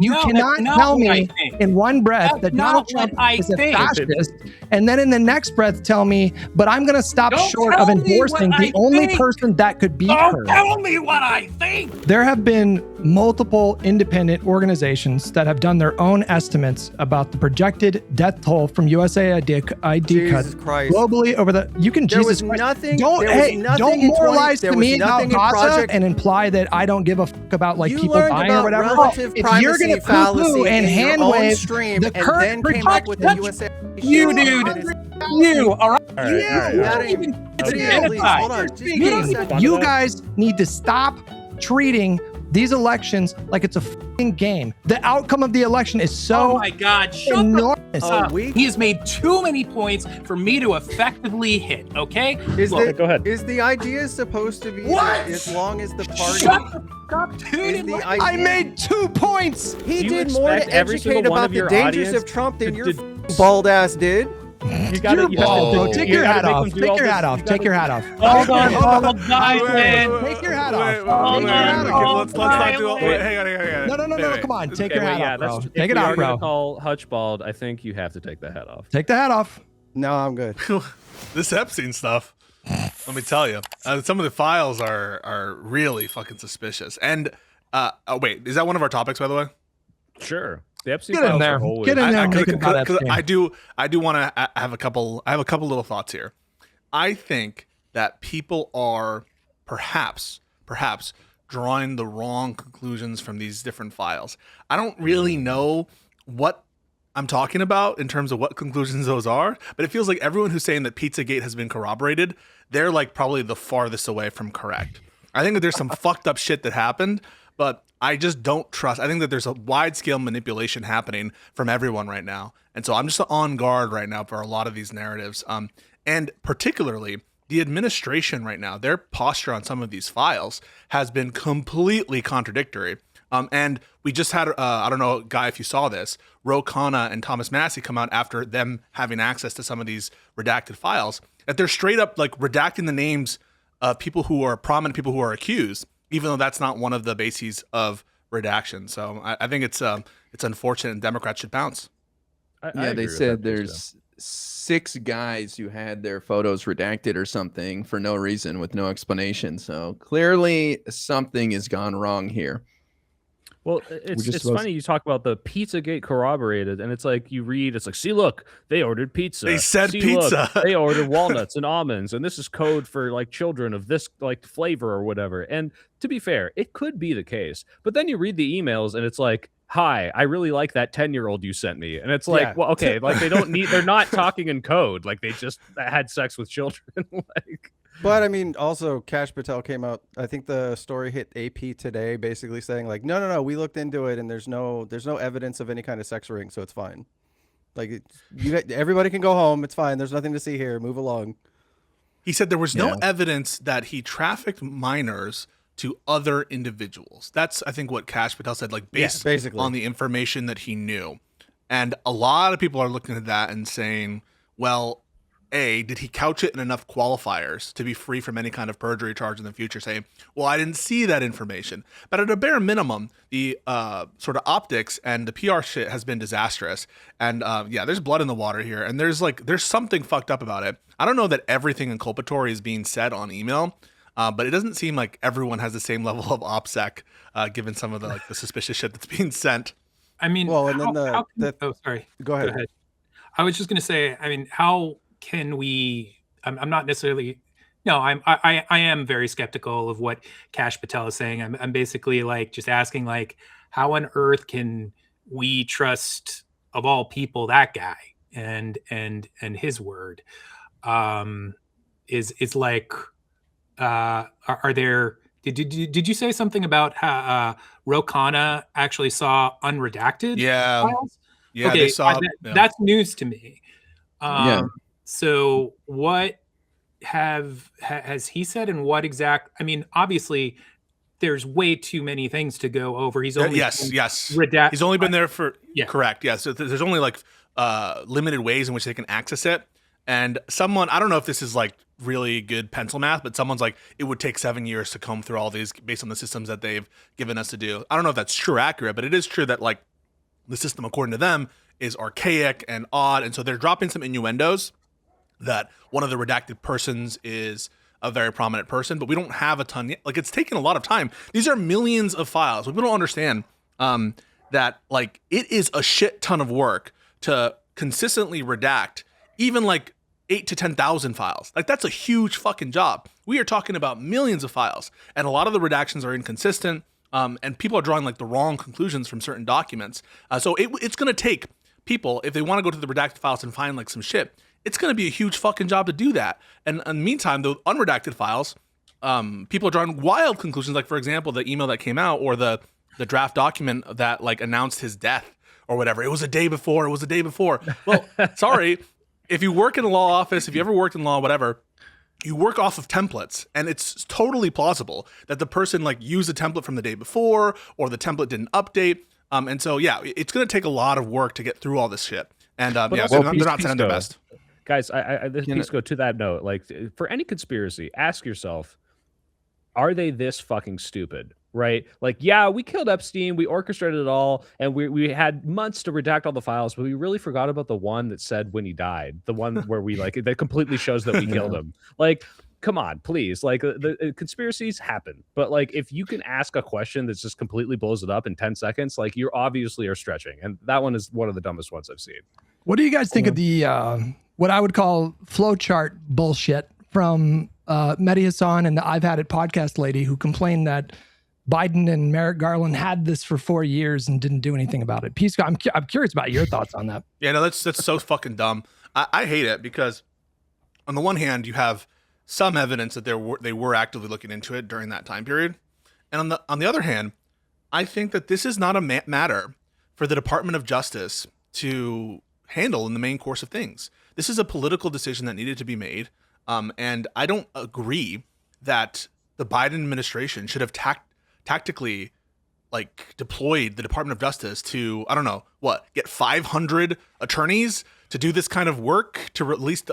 You cannot tell me in one breath that Donald Trump is a fascist, and then in the next breath tell me, but I'm going to stop short of endorsing the only person that could beat her. Don't tell me what I think. There have been multiple independent organizations that have done their own estimates about the projected death toll from USAID cuts globally over the. You can Jesus Christ. Don't moralize to me about Gaza and imply that I don't give a fuck about like people dying or whatever. If you're gonna poo-poo and hand wave the current protection, you dude, you all right? You guys need to stop treating these elections like it's a fucking game. The outcome of the election is so oh my God, shut enormous. He has made too many points for me to effectively hit, okay? Go ahead. Is the idea supposed to be that as long as the party... Shut the fuck up, dude. I made 2 points. He did more to educate about the dangers of Trump than your bald ass did. You're bald, bro. Take your hat off. Take your hat off. Take your hat off. Hold on, man. Take your hat off. Let's not do it. Hang on. No. Come on. Take your hat off, bro. Take it off, bro. If you're going to call Hutch bald, I think you have to take the hat off. Take the hat off. No, I'm good. This Epstein stuff, let me tell you, some of the files are really fucking suspicious. And wait, is that one of our topics, by the way? Sure. The Epstein Get in there. Get in there. Because I do want to have a couple little thoughts here. I think that people are perhaps drawing the wrong conclusions from these different files. I don't really know what I'm talking about in terms of what conclusions those are, but it feels like everyone who's saying that Pizzagate has been corroborated, they're like probably the farthest away from correct. I think that there's some fucked up shit that happened, but I just don't trust. I think that there's a wide scale manipulation happening from everyone right now. And so I'm just on guard right now for a lot of these narratives. And particularly the administration right now, their posture on some of these files has been completely contradictory. And we just had, I don't know, Guy, if you saw this, Ro Khanna and Thomas Massie come out after them having access to some of these redacted files, that they're straight up like redacting the names of people who are prominent, people who are accused, even though that's not one of the bases of redaction. So I think it's unfortunate, and Democrats should bounce. They said there's 6 guys who had their photos redacted or something for no reason with no explanation. So clearly something has gone wrong here. Well, it's funny you talk about the Pizzagate corroborated, and it's like you read, it's like, see, look, they ordered pizza. They said pizza. Look, they ordered walnuts and almonds, and this is code for like children of this like flavor or whatever. And to be fair, it could be the case, but then you read the emails, and it's like, hi, I really like that 10-year-old you sent me, and it's like, well, okay, like they're not talking in code, like they just had sex with children, like. But I mean, also Kash Patel came out. I think the story hit AP today, basically saying like, no, we looked into it, and there's no evidence of any kind of sex ring, so it's fine. Like, everybody can go home. It's fine. There's nothing to see here. Move along. He said there was no evidence that he trafficked minors to other individuals. That's, I think, what Kash Patel said, like basically on the information that he knew. And a lot of people are looking at that and saying, well, did he couch it in enough qualifiers to be free from any kind of perjury charge in the future, saying, well, I didn't see that information. But at a bare minimum, the sort of optics and the PR shit has been disastrous. And there's blood in the water here. And there's something fucked up about it. I don't know that everything inculpatory is being said on email, but it doesn't seem like everyone has the same level of OPSEC, given some of the suspicious shit that's being sent. I mean, well, and then sorry. Go ahead. I was just going to say, I mean, how can we, I'm not necessarily, no, I am very skeptical of what Kash Patel is saying. I'm basically like just asking like, how on earth can we trust, of all people, that guy and his word is like, are there, did you say something about how Ro Khanna actually saw unredacted files? Yeah, okay, they saw, that's news to me. So what has he said, and what exact, I mean, obviously there's way too many things to go over. He's only he's only been there for correct. Yeah. So there's only like limited ways in which they can access it. And someone, I don't know if this is like really good pencil math, but someone's like, it would take 7 years to comb through all these based on the systems that they've given us to do. I don't know if that's true or accurate, but it is true that like the system, according to them, is archaic and odd. And so they're dropping some innuendos that one of the redacted persons is a very prominent person, but we don't have a ton yet. Like, it's taken a lot of time. These are millions of files. People don't understand that, like, it is a shit ton of work to consistently redact even like 8 to 10,000 files. Like, that's a huge fucking job. We are talking about millions of files, and a lot of the redactions are inconsistent, and people are drawing like the wrong conclusions from certain documents. So it's going to take people, if they want to go to the redacted files and find like some shit, it's going to be a huge fucking job to do that. And in the meantime, the unredacted files, people are drawing wild conclusions. Like, for example, the email that came out, or the draft document that like announced his death or whatever. It was a day before. It was a day before. Well, sorry. If you work in a law office, if you ever worked in law, whatever, you work off of templates, and it's totally plausible that the person like used a template from the day before, or the template didn't update. And so, yeah, it's going to take a lot of work to get through all this shit. And yeah, so they're not sending their best. Guys, this piece go to that note. Like, for any conspiracy, ask yourself, are they this fucking stupid? Right? Like, yeah, we killed Epstein, we orchestrated it all, and we had months to redact all the files, but we really forgot about the one that said when he died, the one where we like that completely shows that we killed him. Like, come on, please. Like, the conspiracies happen, but like, if you can ask a question that just completely blows it up in 10 seconds, like, you obviously are stretching, and that one is one of the dumbest ones I've seen. What do you guys think of the what I would call flowchart bullshit from Mehdi Hassan and the I've Had It podcast lady, who complained that Biden and Merrick Garland had this for 4 years and didn't do anything about it? Pisco, I'm curious about your thoughts on that. Yeah, no, that's so fucking dumb. I hate it because on the one hand, you have some evidence that they were actively looking into it during that time period, and on the other hand, I think that this is not a matter for the Department of Justice to handle in the main course of things. This is a political decision that needed to be made, and I don't agree that the Biden administration should have tactically like deployed the Department of Justice to, I don't know, get 500 attorneys to do this kind of work, to release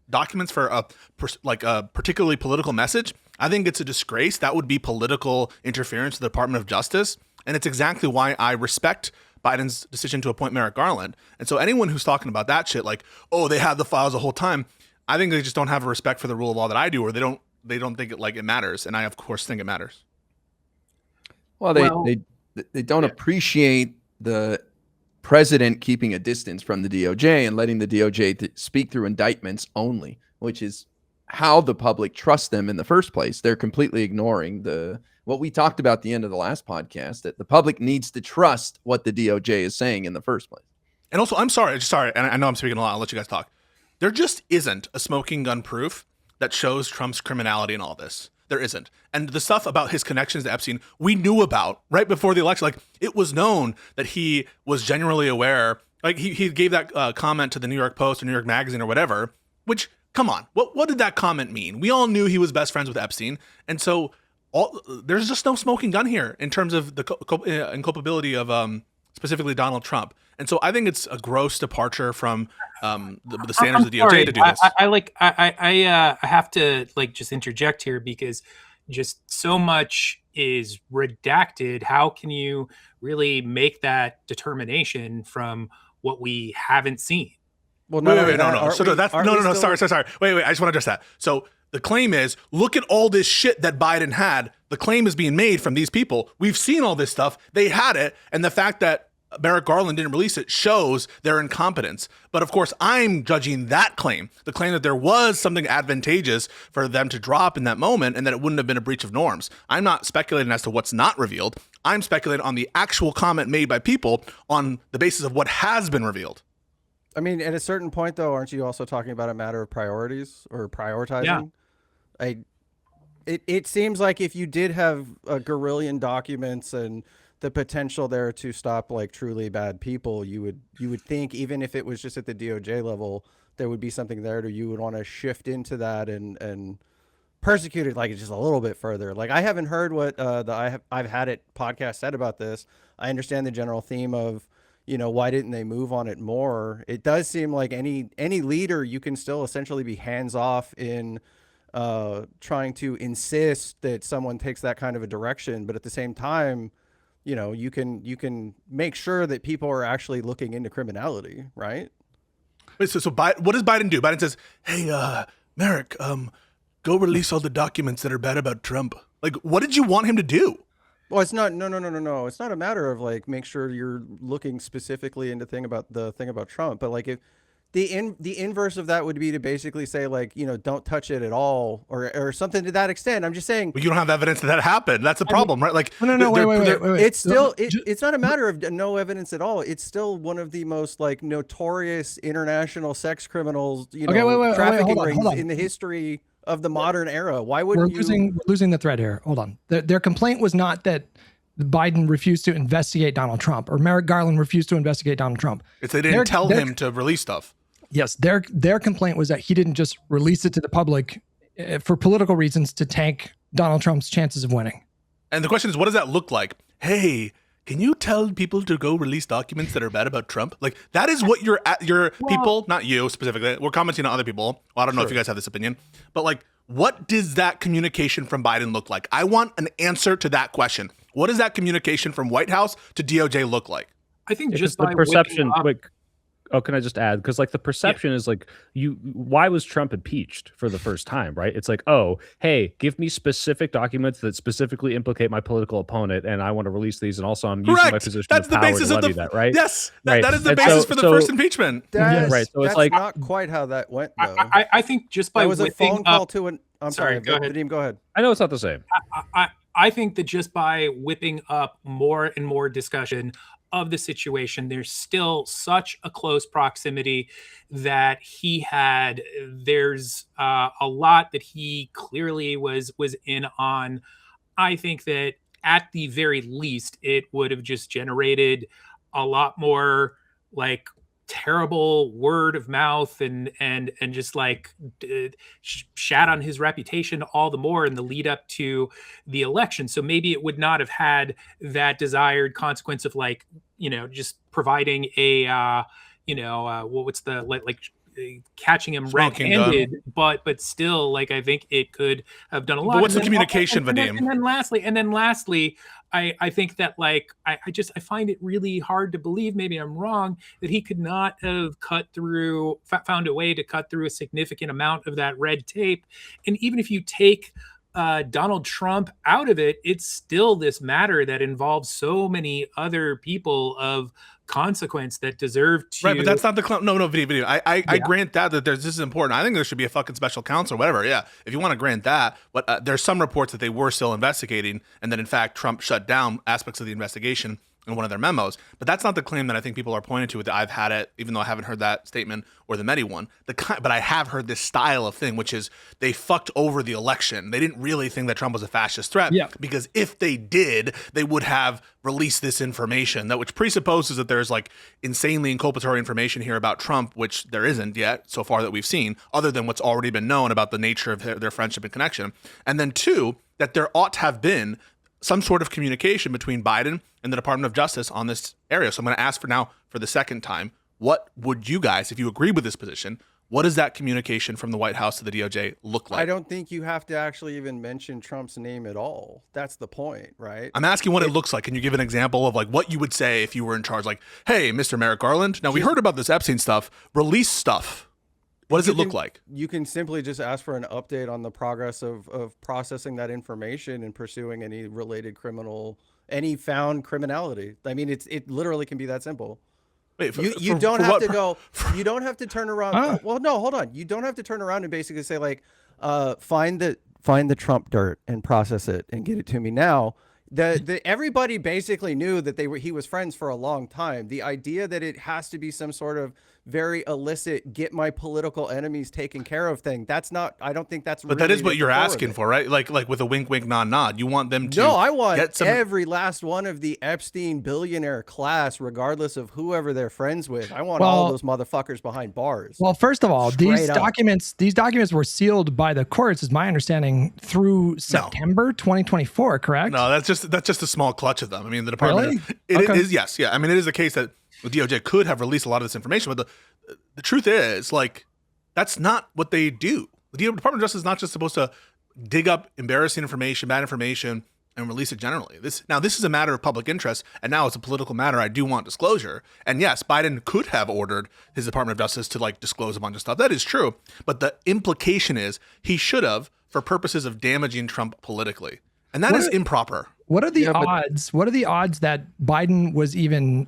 documents for a particularly political message. I think it's a disgrace. That would be political interference with the Department of Justice. And it's exactly why I respect Biden's decision to appoint Merrick Garland. And so anyone who's talking about that shit, like, oh, they had the files the whole time, I think they just don't have a respect for the rule of law that I do, or they don't think it matters. And I, of course, think it matters. Well, they don't appreciate the president keeping a distance from the DOJ and letting the DOJ speak through indictments only, which is how the public trusts them in the first place. They're completely ignoring what we talked about at the end of the last podcast, that the public needs to trust what the DOJ is saying in the first place. And also, I'm sorry, and I know I'm speaking a lot. I'll let you guys talk. There just isn't a smoking gun proof that shows Trump's criminality in all this. There isn't. And the stuff about his connections to Epstein, we knew about right before the election. Like, it was known that he was genuinely aware. Like, he gave that comment to the New York Post or New York Magazine or whatever, which, come on, what did that comment mean? We all knew he was best friends with Epstein. And so there's just no smoking gun here in terms of the inculpability of specifically Donald Trump. And so I think it's a gross departure from the standards of the DOJ to do this. I have to like just interject here, because just so much is redacted. How can you really make that determination from what we haven't seen? Well, no. Sorry. Wait. I just want to address that. So the claim is, look at all this shit that Biden had. The claim is being made from these people. We've seen all this stuff. They had it. And the fact that Merrick Garland didn't release it shows their incompetence. But of course, I'm judging that claim, the claim that there was something advantageous for them to drop in that moment and that it wouldn't have been a breach of norms. I'm not speculating as to what's not revealed. I'm speculating on the actual comment made by people on the basis of what has been revealed. I mean, at a certain point, though, aren't you also talking about a matter of priorities or prioritizing? Yeah. It seems like if you did have a gorillion documents and the potential there to stop like truly bad people, you would think, even if it was just at the DOJ level, there would be something there that you would want to shift into that and persecute it like just a little bit further. Like, I haven't heard what I've Had It podcast said about this. I understand the general theme of, why didn't they move on it more? It does seem like any leader, you can still essentially be hands off in trying to insist that someone takes that kind of a direction, but at the same time, you can make sure that people are actually looking into criminality, right? Wait, so what does Biden do? Biden says, "Hey, Merrick, go release all the documents that are bad about Trump." Like, what did you want him to do? Well, it's not. No. It's not a matter of like make sure you're looking specifically into the thing about Trump, but like if the inverse of that would be to basically say like, don't touch it at all or something to that extent. I'm just saying. Well, you don't have evidence that happened. That's the problem, right? Like, no, wait. It's still it's not a matter of no evidence at all. It's still one of the most like notorious international sex criminals, trafficking rings in the history of the modern era. Why wouldn't we're losing the thread here? Hold on. Their complaint was not that Biden refused to investigate Donald Trump or Merrick Garland refused to investigate Donald Trump. It's they didn't tell him to release stuff. Yes, their complaint was that he didn't just release it to the public for political reasons to tank Donald Trump's chances of winning. And the question is, what does that look like? Hey, can you tell people to go release documents that are bad about Trump? Like, that is what your people, not you specifically, we're commenting on other people. Well, I don't know if you guys have this opinion, but like, what does that communication from Biden look like? I want an answer to that question. What does that communication from White House to DOJ look like? I think just the perception, oh, can I just add? Because like the perception is like why was Trump impeached for the first time, right? It's like, oh, hey, give me specific documents that specifically implicate my political opponent, and I want to release these, and also I'm using my position of power to levy that, right? Yes, that is the basis for the first impeachment. Right. So it's like not quite how that went, though. I think just by that was a phone call up, to an. I'm sorry. Go ahead. Vadim, go ahead. I know it's not the same. I think that just by whipping up more and more discussion of the situation, there's still such a close proximity that he had. There's a lot that he clearly was in on. I think that at the very least, it would have just generated a lot more like terrible word of mouth and just like shat on his reputation all the more in the lead up to the election. So maybe it would not have had that desired consequence of like, just providing a, what's the like catching him red-handed, but still, like, I think it could have done a lot. But what's the communication, Vadim? And then lastly, I think that like I find it really hard to believe, maybe I'm wrong, that he could not have found a way to cut through a significant amount of that red tape. And even if you take Donald Trump out of it, it's still this matter that involves so many other people of consequence that deserve to. Right, but that's not the video. I grant that this is important. I think there should be a fucking special counsel or whatever. Yeah, if you want to grant that, but there's some reports that they were still investigating, and that in fact Trump shut down aspects of the investigation in one of their memos. But that's not the claim that I think people are pointing to. That I've had it, even though I haven't heard that statement or the Medi one. But I have heard this style of thing, which is they fucked over the election. They didn't really think that Trump was a fascist threat, because if they did, they would have released this information, which presupposes that there's like insanely inculpatory information here about Trump, which there isn't yet so far that we've seen, other than what's already been known about the nature of their friendship and connection. And then two, that there ought to have been some sort of communication between Biden and the Department of Justice on this area. So I'm going to ask for the second time, what would you guys, if you agree with this position, what does that communication from the White House to the DOJ look like? I don't think you have to actually even mention Trump's name at all. That's the point, right? I'm asking what it looks like. Can you give an example of like what you would say if you were in charge? Like, hey, Mr. Merrick Garland, now we heard about this Epstein stuff. Release stuff. What does it look like? You can simply just ask for an update on the progress of processing that information and pursuing any related any found criminality. I mean, it literally can be that simple. Wait, you don't have to go. You don't have to turn around. Well, no, hold on. You don't have to turn around and basically say like, find the Trump dirt and process it and get it to me now. Everybody basically knew that he was friends for a long time. The idea that it has to be some sort of very illicit, get my political enemies taken care of thing. That's not. I don't think that's. But really that is what you're asking for, right? Like with a wink, wink, nod, nod. You want them to. No, I want every last one of the Epstein billionaire class, regardless of whoever they're friends with. I want all those motherfuckers behind bars. Well, first of all, these documents were sealed by the courts, is my understanding, through September 2024. Correct? No, that's just a small clutch of them. I mean, the department. Really? It is yes, yeah. I mean, it is the case that the DOJ could have released a lot of this information, but the truth is, like, that's not what they do. The Department of Justice is not just supposed to dig up embarrassing information, bad information, and release it generally. This is a matter of public interest, and now it's a political matter. I do want disclosure. And yes, Biden could have ordered his Department of Justice to like disclose a bunch of stuff. That is true. But the implication is he should have for purposes of damaging Trump politically. And that is improper. What are the odds? What are the odds that Biden was even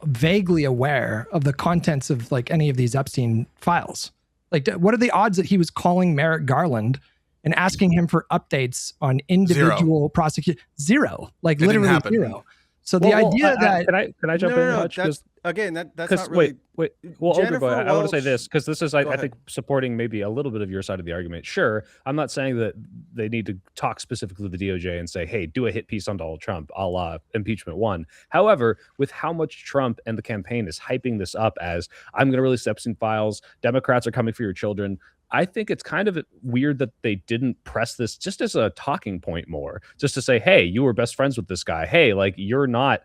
vaguely aware of the contents of like any of these Epstein files? Like, what are the odds that he was calling Merrick Garland and asking him for updates on individual prosecution? Zero, like It literally didn't zero. So the idea that can I jump in, Hutch? That's not really. Wait. Well, Jennifer Ogerboy, I want to say Welch- this because this is, Go I ahead. think, supporting maybe a little bit of your side of the argument. Sure, I'm not saying that they need to talk specifically to the DOJ and say, hey, do a hit piece on Donald Trump, a la impeachment 1. However, with how much Trump and the campaign is hyping this up as, I'm going to release Epstein files, Democrats are coming for your children, I think it's kind of weird that they didn't press this just as a talking point more, just to say, hey, you were best friends with this guy. Hey, like, you're not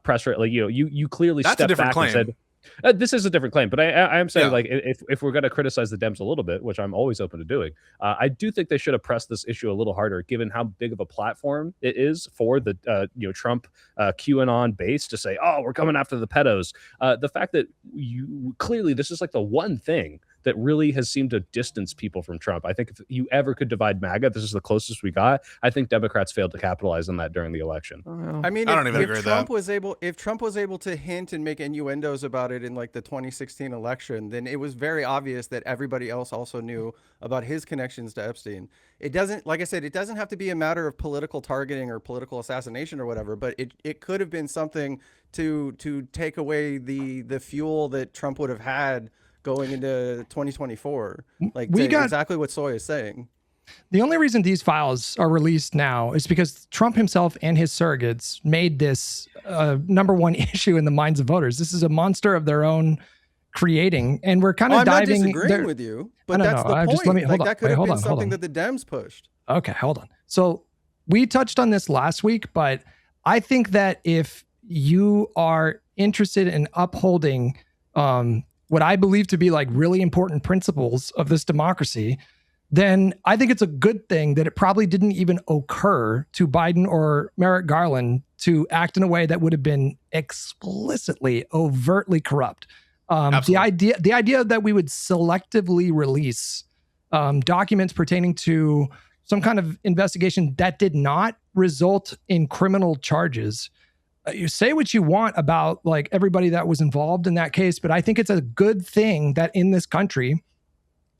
press, like, you clearly That's a stepped different back claim. and said, this is a different claim, but I am saying, Yeah. like, if we're going to criticize the Dems a little bit, which I'm always open to doing, I do think they should have pressed this issue a little harder, given how big of a platform it is for the Trump QAnon base to say, oh, we're coming after the pedos. The fact that you clearly this is like the one thing that really has seemed to distance people from Trump. I think if you ever could divide MAGA, this is the closest we got. I think Democrats failed to capitalize on that during the election. I mean, I don't even agree if with Trump that. if Trump was able to hint and make innuendos about it in like the 2016 election, then it was very obvious that everybody else also knew about his connections to Epstein. It doesn't, like I said, it doesn't have to be a matter of political targeting or political assassination or whatever, but it could have been something to take away the fuel that Trump would have had going into 2024. Like exactly what Soy is saying. The only reason these files are released now is because Trump himself and his surrogates made this number one issue in the minds of voters. This is a monster of their own creating, and we're kind of diving. I'm not disagreeing with you, but that's the point. Just let me, hold on. That could have Hold been on, something that the Dems pushed. Okay, hold on. So we touched on this last week, but I think that if you are interested in upholding what I believe to be like really important principles of this democracy, then I think it's a good thing that it probably didn't even occur to Biden or Merrick Garland to act in a way that would have been explicitly, overtly corrupt. The idea that we would selectively release documents pertaining to some kind of investigation that did not result in criminal charges. You say what you want about like everybody that was involved in that case, but I think it's a good thing that in this country,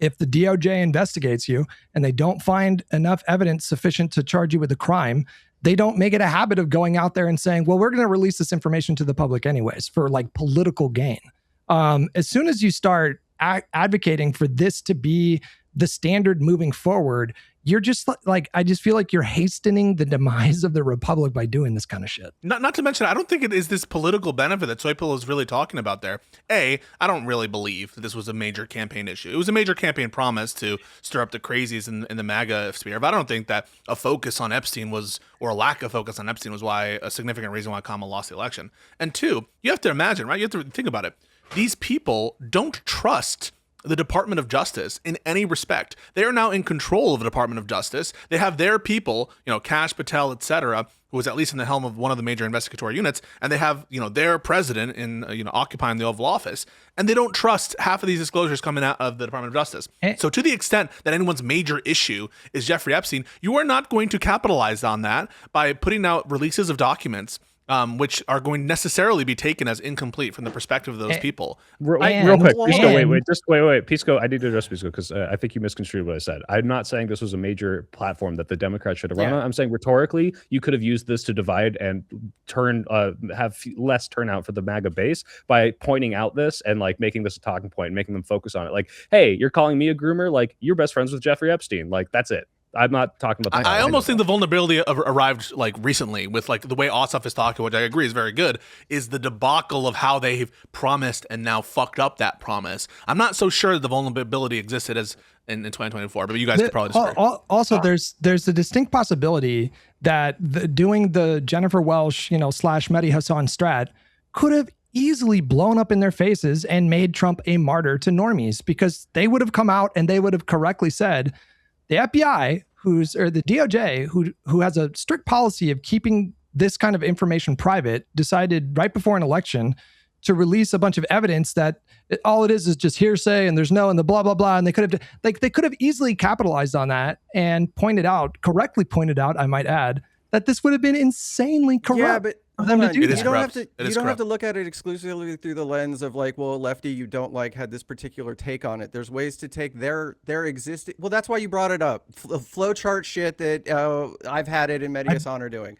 if the DOJ investigates you and they don't find enough evidence sufficient to charge you with a crime, they don't make it a habit of going out there and saying, well, we're going to release this information to the public anyways for like political gain. As soon as you start advocating for this to be the standard moving forward, you're just like, I just feel like you're hastening the demise of the republic by doing this kind of shit. Not to mention, I don't think it is this political benefit that Soypil is really talking about there. I don't really believe that this was a major campaign issue. It was a major campaign promise to stir up the crazies in the MAGA sphere, but I don't think that a focus on Epstein was, or a lack of focus on Epstein was a significant reason why Kamala lost the election. And two, you have to imagine, right? You have to think about it. These people don't trust the Department of Justice in any respect. They are now in control of the Department of Justice. They have their people, Kash Patel, etc., who was at least in the helm of one of the major investigatory units, and they have, their president in, occupying the Oval Office, and they don't trust half of these disclosures coming out of the Department of Justice. So to the extent that anyone's major issue is Jeffrey Epstein, you are not going to capitalize on that by putting out releases of documents which are going to necessarily be taken as incomplete from the perspective of those people. Real quick, wait, Pisco, I need to address Pisco because I think you misconstrued what I said. I'm not saying this was a major platform that the Democrats should have run on. I'm saying rhetorically, you could have used this to divide and have less turnout for the MAGA base by pointing out this and like making this a talking point and making them focus on it. Like, hey, you're calling me a groomer? Like, you're best friends with Jeffrey Epstein. Like, that's it. I'm not talking about that. I almost think the vulnerability arrived like recently with like the way Ossoff is talking, which I agree is very good, is the debacle of how they've promised and now fucked up that promise. I'm not so sure that the vulnerability existed as in 2024, but you guys could probably disagree. Also, there's a distinct possibility that doing the Jennifer Welsh, / Mehdi Hassan strat could have easily blown up in their faces and made Trump a martyr to normies, because they would have come out and they would have correctly said, the FBI the DOJ, who has a strict policy of keeping this kind of information private, decided right before an election to release a bunch of evidence that all it is just hearsay and there's and the blah, blah, blah. And they could have easily capitalized on that and correctly pointed out, I might add, that this would have been insanely corrupt. Yeah, but for them to do you that. don't have to look at it exclusively through the lens of like, well, lefty you don't like had this particular take on it. There's ways to take their existing. Well, that's why you brought it up. Flowchart shit that I've had it in Medias Honor doing.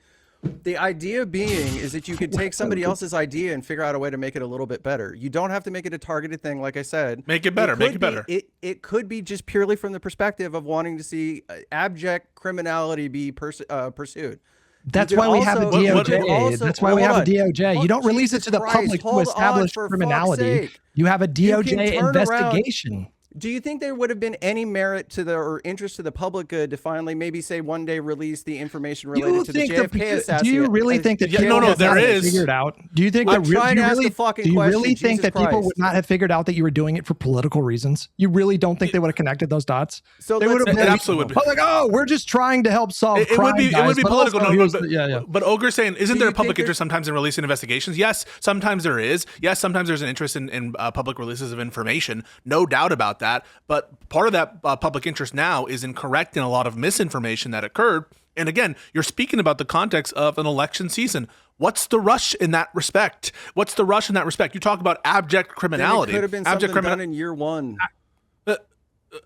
The idea being is that you could take somebody else's idea and figure out a way to make it a little bit better. You don't have to make it a targeted thing, like I said. Make it better. Make it better. It could be just purely from the perspective of wanting to see abject criminality be pursued. That's why we have a DOJ. That's why we have a DOJ. You don't release it to the public to establish criminality. You have a DOJ investigation. Do you think there would have been any merit to or interest to the public good to finally maybe say one day release the information related to the JFK assassination? Do you really think that there is figured out? Do you think I'm trying to ask the fucking question? Do you really think that people Christ. would not have figured out that you were doing it for political reasons? You really don't think they would have connected those dots? So they would have absolutely like, oh, we're just trying to help solve crime. It would be political. Also, but Ogre's saying, isn't there a public interest sometimes in releasing investigations? Yes, sometimes there is. Yes, sometimes there's an interest in public releases of information. No doubt about that. But part of that public interest now is in correcting a lot of misinformation that occurred. And again, you're speaking about the context of an election season. What's the rush in that respect? You talk about abject criminality. It could have been something done in year one.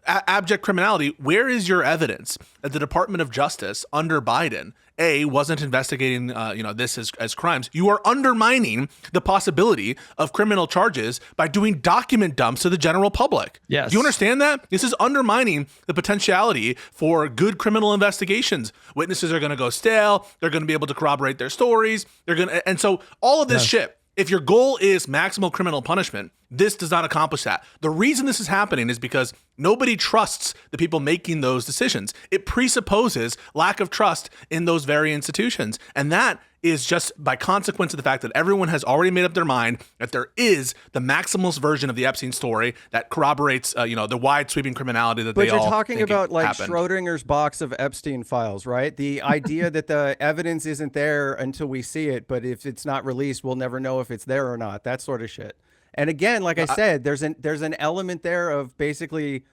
Abject criminality. Where is your evidence that the Department of Justice under Biden wasn't investigating this as crimes? You are undermining the possibility of criminal charges by doing document dumps to the general public. Yes. Do you understand that? This is undermining the potentiality for good criminal investigations. Witnesses are going to go stale. They're going to be able to corroborate their stories. And so all of this shit. If your goal is maximal criminal punishment, this does not accomplish that. The reason this is happening is because nobody trusts the people making those decisions. It presupposes lack of trust in those very institutions. And that is just by consequence of the fact that everyone has already made up their mind that there is the maximalist version of the Epstein story that corroborates, the wide sweeping criminality that they all think But you're talking about like happened. Schrodinger's box of Epstein files, right? The idea that the evidence isn't there until we see it, but if it's not released, we'll never know if it's there or not. That sort of shit. And again, like I said, there's an element there of basically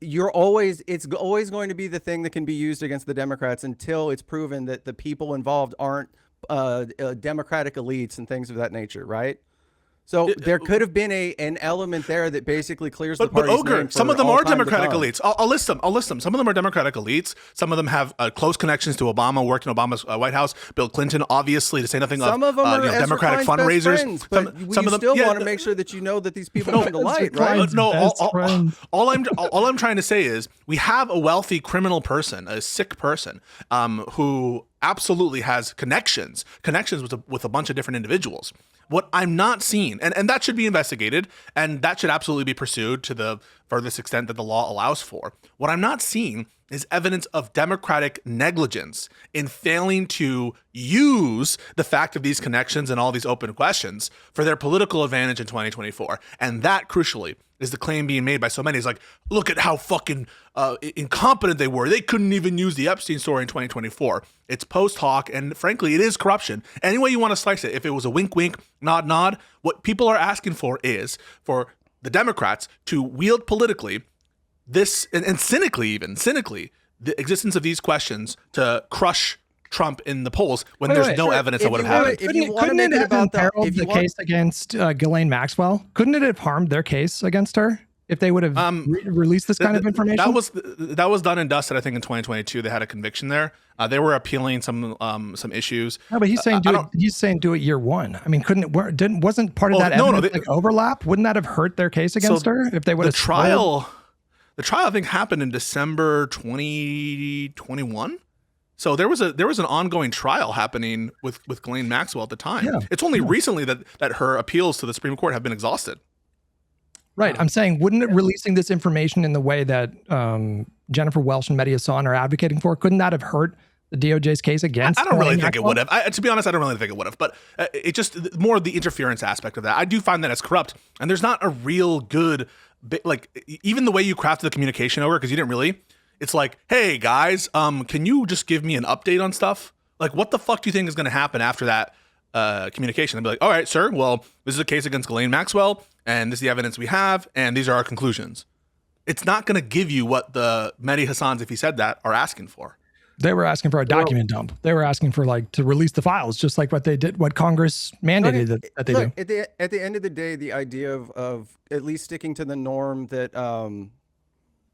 it's always going to be the thing that can be used against the Democrats until it's proven that the people involved aren't Democratic elites and things of that nature, right? So there could have been an element there that basically clears the party's Ogre, name for some of them all are time to Democratic come. elites. I'll list them. Some of them are Democratic elites. Some of them have close connections to Obama, worked in Obama's White House. Bill Clinton, obviously, to say nothing Some of them are Ezra Democratic Klein's fundraisers. best friends, but you still want to make sure that you know that these people come to light, right? All I'm trying to say is we have a wealthy criminal person, a sick person, who absolutely has connections with a bunch of different individuals. What I'm not seeing, and that should be investigated, and that should absolutely be pursued to the furthest extent that the law allows for. What I'm not seeing is evidence of Democratic negligence in failing to use the fact of these connections and all these open questions for their political advantage in 2024. And that, crucially, is the claim being made by so many. It's like, look at how fucking incompetent they were. They couldn't even use the Epstein story in 2024. It's post hoc, and frankly, it is corruption. Any way you want to slice it, if it was a wink, wink, nod, nod, what people are asking for is for the Democrats to wield politically this, and cynically, the existence of these questions to crush Trump in the polls when there's no evidence that would have happened. If you want to make it about the case against Ghislaine Maxwell, couldn't it have harmed their case against her if they would have released this kind of information? That was done and dusted. I think in 2022 they had a conviction there. They were appealing some issues. No, but he's saying do it year one. I mean, wasn't part of that evidence overlap? Wouldn't that have hurt their case against her if they would have? The trial I think happened in December 2021. So there was an ongoing trial happening with Ghislaine Maxwell at the time. Yeah. It's only recently that her appeals to the Supreme Court have been exhausted. Right. I'm saying, wouldn't it releasing this information in the way that Jennifer Welsh and Medias Honor are advocating for, couldn't that have hurt the DOJ's case against? I don't really think it would have. To be honest, I don't really think it would have. But it just more of the interference aspect of that. I do find that it's corrupt, and there's not a real good, like even the way you crafted the communication over, because you didn't really. It's like, hey guys, can you just give me an update on stuff? Like, what the fuck do you think is going to happen after that communication? They'll be like, all right, sir, well, this is a case against Ghislaine Maxwell, and this is the evidence we have, and these are our conclusions. It's not going to give you what the Mehdi Hassans, if he said that, are asking for. They were asking for a document dump. They were asking for like to release the files, just like what they did, what Congress mandated that they do. At the end of the day, the idea of at least sticking to the norm that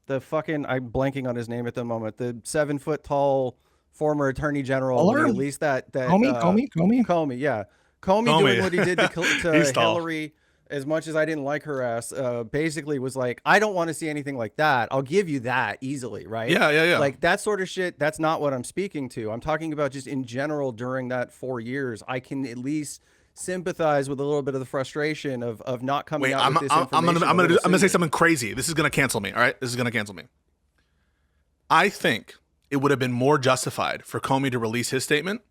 the fucking, I'm blanking on his name at the moment, the 7 foot tall former attorney general, at least that Comey, yeah, Comey doing what he did to Hillary. As much as I didn't like her ass, basically was like, I don't want to see anything like that. I'll give you that easily, right? Yeah. Like that sort of shit, that's not what I'm speaking to. I'm talking about just in general during that 4 years, I can at least sympathize with a little bit of the frustration of not coming out with this information. I'm gonna say something crazy. This is gonna cancel me, all right? This is gonna cancel me. I think it would have been more justified for Comey to release his statement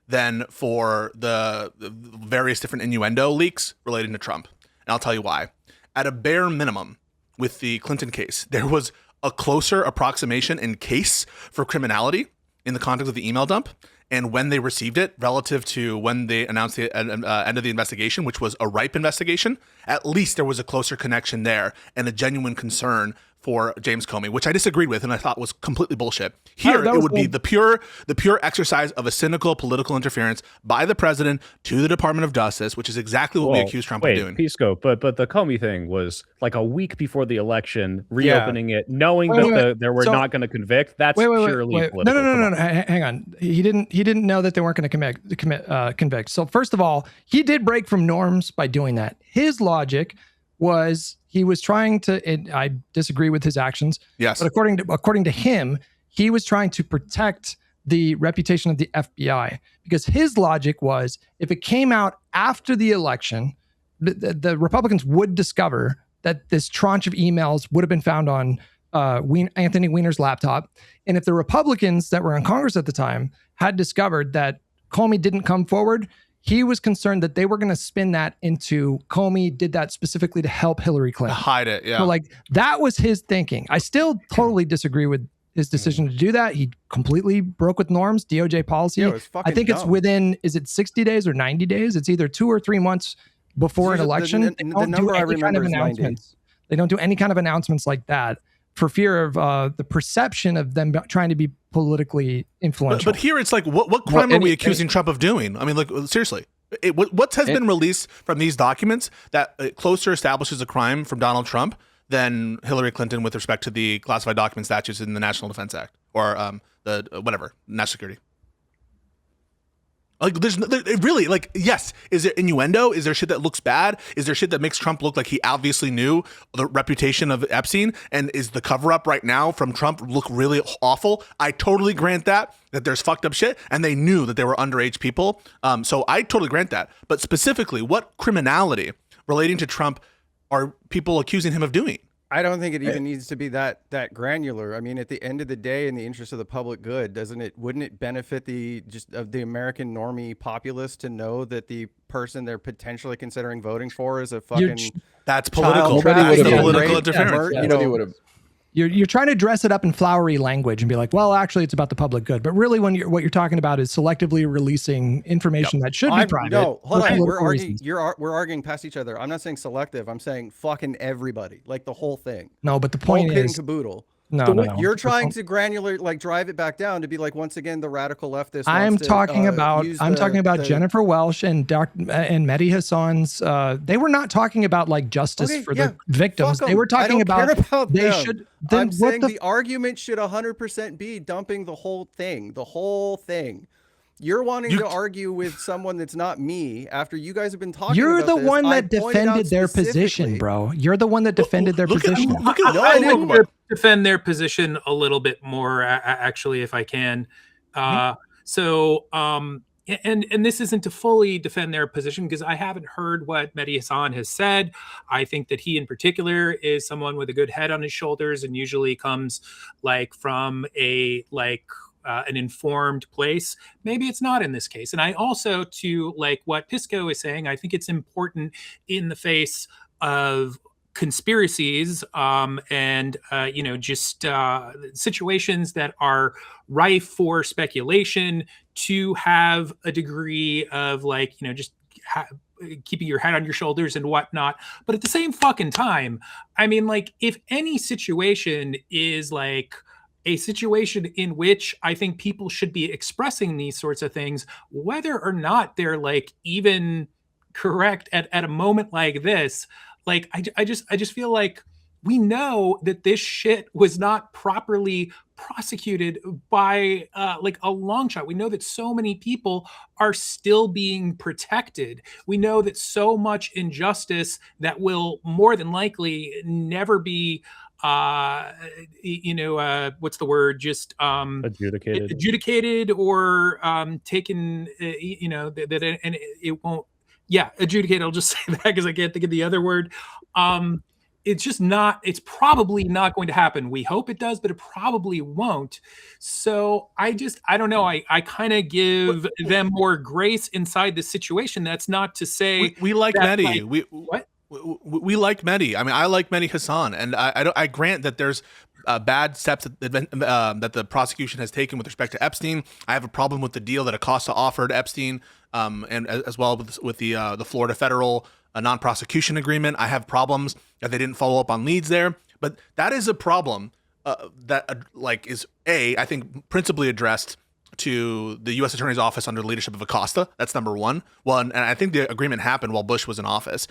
than for the various different innuendo leaks relating to Trump. And I'll tell you why. At a bare minimum, with the Clinton case, there was a closer approximation in case for criminality in the context of the email dump and when they received it relative to when they announced the end of the investigation, which was a ripe investigation. At least there was a closer connection there and a genuine concern for James Comey, which I disagreed with and I thought was completely bullshit. Here, it would be the pure exercise of a cynical political interference by the president to the Department of Justice, which is exactly what we accuse Trump of doing. Pisco, but the Comey thing was like a week before the election, reopening it, knowing that they were not going to convict. That's purely political. No. Hang on. He didn't know that they weren't going to convict. So first of all, he did break from norms by doing that. His logic was he was trying to, and I disagree with his actions. Yes. But according to him, he was trying to protect the reputation of the FBI because his logic was if it came out after the election, the Republicans would discover that this tranche of emails would have been found on Anthony Weiner's laptop. And if the Republicans that were in Congress at the time had discovered that Comey didn't come forward, he was concerned that they were going to spin that into Comey did that specifically to help Hillary Clinton. Hide it, yeah. So like that was his thinking. I still totally disagree with his decision to do that. He completely broke with norms, DOJ policy. Yeah, it was fucking I think dumb. It's within, is it 60 days or 90 days? It's either 2 or 3 months before an election. The number I remember is 90. They don't do any kind of announcements like that for fear of the perception of them trying to be politically influential. But here it's like, what crime are we accusing Trump of doing? I mean, like, seriously, what has been released from these documents that closer establishes a crime from Donald Trump than Hillary Clinton with respect to the classified document statutes in the National Defense Act or the national security? Like, really, like, yes. Is there innuendo? Is there shit that looks bad? Is there shit that makes Trump look like he obviously knew the reputation of Epstein? And is the cover up right now from Trump look really awful? I totally grant that there's fucked up shit and they knew that they were underage people. So I totally grant that. But specifically, what criminality relating to Trump are people accusing him of doing? I don't think it even needs to be that granular. I mean, at the end of the day, in the interest of the public good, wouldn't it benefit the American normie populace to know that the person they're potentially considering voting for is a fucking that's political. Political interference. Nobody would have. You're trying to dress it up in flowery language and be like, well, actually, it's about the public good. But really, what you're talking about is selectively releasing information that should be private. No, hold on. We're arguing past each other. I'm not saying selective. I'm saying fucking everybody, like the whole thing. No, but the point is, caboodle. No. You're trying to granular, like drive it back down to be like, once again, the radical leftist. I'm talking about Jennifer Welsh and Mehdi Hassans. They were not talking about like justice for the victims. They were talking about they should. I'm saying the argument should 100% be dumping the whole thing. The whole thing. You're wanting to argue with someone that's not me after you guys have been talking You're about the one that defended their position, bro. You're the one that defended their position. I would defend their position a little bit more, actually, if I can. And this isn't to fully defend their position because I haven't heard what Mehdi Hassan has said. I think that he in particular is someone with a good head on his shoulders and usually comes like from an informed place. Maybe it's not in this case. And I also, to like what Pisco is saying, I think it's important in the face of conspiracies and just situations that are rife for speculation, to have a degree of keeping your head on your shoulders and whatnot. But at the same fucking time, I mean, like, if any situation is like a situation in which I think people should be expressing these sorts of things, whether or not they're like even correct at a moment like this, like I just feel like we know that this shit was not properly prosecuted by like a long shot. We know that so many people are still being protected. We know that so much injustice that will more than likely never be what's the word, just adjudicated or taken, and it won't, adjudicated, I'll just say that because I can't think of the other word. It's just not, it's probably not going to happen. We hope it does, but it probably won't. So I don't know. I kind of give them more grace inside the situation. That's not to say we like Mehdi. What? We like Mehdi. I mean, I like Mehdi Hassan, and I grant that there's bad steps that the prosecution has taken with respect to Epstein. I have a problem with the deal that Acosta offered Epstein, and as well with the Florida federal non-prosecution agreement. I have problems that they didn't follow up on leads there, but that is a problem that is I think principally addressed to the U.S. Attorney's Office under the leadership of Acosta. That's number one. Well, and I think the agreement happened while Bush was in office.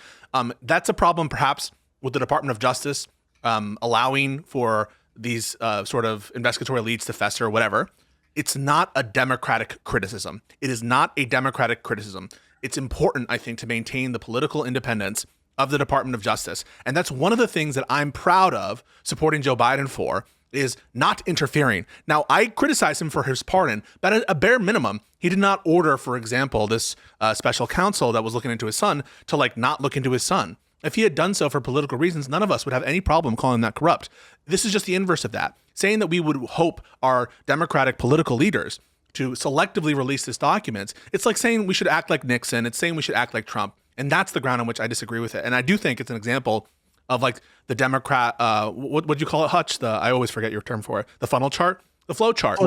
That's a problem perhaps with the Department of Justice allowing for these sort of investigatory leads to fester or whatever. It's not a democratic criticism. It is not a democratic criticism. It's important, I think, to maintain the political independence of the Department of Justice. And that's one of the things that I'm proud of supporting Joe Biden for, is not interfering. Now, I criticize him for his pardon, but at a bare minimum, he did not order, for example, this special counsel that was looking into his son to not look into his son. If he had done so for political reasons, none of us would have any problem calling that corrupt. This is just the inverse of that. Saying that we would hope our democratic political leaders to selectively release this document, it's like saying we should act like Nixon. It's saying we should act like Trump. And that's the ground on which I disagree with it. And I do think it's an example of the Democrat, what would you call it, Hutch? I always forget your term for it. The funnel chart, the flow chart.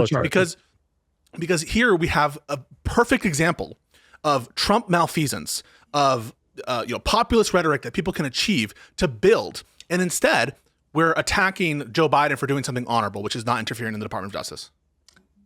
Because here we have a perfect example of Trump malfeasance, of populist rhetoric that people can achieve to build. And instead, we're attacking Joe Biden for doing something honorable, which is not interfering in the Department of Justice.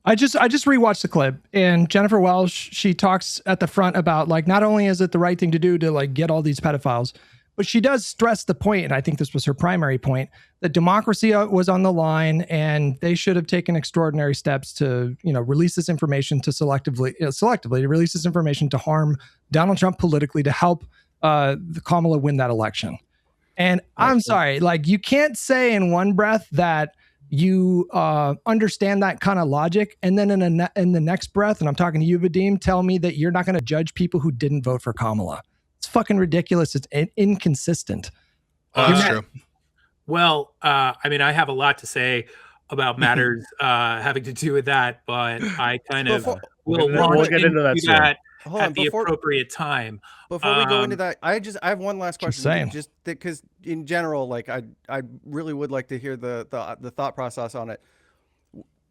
I just rewatched the clip, and Jennifer Welsh, she talks at the front about not only is it the right thing to do to get all these pedophiles, but she does stress the point, and I think this was her primary point, that democracy was on the line, and they should have taken extraordinary steps to, release this information to selectively release this information to harm Donald Trump politically, to help Kamala win that election. And I'm sorry, you can't say in one breath that you understand that kind of logic, and then in the next breath, and I'm talking to you, Vadim, tell me that you're not going to judge people who didn't vote for Kamala. It's fucking ridiculous. It's inconsistent. That's true. Well, I mean, I have a lot to say about matters having to do with that, but I kind of will get into that at the appropriate time. Before we go into that, I have one last question. Just because in general, I really would like to hear the thought process on it.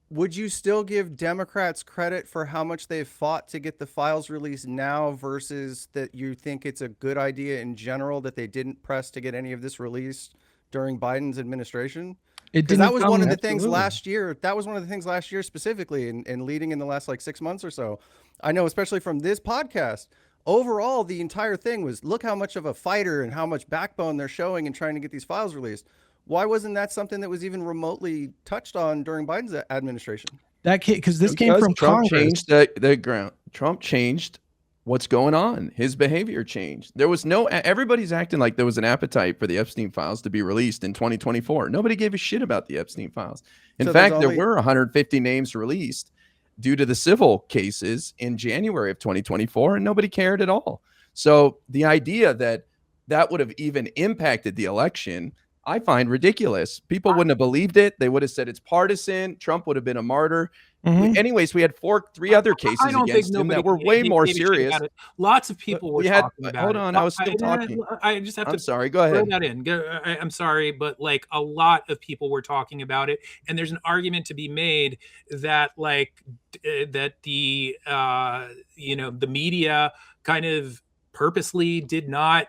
Would you still give Democrats credit for how much they've fought to get the files released now versus that you think it's a good idea in general that they didn't press to get any of this released during Biden's administration? Because that was one of the things last year. That was one of the things last year specifically and leading in the last 6 months or so. I know, especially from this podcast, overall, the entire thing was, look how much of a fighter and how much backbone they're showing in trying to get these files released. Why wasn't that something that was even remotely touched on during Biden's administration? Because this came from Trump. Congress. Changed the ground. Trump changed what's going on. His behavior changed. There was everybody's acting like there was an appetite for the Epstein files to be released in 2024. Nobody gave a shit about the Epstein files. In fact, there were 150 names released due to the civil cases in January of 2024, and nobody cared at all. So the idea that would have even impacted the election I find ridiculous. People wouldn't have believed it. They would have said it's partisan. Trump would have been a martyr. Anyways, we had three other cases against him that were way more serious. Lots of people were talking about it. Hold on, I was still talking. I just have to. I'm sorry. Go ahead. Throw that in. I'm sorry, but like a lot of people were talking about it, and there's an argument to be made that that the the media kind of purposely did not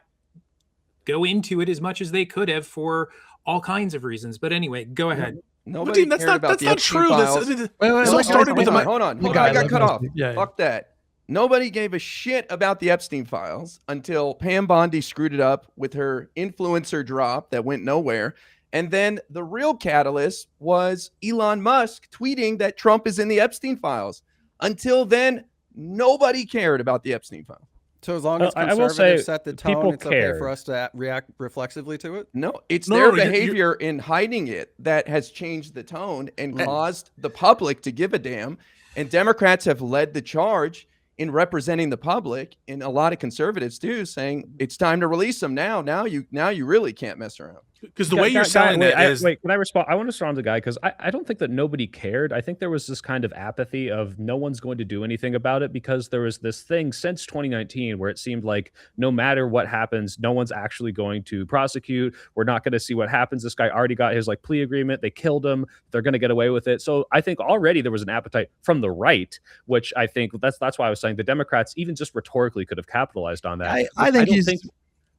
go into it as much as they could have for all kinds of reasons. But anyway, go ahead. Nobody that's cared about the not Epstein true. Files. Hold on. I got cut off. Yeah. Fuck that. Nobody gave a shit about the Epstein files until Pam Bondi screwed it up with her influencer drop that went nowhere. And then the real catalyst was Elon Musk tweeting that Trump is in the Epstein files. Until then, nobody cared about the Epstein files. So as long as conservatives set the tone, it's okay for us to react reflexively to it? No, it's their behavior in hiding it that has changed the tone and caused the public to give a damn. And Democrats have led the charge in representing the public, and a lot of conservatives too, saying it's time to release them now. Now you really can't mess around. Because the way you're selling it is... Wait, can I respond? I want to respond to the guy because I don't think that nobody cared. I think there was this kind of apathy of no one's going to do anything about it because there was this thing since 2019 where it seemed like no matter what happens, no one's actually going to prosecute. We're not going to see what happens. This guy already got his plea agreement. They killed him. They're going to get away with it. So I think already there was an appetite from the right, which I think that's why I was saying the Democrats, even just rhetorically, could have capitalized on that.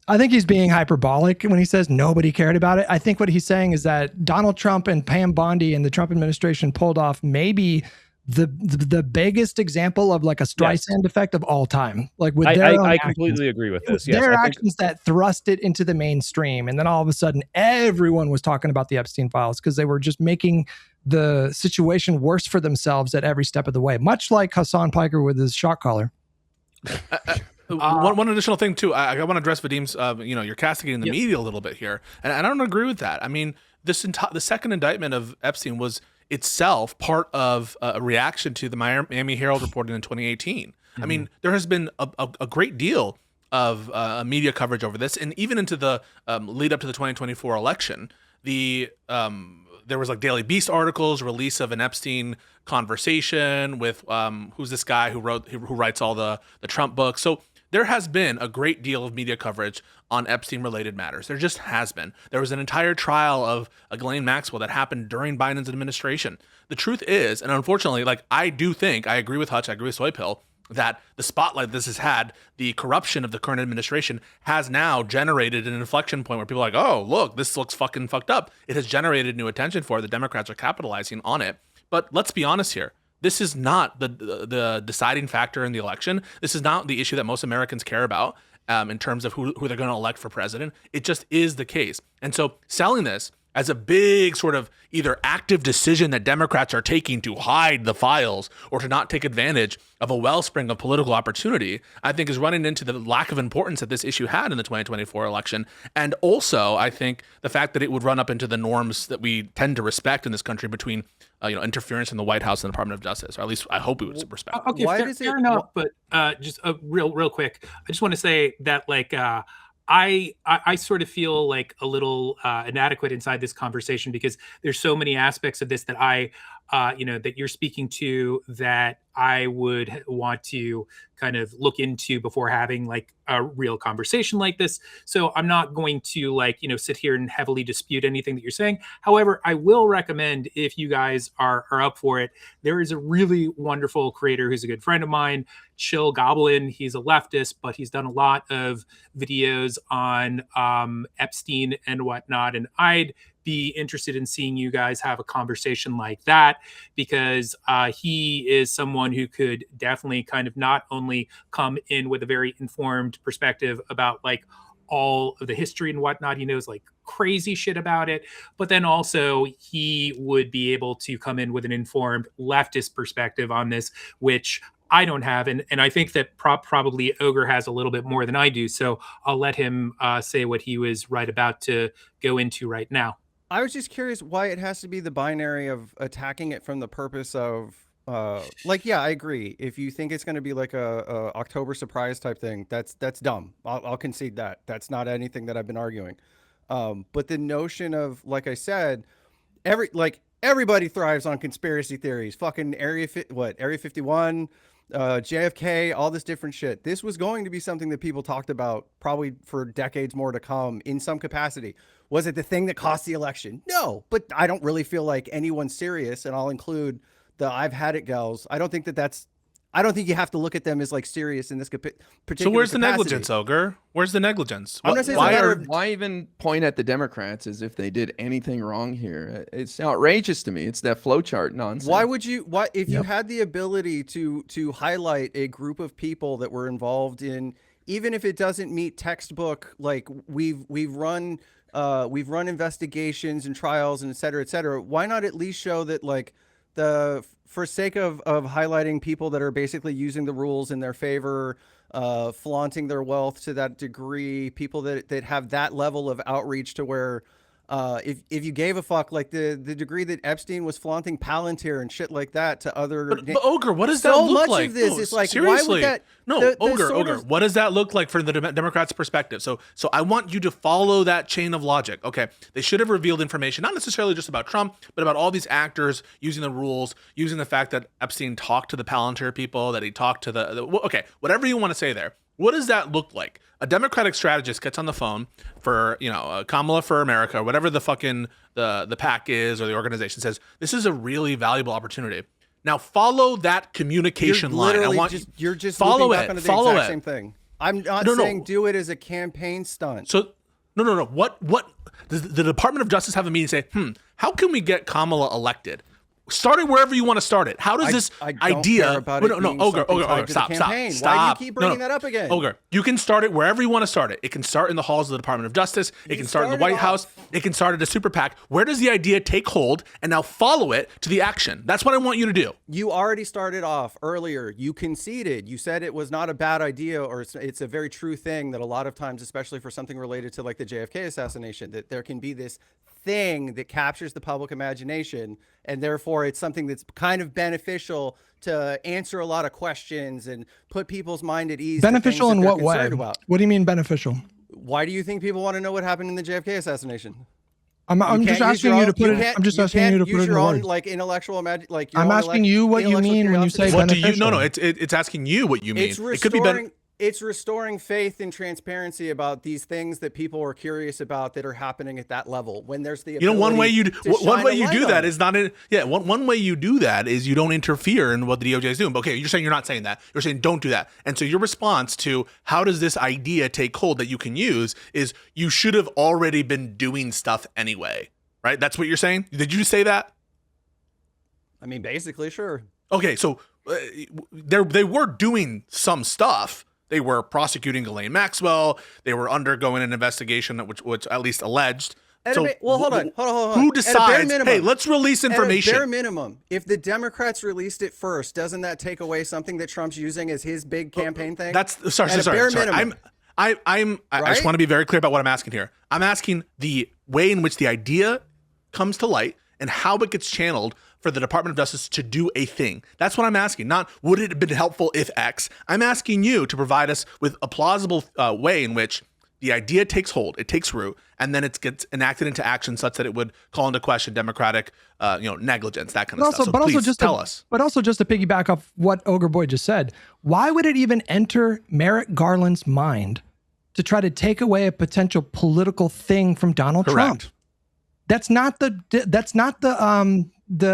I think he's being hyperbolic when he says nobody cared about it. I think what he's saying is that Donald Trump and Pam Bondi and the Trump administration pulled off maybe the biggest example of like a Streisand effect of all time. Like with I completely agree with this. Their actions that thrust it into the mainstream. And then all of a sudden everyone was talking about the Epstein files because they were just making the situation worse for themselves at every step of the way. Much like Hassan Piker with his shot collar. One additional thing too, I want to address Vadim's, you're castigating the media a little bit here, and I don't agree with that. I mean, the second indictment of Epstein was itself part of a reaction to the Miami Herald reporting in 2018. Mm-hmm. I mean, there has been a great deal of media coverage over this, and even into the lead up to the 2024 election, there was Daily Beast articles, release of an Epstein conversation with who's this guy who writes all the Trump books. So there has been a great deal of media coverage on Epstein-related matters. There just has been. There was an entire trial of Ghislaine Maxwell that happened during Biden's administration. The truth is, and unfortunately, I agree with Hutch, I agree with Soypill, that the spotlight this has had, the corruption of the current administration, has now generated an inflection point where people are like, oh, look, this looks fucking fucked up. It has generated new attention for it. The Democrats are capitalizing on it. But let's be honest here. This is not the deciding factor in the election. This is not the issue that most Americans care about in terms of who they're going to elect for president. It just is the case. And so selling this as a big sort of either active decision that Democrats are taking to hide the files or to not take advantage of a wellspring of political opportunity, I think is running into the lack of importance that this issue had in the 2024 election. And also, I think the fact that it would run up into the norms that we tend to respect in this country between interference in the White House and the Department of Justice, or at least I hope we would respect. Okay, fair enough, but just real quick, I just want to say that I sort of feel like a little inadequate inside this conversation because there's so many aspects of this that that you're speaking to that I would want to kind of look into before having a real conversation like this. So I'm not going to sit here and heavily dispute anything that you're saying. However, I will recommend, if you guys are up for it, there is a really wonderful creator who's a good friend of mine, Chill Goblin. He's a leftist, but he's done a lot of videos on Epstein and whatnot. And I'd be interested in seeing you guys have a conversation like that, because he is someone who could definitely kind of not only come in with a very informed perspective about all of the history and whatnot, he knows crazy shit about it, but then also he would be able to come in with an informed leftist perspective on this, which I don't have. And I think that probably Ogre has a little bit more than I do. So I'll let him say what he was right about to go into right now. I was just curious why it has to be the binary of attacking it from the purpose of yeah, I agree. If you think it's going to be like a October surprise type thing, that's dumb. I'll concede that. That's not anything that I've been arguing. But the notion of, like I said, everybody thrives on conspiracy theories. Fucking Area 51, JFK, all this different shit. This was going to be something that people talked about probably for decades more to come in some capacity. Was it the thing that cost the election? No, but I don't really feel like anyone's serious, and I'll include the I've had it gals. I don't think you have to look at them as like serious in this particular. So where's the capacity. negligence, Ogre? Where's the negligence? I'm not saying Why even point at the Democrats as if they did anything wrong here? It's outrageous to me. It's that flowchart nonsense. Why would you? Why if you had the ability to highlight a group of people that were involved in, even if it doesn't meet textbook, like we've run investigations and trials and et cetera, why not at least show that, like, for sake of highlighting people that are basically using the rules in their favor, flaunting their wealth to that degree, people that have that level of outreach to where if you gave a fuck, like the degree that Epstein was flaunting Palantir and shit like that to other. But Ogre, what does that look like? So much of this is like, seriously, why would that? No, Ogre, what does that look like for the Democrats' perspective? So I want you to follow that chain of logic. Okay, they should have revealed information, not necessarily just about Trump, but about all these actors using the rules, using the fact that Epstein talked to the Palantir people, that he talked to okay, whatever you want to say there. What does that look like? A Democratic strategist gets on the phone for, Kamala for America, or whatever the fucking the PAC is, or the organization, says, this is a really valuable opportunity. Now follow that communication line. You're just follow it. Up follow the exact it. Same thing. I'm not saying do it as a campaign stunt. So no. What does the Department of Justice have a meeting and say, how can we get Kamala elected? Start it wherever you want to start it. How does this idea? Ogre, stop. Why do you keep bringing that up again? Ogre, you can start it wherever you want to start it. It can start in the halls of the Department of Justice. It can start in the White House. It can start at a super PAC. Where does the idea take hold? And now follow it to the action. That's what I want you to do. You already started off earlier. You conceded. You said it was not a bad idea, or it's a very true thing that a lot of times, especially for something related to like the JFK assassination, that there can be this thing that captures the public imagination, and therefore it's something that's kind of beneficial to answer a lot of questions and put people's mind at ease. Beneficial in what way? What do you mean beneficial? Why do you think people want to know what happened in the JFK assassination? I'm just asking you to put it. I'm just asking you to put it in your own like intellectual like. I'm asking you what you mean when you say beneficial. No. It's asking you what you mean. It could be it's restoring faith and transparency about these things that people are curious about that are happening at that level. When there's the one way you do that is not one way you do that is you don't interfere in what the DOJ is doing. But okay, you're saying you're not saying that. You're saying don't do that. And so your response to how does this idea take hold that you can use is you should have already been doing stuff anyway, right? That's what you're saying. Did you say that? I mean, basically, sure. Okay, so they were doing some stuff. They were prosecuting Ghislaine Maxwell. They were undergoing an investigation, which at least alleged. Hold on. Who decides, hey, let's release information? At a bare minimum, if the Democrats released it first, doesn't that take away something that Trump's using as his big campaign thing? Sorry. I just want to be very clear about what I'm asking here. I'm asking the way in which the idea comes to light and how it gets channeled for the Department of Justice to do a thing. That's what I'm asking. Not would it have been helpful if X. I'm asking you to provide us with a plausible way in which the idea takes hold, it takes root, and then it gets enacted into action such that it would call into question democratic, negligence, that kind of stuff. So please tell us. But also just to piggyback off what Ogre Boy just said, why would it even enter Merrick Garland's mind to try to take away a potential political thing from Donald Trump? That's not the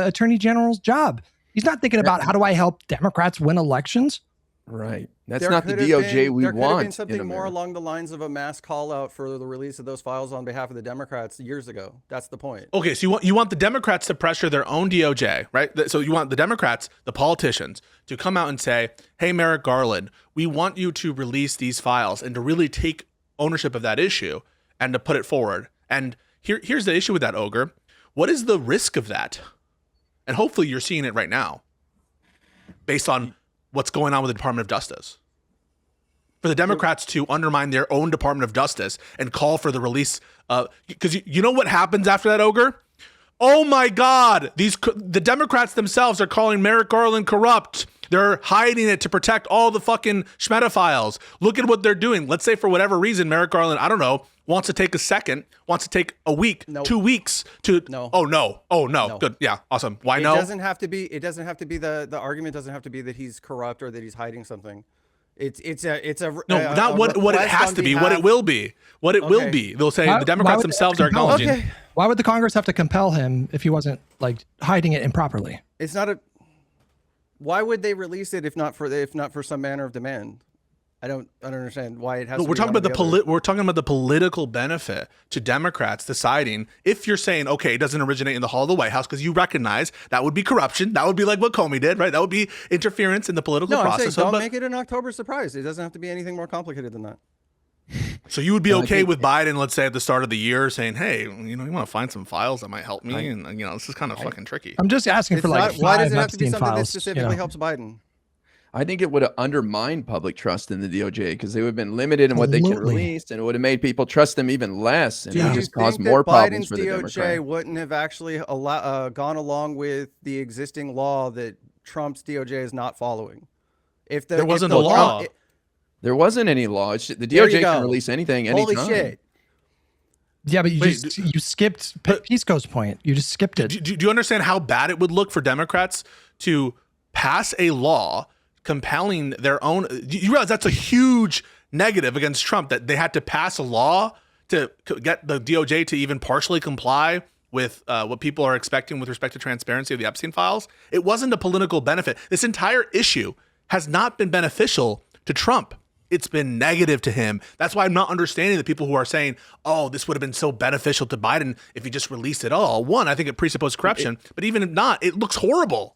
Attorney General's job. He's not thinking about how do I help Democrats win elections. Right. That's not the DOJ we want. There could have been something more along the lines of a mass call out for the release of those files on behalf of the Democrats years ago. That's the point. Okay, so you want the Democrats to pressure their own DOJ, right? So you want the Democrats, the politicians, to come out and say, hey, Merrick Garland, we want you to release these files and to really take ownership of that issue and to put it forward. And here's the issue with that, Ogre. What is the risk of that? And hopefully you're seeing it right now based on what's going on with the Department of Justice. For the Democrats to undermine their own Department of Justice and call for the release because you know what happens after that, Ogre? Oh my God, the Democrats themselves are calling Merrick Garland corrupt. They're hiding it to protect all the fucking schmetaphiles. Look at what they're doing. Let's say for whatever reason, Merrick Garland, I don't know, wants to take a week, 2 weeks to. No. Oh no. Good. Yeah. Awesome. Why no? It doesn't have to be the argument doesn't have to be that he's corrupt or that he's hiding something. It's a no, not what it has to be. What it will be. What it will be. They'll say the Democrats themselves are acknowledging. Okay. Why would the Congress have to compel him if he wasn't like hiding it improperly? It's not a. Why would they release it if not for some manner of demand? I don't understand why it has. No, to we're be talking one about or the other. we're talking about the political benefit to Democrats deciding if you're saying, okay, it doesn't originate in the hall of the White House because you recognize that would be corruption. That would be like what Comey did, right? That would be interference in the political No, process. I'm saying don't make it an October surprise. It doesn't have to be anything more complicated than that. So you would be okay with Biden, let's say at the start of the year, saying, "Hey, you want to find some files that might help me?" And this is kind of fucking tricky. I'm just asking for like why does five it have to be Epstein something that files. specifically helps Biden? I think it would have undermined public trust in the DOJ because they would have been limited in what they can release, and it would have made people trust them even less, and it would just cause more problems for the Biden's DOJ Democrats. wouldn't have actually gone along with the existing law that Trump's DOJ is not following. If there wasn't a law. There wasn't any law. The There you DOJ go. can release anything anytime. Holy shit. Yeah, but you skipped Pisco's point. You just skipped it. Do you understand how bad it would look for Democrats to pass a law compelling their own? You realize that's a huge negative against Trump, that they had to pass a law to get the DOJ to even partially comply with what people are expecting with respect to transparency of the Epstein files. It wasn't a political benefit. This entire issue has not been beneficial to Trump. It's been negative to him. That's why I'm not understanding the people who are saying, oh, this would have been so beneficial to Biden if he just released it all. One, I think it presupposed corruption, but even if not, it looks horrible.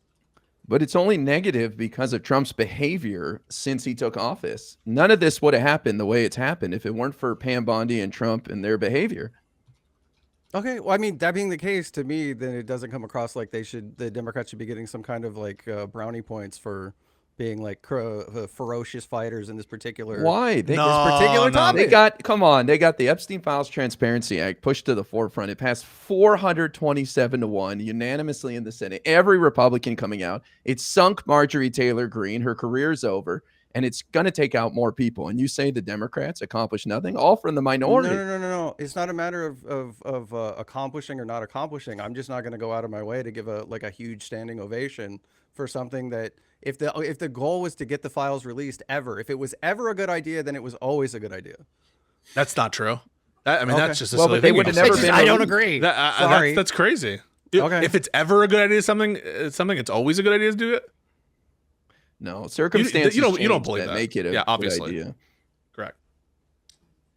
But it's only negative because of Trump's behavior since he took office. None of this would have happened the way it's happened if it weren't for Pam Bondi and Trump and their behavior. Okay, well, I mean, that being the case, to me, then it doesn't come across like the Democrats should be getting some kind of like brownie points for being like ferocious fighters in this particular topic. They got the Epstein Files Transparency Act pushed to the forefront. It passed 427-1 unanimously in the Senate. Every Republican coming out. It sunk Marjorie Taylor Greene. Her career's over, and it's going to take out more people. And you say the Democrats accomplished nothing, all from the minority. No. It's not a matter of accomplishing or not accomplishing. I'm just not going to go out of my way to give a huge standing ovation for something that if the goal was to get the files released if it was ever a good idea, then it was always a good idea. That's not true. That's just a well, silly but they thing. would have never been. I don't agree. Sorry. That's crazy. Okay. If it's ever a good idea, something it's always a good idea to do it. No, circumstances you don't believe that. Make it a obviously. good idea.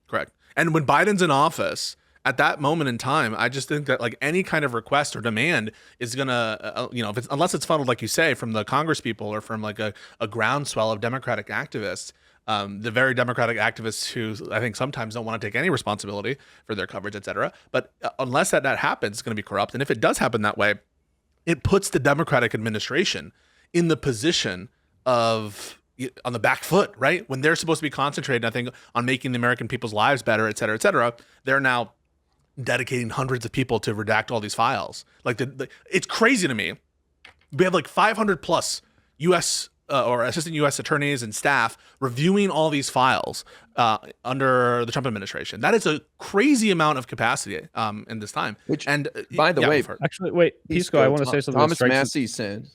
Correct. And when Biden's in office, at that moment in time, I just think that like any kind of request or demand is gonna, unless it's funneled, like you say, from the Congress people or from like a groundswell of Democratic activists, the very Democratic activists who I think sometimes don't want to take any responsibility for their coverage, et cetera. But unless that happens, it's going to be corrupt. And if it does happen that way, it puts the Democratic administration in the position of on the back foot, right? When they're supposed to be concentrating, I think, on making the American people's lives better, et cetera, they're now dedicating hundreds of people to redact all these files. Like it's crazy to me. We have like 500 plus U.S. Or assistant U.S. attorneys and staff reviewing all these files under the Trump administration. That is a crazy amount of capacity in this time. By the way, actually, wait, Pisco, I want to say something. Thomas Massey said.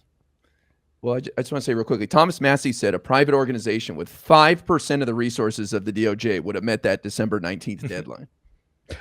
Well, I just want to say real quickly. Thomas Massey said a private organization with 5% of the resources of the DOJ would have met that December 19th deadline.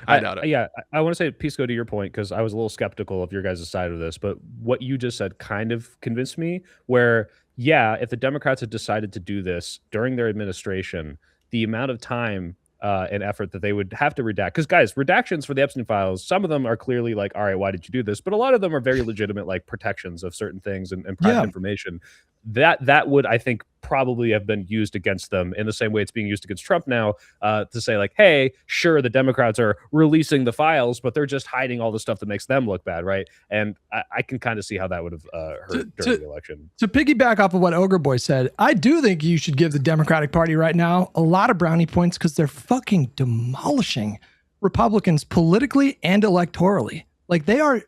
I doubt it. Yeah, I want to say, Pisco, to your point, because I was a little skeptical of your guys' side of this, but what you just said kind of convinced me where, yeah, if the Democrats had decided to do this during their administration, the amount of time and effort that they would have to redact, because guys, redactions for the Epstein files, some of them are clearly like, all right, why did you do this? But a lot of them are very legitimate, like protections of certain things and private information. That would, I think, probably have been used against them in the same way it's being used against Trump now, to say like, hey, sure, the Democrats are releasing the files, but they're just hiding all the stuff that makes them look bad, right? And I can kind of see how that would have hurt during the election. To piggyback off of what Ogreboy said, I do think you should give the Democratic Party right now a lot of brownie points because they're fucking demolishing Republicans politically and electorally. Like they are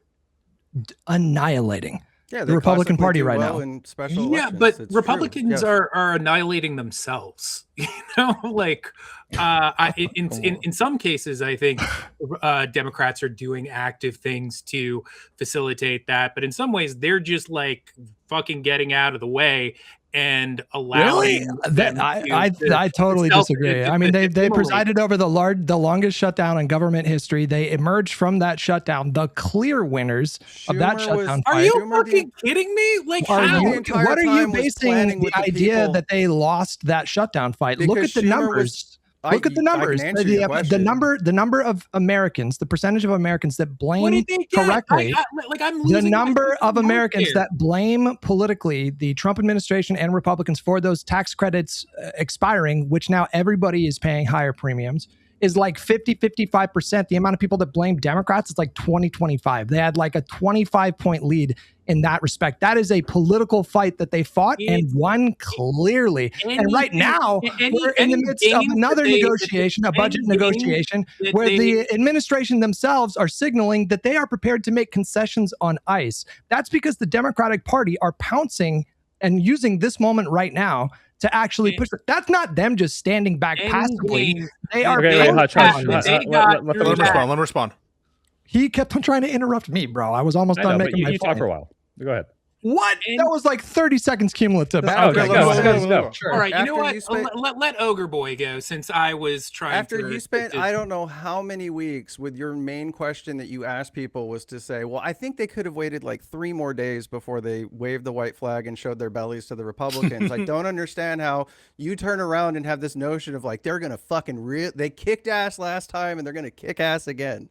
annihilating. Yeah, the Republican Party right now. In special yeah, elections. but It's Republicans true. are annihilating themselves. You know, like in some cases, I think Democrats are doing active things to facilitate that, but in some ways, they're just like fucking getting out of the way and allowing them I totally disagree. I mean, they presided over the longest shutdown in government history. They emerged from that shutdown the clear winners of that shutdown. Are you fucking kidding me? Like, what are you basing the idea that they lost that shutdown fight? Look at the numbers. Look at the numbers. The number of Americans, the percentage of Americans that blame correctly. The number of Americans that blame politically the Trump administration and Republicans for those tax credits expiring, which now everybody is paying higher premiums, is like 55%. The amount of people that blame Democrats is like 20-25. They had like a 25-point lead in that respect. That is a political fight that they fought and won clearly. And right now, we're in the midst of another negotiation, a budget negotiation, where the administration themselves are signaling that they are prepared to make concessions on ice. That's because the Democratic Party are pouncing and using this moment right now to actually push it. That's not them just standing back passively. They are. Hutch, let me respond. He kept on trying to interrupt me, bro. I was almost done making my point. You talk for a while. Go ahead. What? That was like 30 seconds cumulative. Okay, go. Sure. All right, you know what? Let Ogreboy go, since I was trying After you spent, I don't know how many weeks with your main question that you asked people was to say, well, I think they could have waited like 3 more days before they waved the white flag and showed their bellies to the Republicans. I don't understand how you turn around and have this notion of like, they're going to fucking they kicked ass last time and they're going to kick ass again.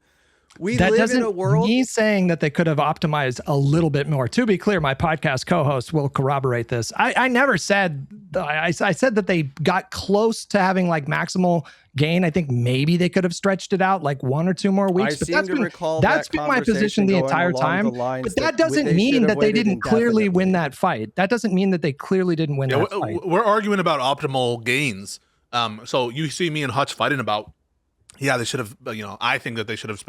We live in a world. Me saying that they could have optimized a little bit more. To be clear, my podcast co-host will corroborate this. I never said. I said that they got close to having like maximal gain. I think maybe they could have stretched it out like 1 or 2 more weeks. But that's been my position the entire time. But that doesn't mean that they didn't clearly win that fight. That doesn't mean that they clearly didn't win that fight. We're arguing about optimal gains. So you see me and Hutch fighting about. Yeah, they should have. I think that they should have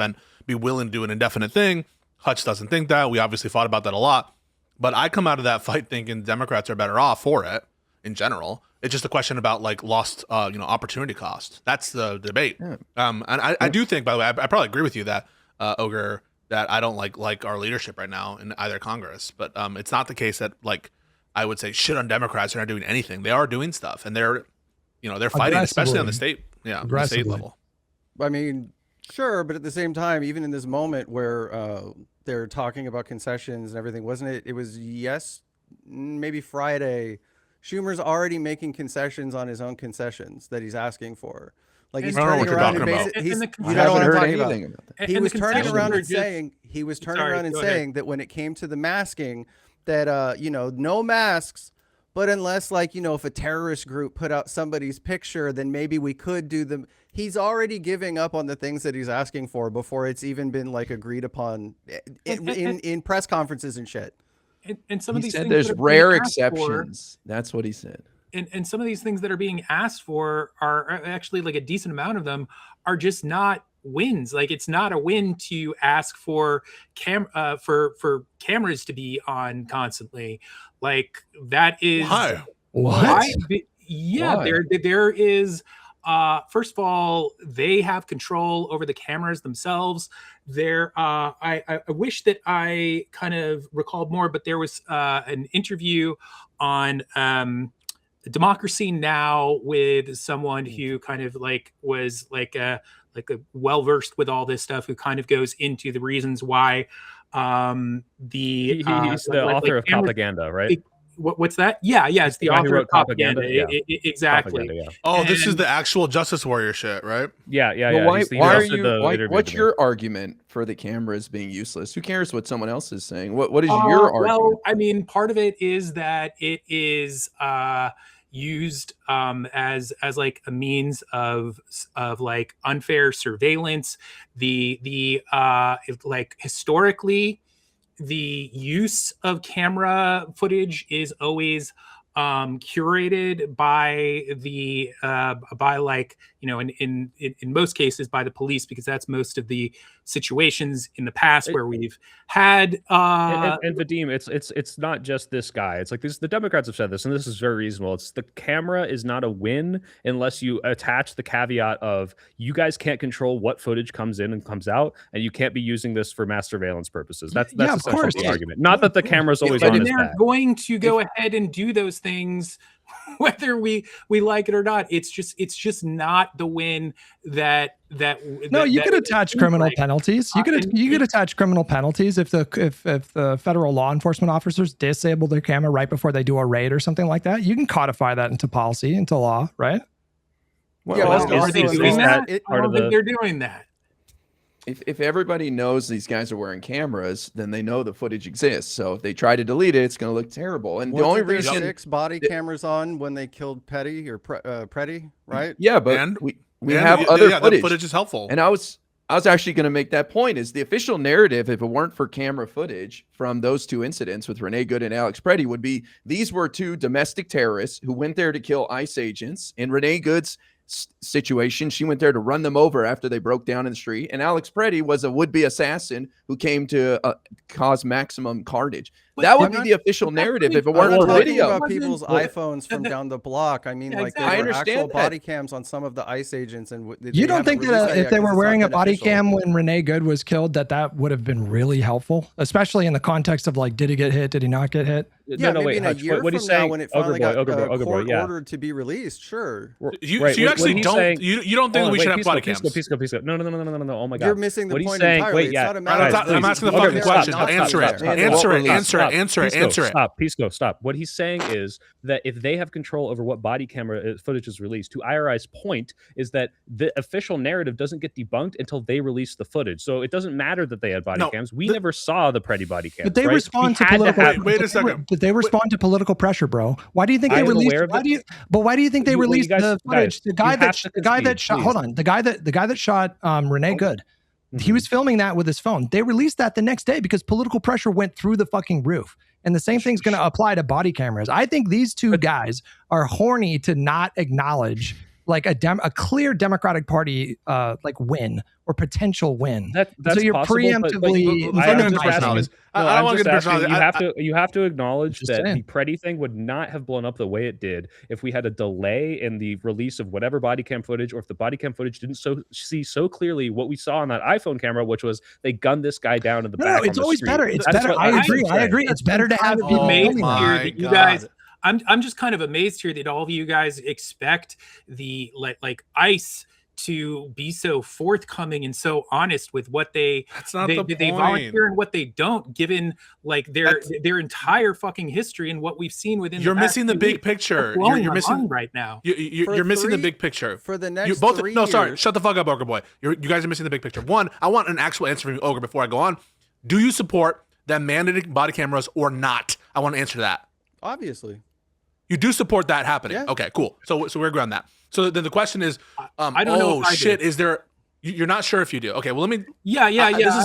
be willing to do an indefinite thing. Hutch doesn't think that. We obviously fought about that a lot. But I come out of that fight thinking Democrats are better off for it in general. It's just a question about like lost, opportunity cost. That's the debate. Yeah. And I do think, by the way, I probably agree with you that Ogre, that I don't like our leadership right now in either Congress. But it's not the case that like I would say shit on Democrats. They're not doing anything. They are doing stuff, and they're fighting, especially on the state, the state level. I mean, sure, but at the same time, even in this moment where they're talking about concessions and everything, wasn't it? It was maybe Friday. Schumer's already making concessions on his own concessions that he's asking for. Like he's turning around and basically, you don't want to talk about that. He was turning around and saying, that when it came to the masking, that no masks. But unless, like, if a terrorist group put out somebody's picture, then maybe we could do them. He's already giving up on the things that he's asking for before it's even been, like, agreed upon in press conferences and shit. And some of these things there's rare exceptions. That's what he said. And some of these things that are being asked for are actually, like, a decent amount of them are just not wins. Like, it's not a win to ask for cameras to be on constantly. Like, that is why? There is first of all, they have control over the cameras themselves. I wish that I kind of recalled more, but there was an interview on Democracy Now! With someone who kind of like was like a well-versed with all this stuff, who kind of goes into the reasons why he's the author of Propaganda, right? What's that? Yeah, it's the author of Propaganda. Exactly. Propaganda, yeah. Oh, this is the actual Justice Warrior shit, right? Yeah. What's your argument for the cameras being useless? Who cares what someone else is saying? What is your argument? Well, I mean, part of it is that it is used as like a means of like unfair surveillance. The like historically, the use of camera footage is always curated by the by like in most cases by the police, because that's most of the situations in the past where we've had. And Vadim, it's not just this guy. It's like this. The Democrats have said this, and this is very reasonable. It's the camera is not a win unless you attach the caveat of you guys can't control what footage comes in and comes out, and you can't be using this for mass surveillance purposes. That's essentially the argument. Not that the camera's always on. And they're going to go ahead and do those things, whether we like it or not. It's just not the win that. No, you could attach criminal penalties. You could attach criminal penalties if the federal law enforcement officers disable their camera right before they do a raid or something like that. You can codify that into policy, into law, right? Well, yeah, are they doing that? I don't think they're doing that. If everybody knows these guys are wearing cameras, then they know the footage exists. So if they try to delete it, it's going to look terrible. And the only reason 6 body cameras on when they killed Petty or Preddy, right? Yeah, but we have other footage. The footage is helpful. And I was actually going to make that point. Is the official narrative, if it weren't for camera footage from those 2 incidents with Renee Good and Alex Preddy, would be these were 2 domestic terrorists who went there to kill ICE agents. In Renee Good's situation, she went there to run them over after they broke down in the street, and Alex Preddy was a would-be assassin who came to cause maximum carnage. That would be the official narrative if it weren't for video. About people's iPhones from down the block. I mean, like there were actual body cams on some of the ICE agents, and you don't think that if they were wearing a body cam when Renee Good was killed, that would have been really helpful, especially in the context of like, did he get hit? Did he not get hit? Yeah, no, maybe in a year from now when it finally got court ordered to be released. Sure. You actually don't. You don't think we should have body cams? Peace go. No. Oh my God. You're missing the point entirely. It's not a matter of. I'm asking the fucking question. Answer it. Answer it. Stop. What he's saying is that if they have control over what body camera footage is released, to IRI's point, is that the official narrative doesn't get debunked until they release the footage. So it doesn't matter that they had body cams. We never saw the Preddy body cams. But they respond to political. Wait a second. Did they respond to political pressure, bro? Why do you think they released? Why do you think they released the footage? The guy that shot. Hold on. The guy that shot Renee Good. He was filming that with his phone. They released that the next day because political pressure went through the fucking roof. And the same thing's going to apply to body cameras. I think these 2 guys are horny to not acknowledge like a clear Democratic Party like win or potential win. That's so you're possible, preemptively. I don't want to get personal. You have to acknowledge that the Preddy thing would not have blown up the way it did if we had a delay in the release of whatever body cam footage, or if the body cam footage didn't see so clearly what we saw on that iPhone camera, which was they gunned this guy down in the back. No, it's always better. It's better. I agree. It's better to have people made here that you guys. I'm just kind of amazed here that all of you guys expect the like ICE to be so forthcoming and so honest with what they volunteer and what they don't, given like their entire fucking history and what we've seen within. You're missing the big picture. You're missing right now. You're missing the big picture for the next 3 years. No, sorry, shut the fuck up, Ogre Boy. You guys are missing the big picture. One, I want an actual answer from you, Ogre, before I go on. Do you support them mandating body cameras or not? I want to answer that. Obviously. You do support that happening. Yeah. Okay, cool. So we're agreeing on that. So then the question is, I don't know if I do. is there? You're not sure if you do. Okay, well let me. Yeah.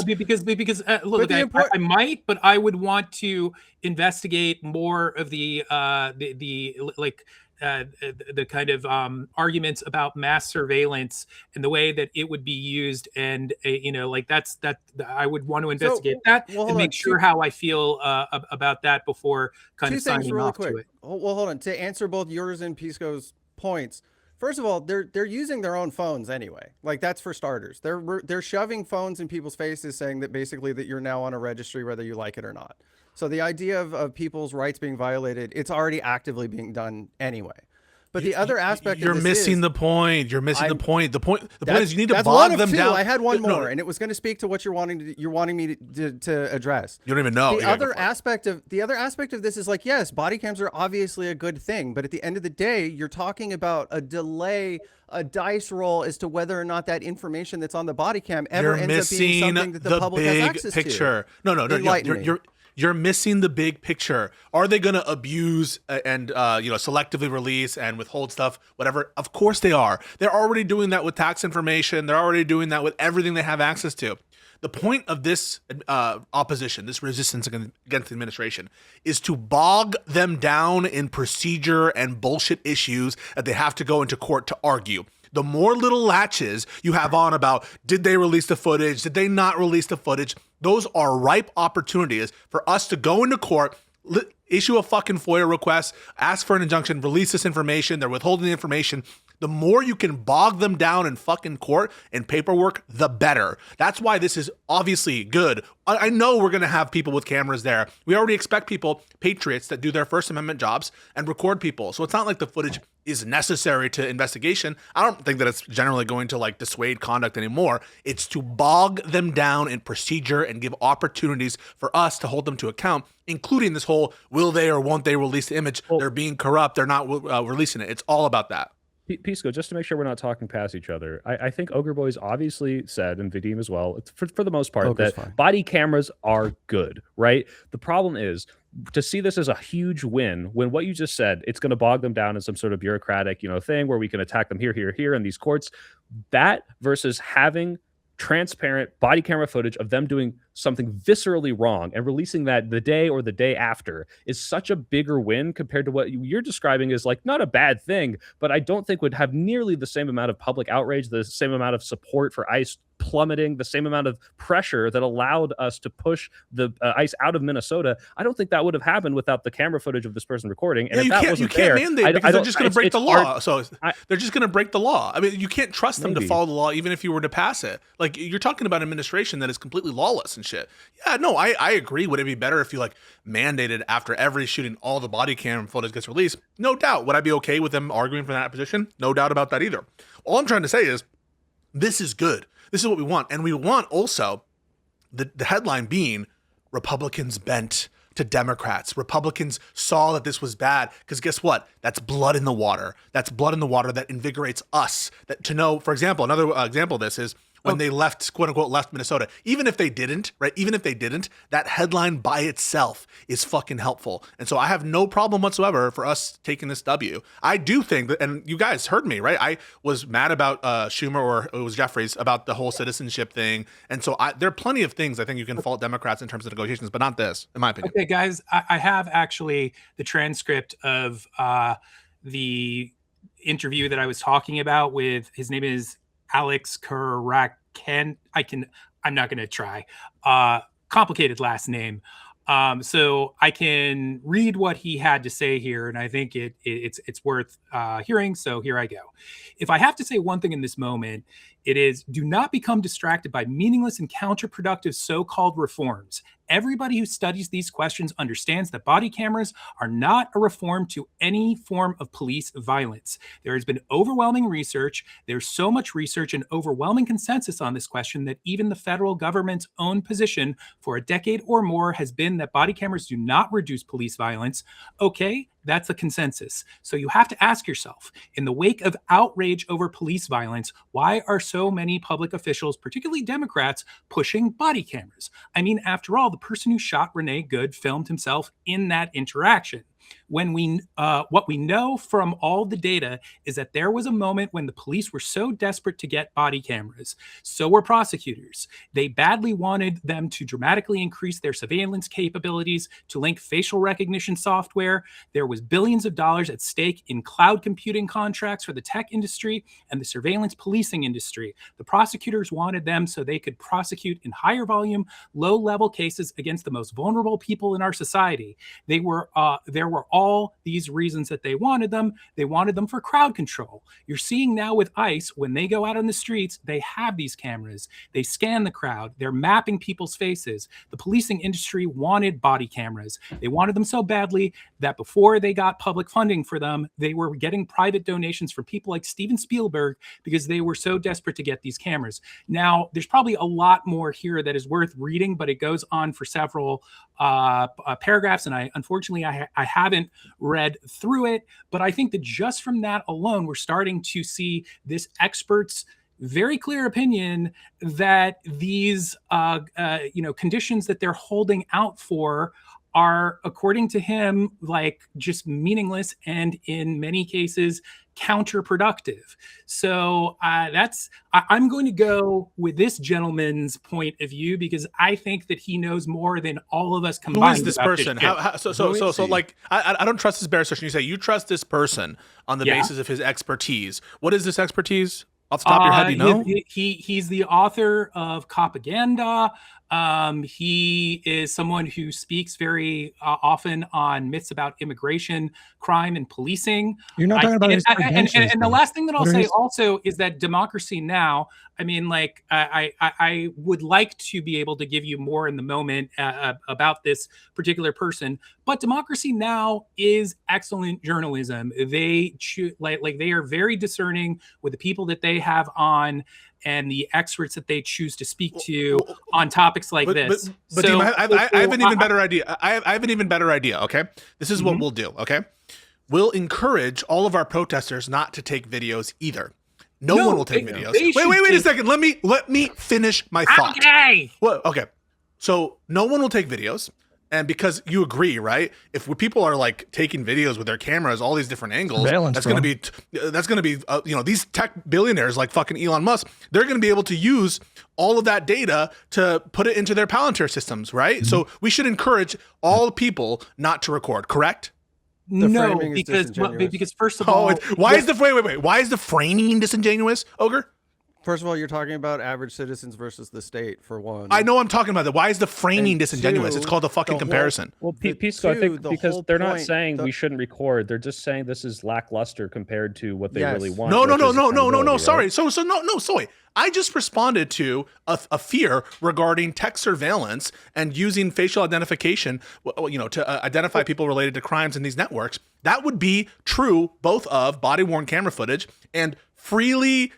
Because look, I might, but I would want to investigate more of the kind of arguments about mass surveillance and the way that it would be used, and that I would want to investigate and make sure how I feel about that before kind of signing off to it. Well, hold on. To answer both yours and Pisco's points, first of all, they're using their own phones anyway. Like, that's for starters. They're shoving phones in people's faces, saying that basically that you're now on a registry whether you like it or not. So the idea of people's rights being violated, it's already actively being done anyway. But the other aspect you're of this missing the point. You're missing the point. The point is you need to bog them down. I had one more, and it was going to speak to what you're wanting me to address. You don't even know. The other aspect of this is like, yes, body cams are obviously a good thing, but at the end of the day, you're talking about a delay, a dice roll as to whether or not that information that's on the body cam ever ends up being something that the public has access to. No. You're missing the big picture. Are they going to abuse and selectively release and withhold stuff, whatever? Of course they are. They're already doing that with tax information. They're already doing that with everything they have access to. The point of this opposition, this resistance against the administration, is to bog them down in procedure and bullshit issues that they have to go into court to argue. The more little latches you have on about, did they release the footage? Did they not release the footage? Those are ripe opportunities for us to go into court, issue a fucking FOIA request, ask for an injunction, release this information. They're withholding the information. The more you can bog them down in fucking court and paperwork, the better. That's why this is obviously good. I know we're going to have people with cameras there. We already expect people, patriots, that do their First Amendment jobs and record people. So it's not like the footage is necessary to investigation. I don't think that it's generally going to like dissuade conduct anymore. It's to bog them down in procedure and give opportunities for us to hold them to account, including this whole will they or won't they release the image? They're being corrupt. They're not releasing it. It's all about that. Pisco, just to make sure we're not talking past each other, I think Ogreboy's obviously said, and Vadim as well, for the most part, that body cameras are good, right? The problem is, to see this as a huge win, when what you just said, it's going to bog them down in some sort of bureaucratic, thing where we can attack them here in these courts, that versus having transparent body camera footage of them doing something viscerally wrong and releasing that the day or the day after is such a bigger win compared to what you're describing as like not a bad thing, but I don't think would have nearly the same amount of public outrage, the same amount of support for ICE plummeting, the same amount of pressure that allowed us to push the ICE out of Minnesota. I don't think that would have happened without the camera footage of this person recording. And if that wasn't there, mandate because they're just going to break the law. They're just going to break the law. I mean, you can't trust them to follow the law, even if you were to pass it. Like, you're talking about administration that is completely lawless and shit. Yeah, no, I agree. Would it be better if you like mandated after every shooting all the body cam footage gets released? No doubt. Would I be okay with them arguing from that position? No doubt about that either. All I'm trying to say is this is good. This is what we want. And we want also the headline being Republicans bent to Democrats. Republicans saw that this was bad because guess what? That's blood in the water. That's blood in the water that invigorates us. That to know, for example, another example of this is when they left, quote unquote, left Minnesota. Even if they didn't, right? Even if they didn't, that headline by itself is fucking helpful. And so I have no problem whatsoever for us taking this W. I do think that, and you guys heard me, right? I was mad about Schumer, or it was Jeffries, about the whole citizenship thing. And so there are plenty of things I think you can fault Democrats in terms of negotiations, but not this, in my opinion. Okay, guys, I have actually the transcript of the interview that I was talking about with, his name is Alex Karakan. I'm not going to try. Complicated last name. So I can read what he had to say here, and I think it's worth hearing. So here I go. If I have to say one thing in this moment, it is do not become distracted by meaningless and counterproductive so-called reforms. Everybody who studies these questions understands that body cameras are not a reform to any form of police violence. There has been overwhelming research. There's so much research and overwhelming consensus on this question that even the federal government's own position for a decade or more has been that body cameras do not reduce police violence. Okay, that's the consensus. So you have to ask yourself, in the wake of outrage over police violence, why are so many public officials, particularly Democrats, pushing body cameras? I mean, after all, the person who shot Renee Good filmed himself in that interaction. When what we know from all the data is that there was a moment when the police were so desperate to get body cameras, so were prosecutors. They badly wanted them to dramatically increase their surveillance capabilities, to link facial recognition software. There was billions of dollars at stake in cloud computing contracts for the tech industry and the surveillance policing industry. The prosecutors wanted them so they could prosecute in higher volume, low-level cases against the most vulnerable people in our society. There were all these reasons that they wanted them. They wanted them for crowd control. You're seeing now with ICE, when they go out on the streets, they have these cameras. They scan the crowd. They're mapping people's faces. The policing industry wanted body cameras. They wanted them so badly that before they got public funding for them, they were getting private donations from people like Steven Spielberg because they were so desperate to get these cameras. Now, there's probably a lot more here that is worth reading, but it goes on for several paragraphs, and unfortunately I haven't read through it, but I think that just from that alone, we're starting to see this expert's very clear opinion that these conditions that they're holding out for are, according to him, like just meaningless and in many cases counterproductive. So I'm going to go with this gentleman's point of view because I think that he knows more than all of us combined. Who is this person? So like I don't trust this bear assertion. You say you trust this person on the basis of his expertise. What is this expertise? Off the top of your head, do you know? He's the author of Propaganda. He is someone who speaks very often on myths about immigration, crime, and policing. You're not talking about his credentials. And the last thing that I'll say also is that Democracy Now! I mean, like, I would like to be able to give you more in the moment about this particular person, but Democracy Now! Is excellent journalism. They they are very discerning with the people that they have on and the experts that they choose to speak to on topics like this. But so, I have an even better idea. I have an even better idea. Okay, this is what we'll do. Okay, we'll encourage all of our protesters not to take videos either. No one will take videos. Wait a second. Let me finish my thought. Okay. Well, okay. So no one will take videos. And because you agree, right? If people are like taking videos with their cameras, all these different angles, that's going to be, these tech billionaires like fucking Elon Musk, they're going to be able to use all of that data to put it into their Palantir systems, right? Mm-hmm. So we should encourage all people not to record, correct? No, because first of all, why is the framing disingenuous, Ogre? First of all, you're talking about average citizens versus the state, for one. I know I'm talking about that. Why is the framing disingenuous? It's called the fucking comparison. Well, Pisco, I think because they're not saying we shouldn't record. They're just saying this is lackluster compared to what they really want. No. Sorry. Sorry. I just responded to a fear regarding tech surveillance and using facial identification, to identify people related to crimes in these networks. That would be true both of body-worn camera footage and freely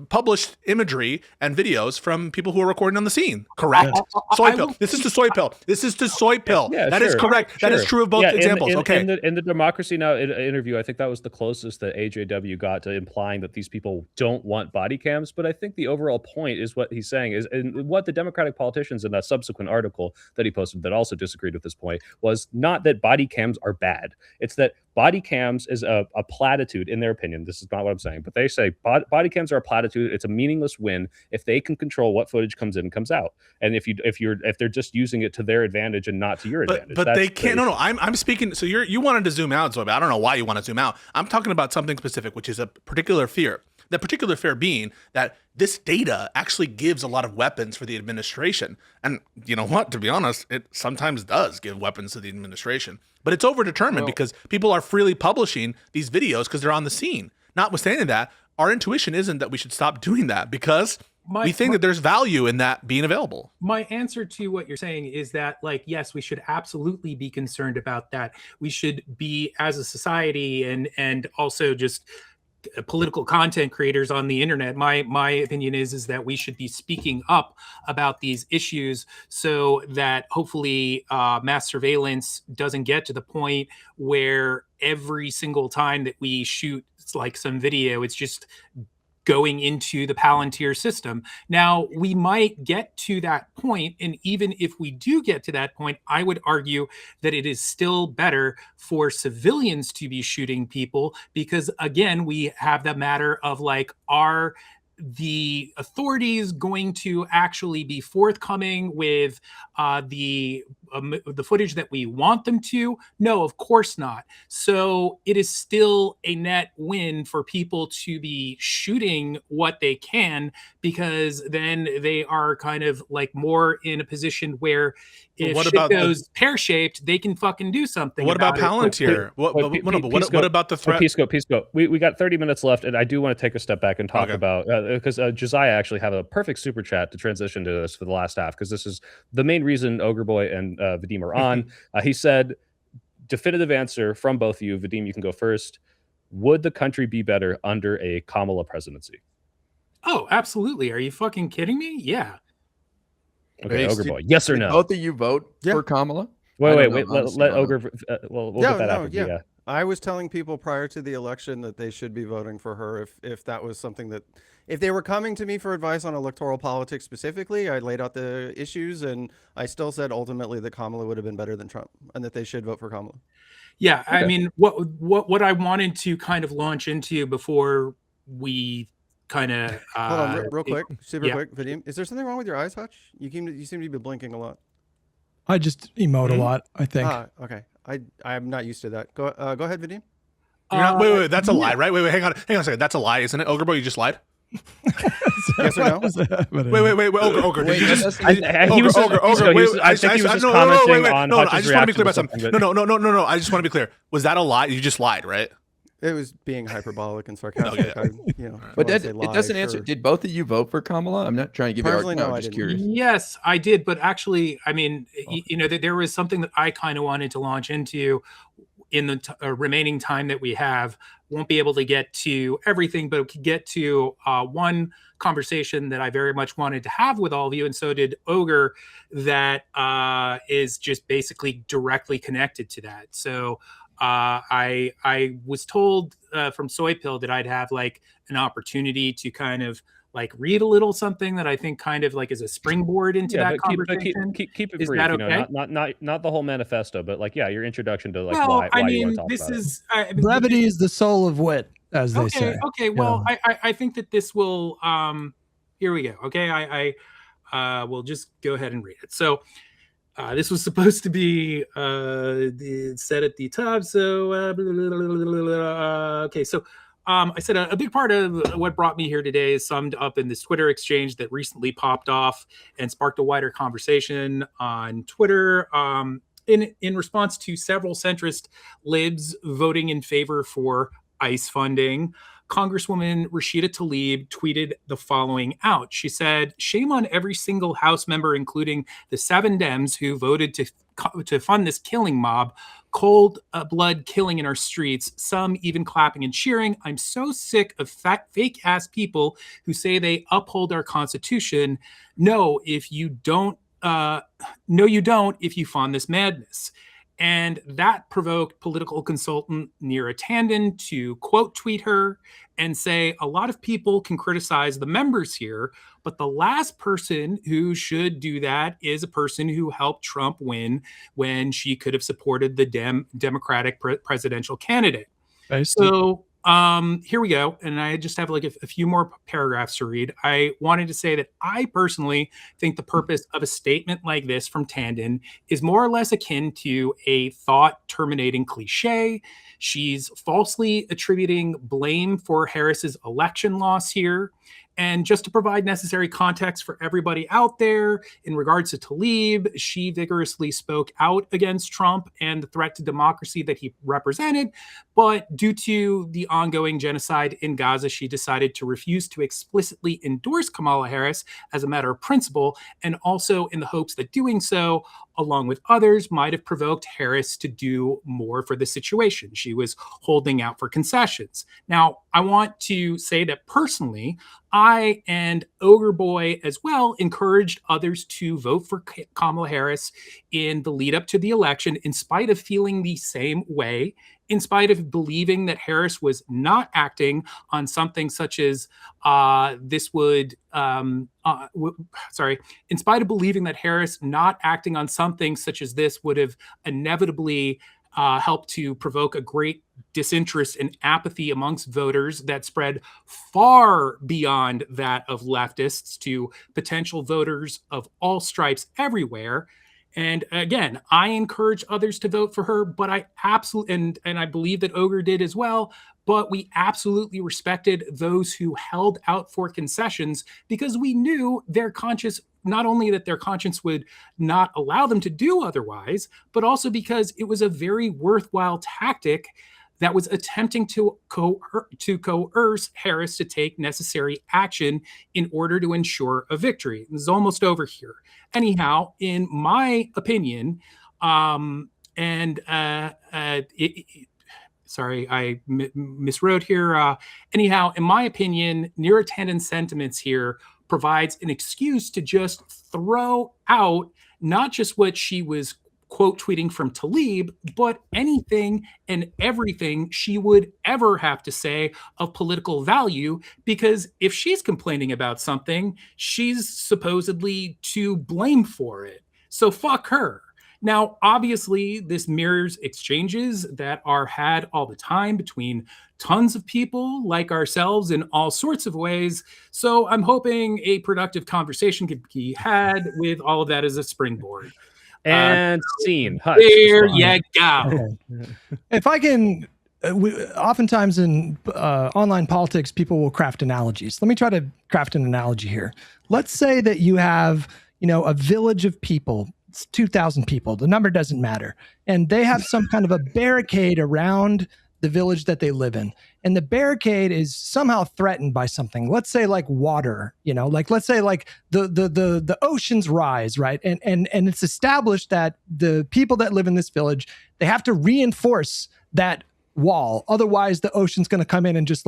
published imagery and videos from people who are recording on the scene. Correct? Soy pill. This is to soy pill. This is to soy pill. Yeah, that is correct. That is true of both examples. In the Democracy Now! Interview, I think that was the closest that AJW got to implying that these people don't want body cams. But I think the overall point is what he's saying is, and what the Democratic politicians in that subsequent article that he posted that also disagreed with this point was not that body cams are bad. It's that body cams is a platitude in their opinion. This is not what I'm saying, but they say body cams are a platitude. It's a meaningless win if they can control what footage comes in and comes out. And if they're just using it to their advantage and not to your advantage. But they can't. No. I'm speaking. So you wanted to zoom out, Zoe. I don't know why you want to zoom out. I'm talking about something specific, which is a particular fear. The particular fear being that this data actually gives a lot of weapons for the administration. And you know what? To be honest, it sometimes does give weapons to the administration. But it's overdetermined because people are freely publishing these videos because they're on the scene. Notwithstanding that, our intuition isn't that we should stop doing that because we think that there's value in that being available. My answer to what you're saying is that, yes, we should absolutely be concerned about that. We should be, as a society and also just political content creators on the internet, my opinion is that we should be speaking up about these issues so that hopefully mass surveillance doesn't get to the point where every single time that we shoot some video, it's just going into the Palantir system. Now, we might get to that point, and even if we do get to that point, I would argue that it is still better for civilians to be shooting people because, again, we have the matter of are the authorities going to actually be forthcoming with the footage that we want them to? No, of course not. So it is still a net win for people to be shooting what they can because then they are kind of more in a position where if shit goes pear-shaped, they can fucking do something. What about Palantir? What about the threat? Pisco. We got 30 minutes left, and I do want to take a step back and talk about because Josiah actually have a perfect super chat to transition to this for the last half because this is the main reason Ogreboy and Vadim are on. He said, definitive answer from both of you. Vadim, you can go first. Would the country be better under a Kamala presidency? Oh, absolutely. Are you fucking kidding me? Yeah. Okay, Ogreboy. Yes or no? Both of you vote for Kamala? Wait. Let Ogre. We'll get that after. I was telling people prior to the election that they should be voting for her if that was something that, if they were coming to me for advice on electoral politics specifically, I laid out the issues, and I still said ultimately that Kamala would have been better than Trump and that they should vote for Kamala. Yeah, okay. I mean, what I wanted to kind of launch into before we kind of hold on real quick, super quick, Vadim. Is there something wrong with your eyes, Hutch? You seem to be blinking a lot. I just emote a lot, I think. Okay. I'm not used to that. Go ahead, Vadim. Wait, that's a lie, right? Wait, hang on a second. That's a lie, isn't it? Ogreboy, you just lied? Yes or no? Wait, Ogre. Did you just? I think he was just commenting on Hutch's reaction to something. No. I just want to be clear. Was that a lie? You just lied, right? It was being hyperbolic and sarcastic. But it doesn't answer. Did both of you vote for Kamala? I'm not trying to give you argument. No, I'm just curious. Yes, I did. But actually, I mean, there was something that I kind of wanted to launch into in the remaining time that we have. Won't be able to get to everything, but could get to one conversation that I very much wanted to have with all of you, and so did Ogre, that is just basically directly connected to that. So I was told from Soy Pill that I'd have like an opportunity to kind of like read a little something that I think kind of like is a springboard into that conversation. Keep it is brief, that okay? Not the whole manifesto, but like, your introduction to like why you want to talk about it. Brevity is the soul of wit, as they say. Okay, well, I think that this will, here we go. Okay, I will just go ahead and read it. So this was supposed to be said at the top. So, okay, so I said a big part of what brought me here today is summed up in this Twitter exchange that recently popped off and sparked a wider conversation on Twitter in response to several centrist libs voting in favor for ICE funding. Congresswoman Rashida Tlaib tweeted the following out. She said, "Shame on every single House member, including the 7 Dems who voted to fund this killing mob, cold blood killing in our streets, some even clapping and cheering. I'm so sick of fake ass people who say they uphold our Constitution. No, you don't if you fund this madness." And that provoked political consultant Neera Tanden to quote tweet her and say, "A lot of people can criticize the members here, but the last person who should do that is a person who helped Trump win when she could have supported the Democratic presidential candidate." So here we go. And I just have like a few more paragraphs to read. I wanted to say that I personally think the purpose of a statement like this from Tanden is more or less akin to a thought terminating cliche. She's falsely attributing blame for Harris's election loss here. And just to provide necessary context for everybody out there, in regards to Tlaib, she vigorously spoke out against Trump and the threat to democracy that he represented. But due to the ongoing genocide in Gaza, she decided to refuse to explicitly endorse Kamala Harris as a matter of principle, and also in the hopes that doing so, along with others, might have provoked Harris to do more for the situation. She was holding out for concessions. Now, I want to say that personally, I and Ogreboy as well encouraged others to vote for Kamala Harris in the lead up to the election, in spite of feeling the same way, in spite of believing that Harris was not acting on something such as in spite of believing that Harris not acting on something such as this would have inevitably helped to provoke a great disinterest and apathy amongst voters that spread far beyond that of leftists to potential voters of all stripes everywhere. And again, I encourage others to vote for her, but I absolutely, and I believe that Ogre did as well, but we absolutely respected those who held out for concessions because we knew their conscience, not only that their conscience would not allow them to do otherwise, but also because it was a very worthwhile tactic that was attempting to coerce Harris to take necessary action in order to ensure a victory. This is almost over here. Anyhow, in my opinion, sorry, I miswrote here. Anyhow, in my opinion, Neera Tanden's sentiments here provides an excuse to just throw out not just what she was quote tweeting from Talib, but anything and everything she would ever have to say of political value, because if she's complaining about something, she's supposedly to blame for it. So fuck her. Now, obviously, this mirrors exchanges that are had all the time between tons of people like ourselves in all sorts of ways. So I'm hoping a productive conversation could be had with all of that as a springboard. And scene. Hutch, there you go. If I can, oftentimes in online politics, people will craft analogies. Let me try to craft an analogy here. Let's say that you have, a village of people. It's 2,000 people. The number doesn't matter. And they have some kind of a barricade around the village that they live in. And the barricade is somehow threatened by something. Let's say like water, let's say like the oceans rise, right? And it's established that the people that live in this village, they have to reinforce that wall. Otherwise, the ocean's going to come in and just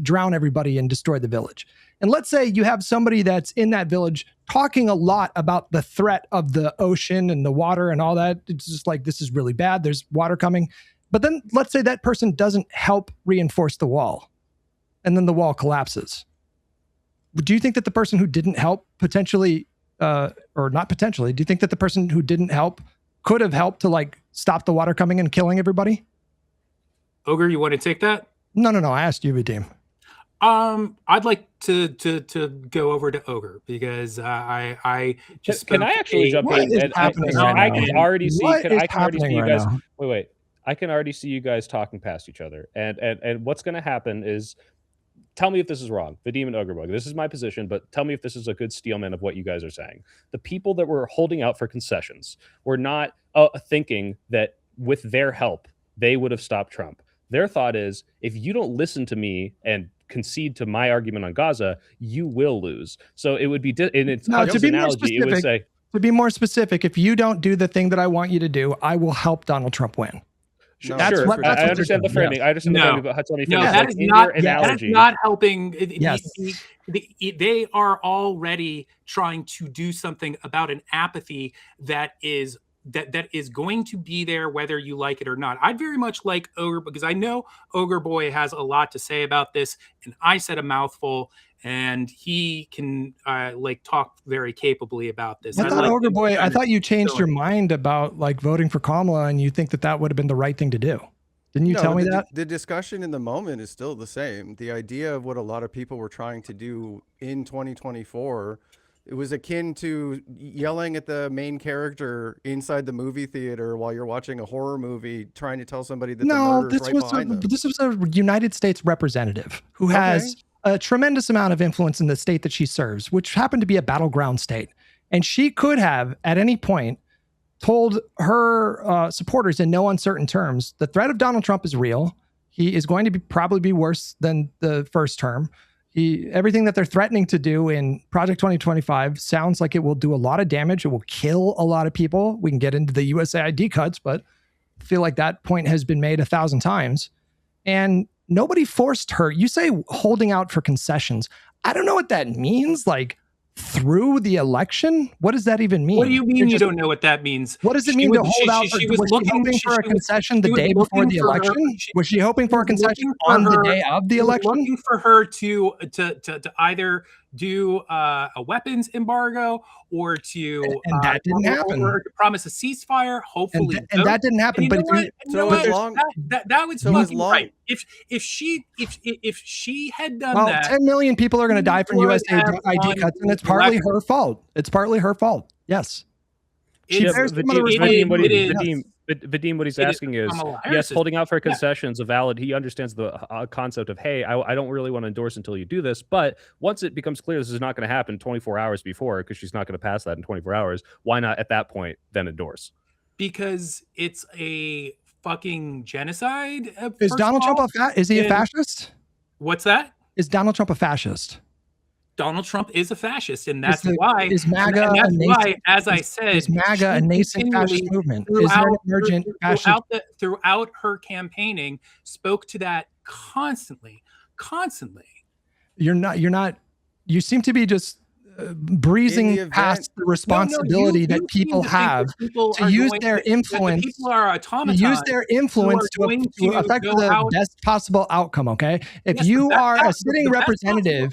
drown everybody and destroy the village. And let's say you have somebody that's in that village talking a lot about the threat of the ocean and the water and all that. It's just like, this is really bad. There's water coming. But then let's say that person doesn't help reinforce the wall, and then the wall collapses. Do you think that the person who didn't help potentially, or not potentially, do you think that the person who didn't help could have helped to stop the water coming and killing everybody? Ogre, you want to take that? No. I asked you, Vadim. I'd like to go over to Ogre because I just can I actually jump in? I can already see. I can already see you guys. Wait. I can already see you guys talking past each other. And what's going to happen is, tell me if this is wrong. Vadim and Ogreboy, this is my position, but tell me if this is a good steelman of what you guys are saying. The people that were holding out for concessions were not thinking that with their help, they would have stopped Trump. Their thought is, if you don't listen to me and concede to my argument on Gaza, you will lose. So it would be, in its analogy, it would say, to be more specific, if you don't do the thing that I want you to do, I will help Donald Trump win. No, sure, I understand the framing. I understand the framing, but Hutch, let me finish. No, that is not helping. Yes. They are already trying to do something about an apathy that is going to be there whether you like it or not. I'd very much like Ogre, because I know Ogre Boy has a lot to say about this, and I said a mouthful, and he can talk very capably about this. I thought you changed your mind about voting for Kamala, and you think that would have been the right thing to do. Didn't you tell me that? The discussion in the moment is still the same. The idea of what a lot of people were trying to do in 2024, it was akin to yelling at the main character inside the movie theater while you're watching a horror movie, trying to tell somebody that the murder's right behind them. This was a United States representative who has a tremendous amount of influence in the state that she serves, which happened to be a battleground state. And she could have, at any point, told her supporters in no uncertain terms, the threat of Donald Trump is real. He is going to probably be worse than the first term. Everything that they're threatening to do in Project 2025 sounds like it will do a lot of damage. It will kill a lot of people. We can get into the USAID cuts, but I feel like that point has been made 1,000 times. And nobody forced her. You say holding out for concessions. I don't know what that means. Through the election? What does that even mean? What do you mean you don't know what that means? What does it mean to hold out? Was she hoping for a concession the day before the election? Was she hoping for a concession on the day of the election? Looking for her to either do a weapons embargo or to and that didn't happen. Or to promise a ceasefire. Hopefully, and that didn't happen. But that was fucking right. If she had done that, 10 million people are going to die from USAID cuts, and it's partly her fault. It's partly her fault. Yes. Vadim, what he's asking is, yes, holding out for concessions a valid. He understands the concept of, hey, I don't really want to endorse until you do this. But once it becomes clear this is not going to happen 24 hours before, because she's not going to pass that in 24 hours, why not at that point then endorse? Because it's a fucking genocide. Is Donald Trump is he a fascist? What's that? Is Donald Trump a fascist? Donald Trump is a fascist, and that's why. Is MAGA and that's why, as I said, is MAGA a nascent fascist movement? Is there an emergent fascist? Throughout her campaigning, spoke to that constantly. You're not. You seem to be just breezing past the responsibility that people have to use their influence. People are automatons. To use their influence to affect the best possible outcome. Okay, if you are a sitting representative,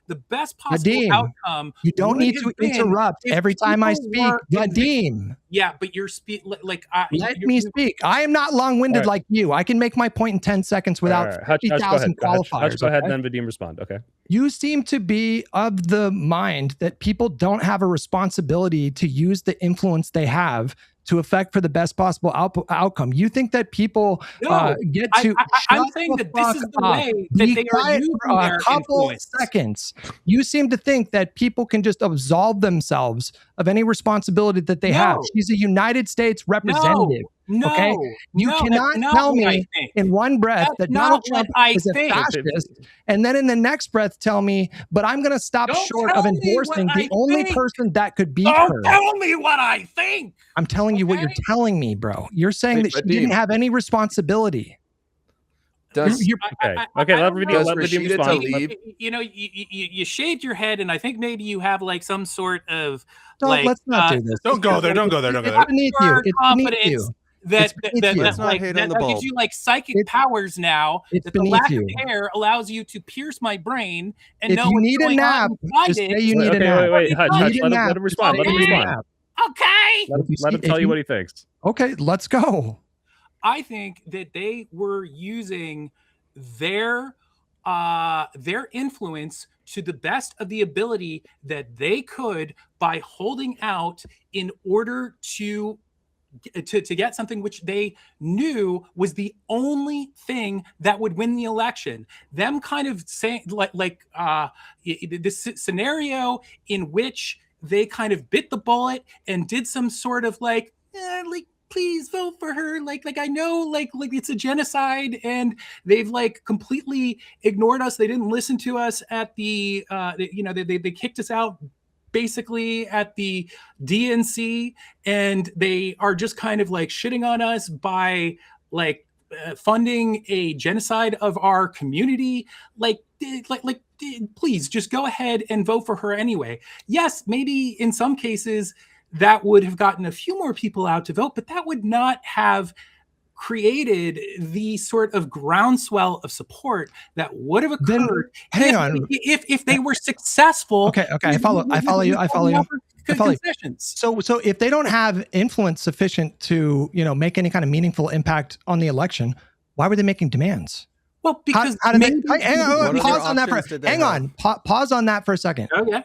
the best possible outcome. You don't need to interrupt every time I speak, Vadim. Yeah, but you're let me speak. I am not long-winded like you. I can make my point in 10 seconds without 50,000 qualifiers. Hutch, go ahead, then Vadim respond. Okay. You seem to be of the mind that people don't have a responsibility to use the influence they have to affect for the best possible outcome. You think that people get to I'm saying that this is the way that they are using their a couple influence. Seconds. You seem to think that people can just absolve themselves of any responsibility that they have. She's a United States representative. Okay? You cannot tell me in one breath that Donald Trump is a fascist, and then in the next breath tell me, but I'm going to stop short of endorsing the only person that could beat her. Don't tell me what I think. I'm telling you what you're telling me, bro. You're saying that she didn't have any responsibility. Okay, let Vadim respond. You know, you shaved your head, and I think maybe you have like some sort of let's not do this. Don't go there. It's beneath you. It's beneath you. That gives you like psychic powers now. That the lack of hair allows you to pierce my brain and know what's going on inside just say you need a nap. Wait, Hutch, let him respond. Let him respond. Okay. Let him tell you what he thinks. Okay, let's go. I think that they were using their influence to the best of the ability that they could by holding out in order to get something which they knew was the only thing that would win the election. Them kind of saying this scenario in which they kind of bit the bullet and did some sort of please vote for her. Like I know like it's a genocide and they've like completely ignored us. They didn't listen to us at the they kicked us out basically at the DNC, and they are just kind of like shitting on us by funding a genocide of our community. Please just go ahead and vote for her anyway. Yes, maybe in some cases that would have gotten a few more people out to vote, but that would not have created the sort of groundswell of support that would have occurred if they were successful. Okay, I follow you. So if they don't have influence sufficient to make any kind of meaningful impact on the election, why were they making demands? Well, because pause on that for a second. Oh, yeah.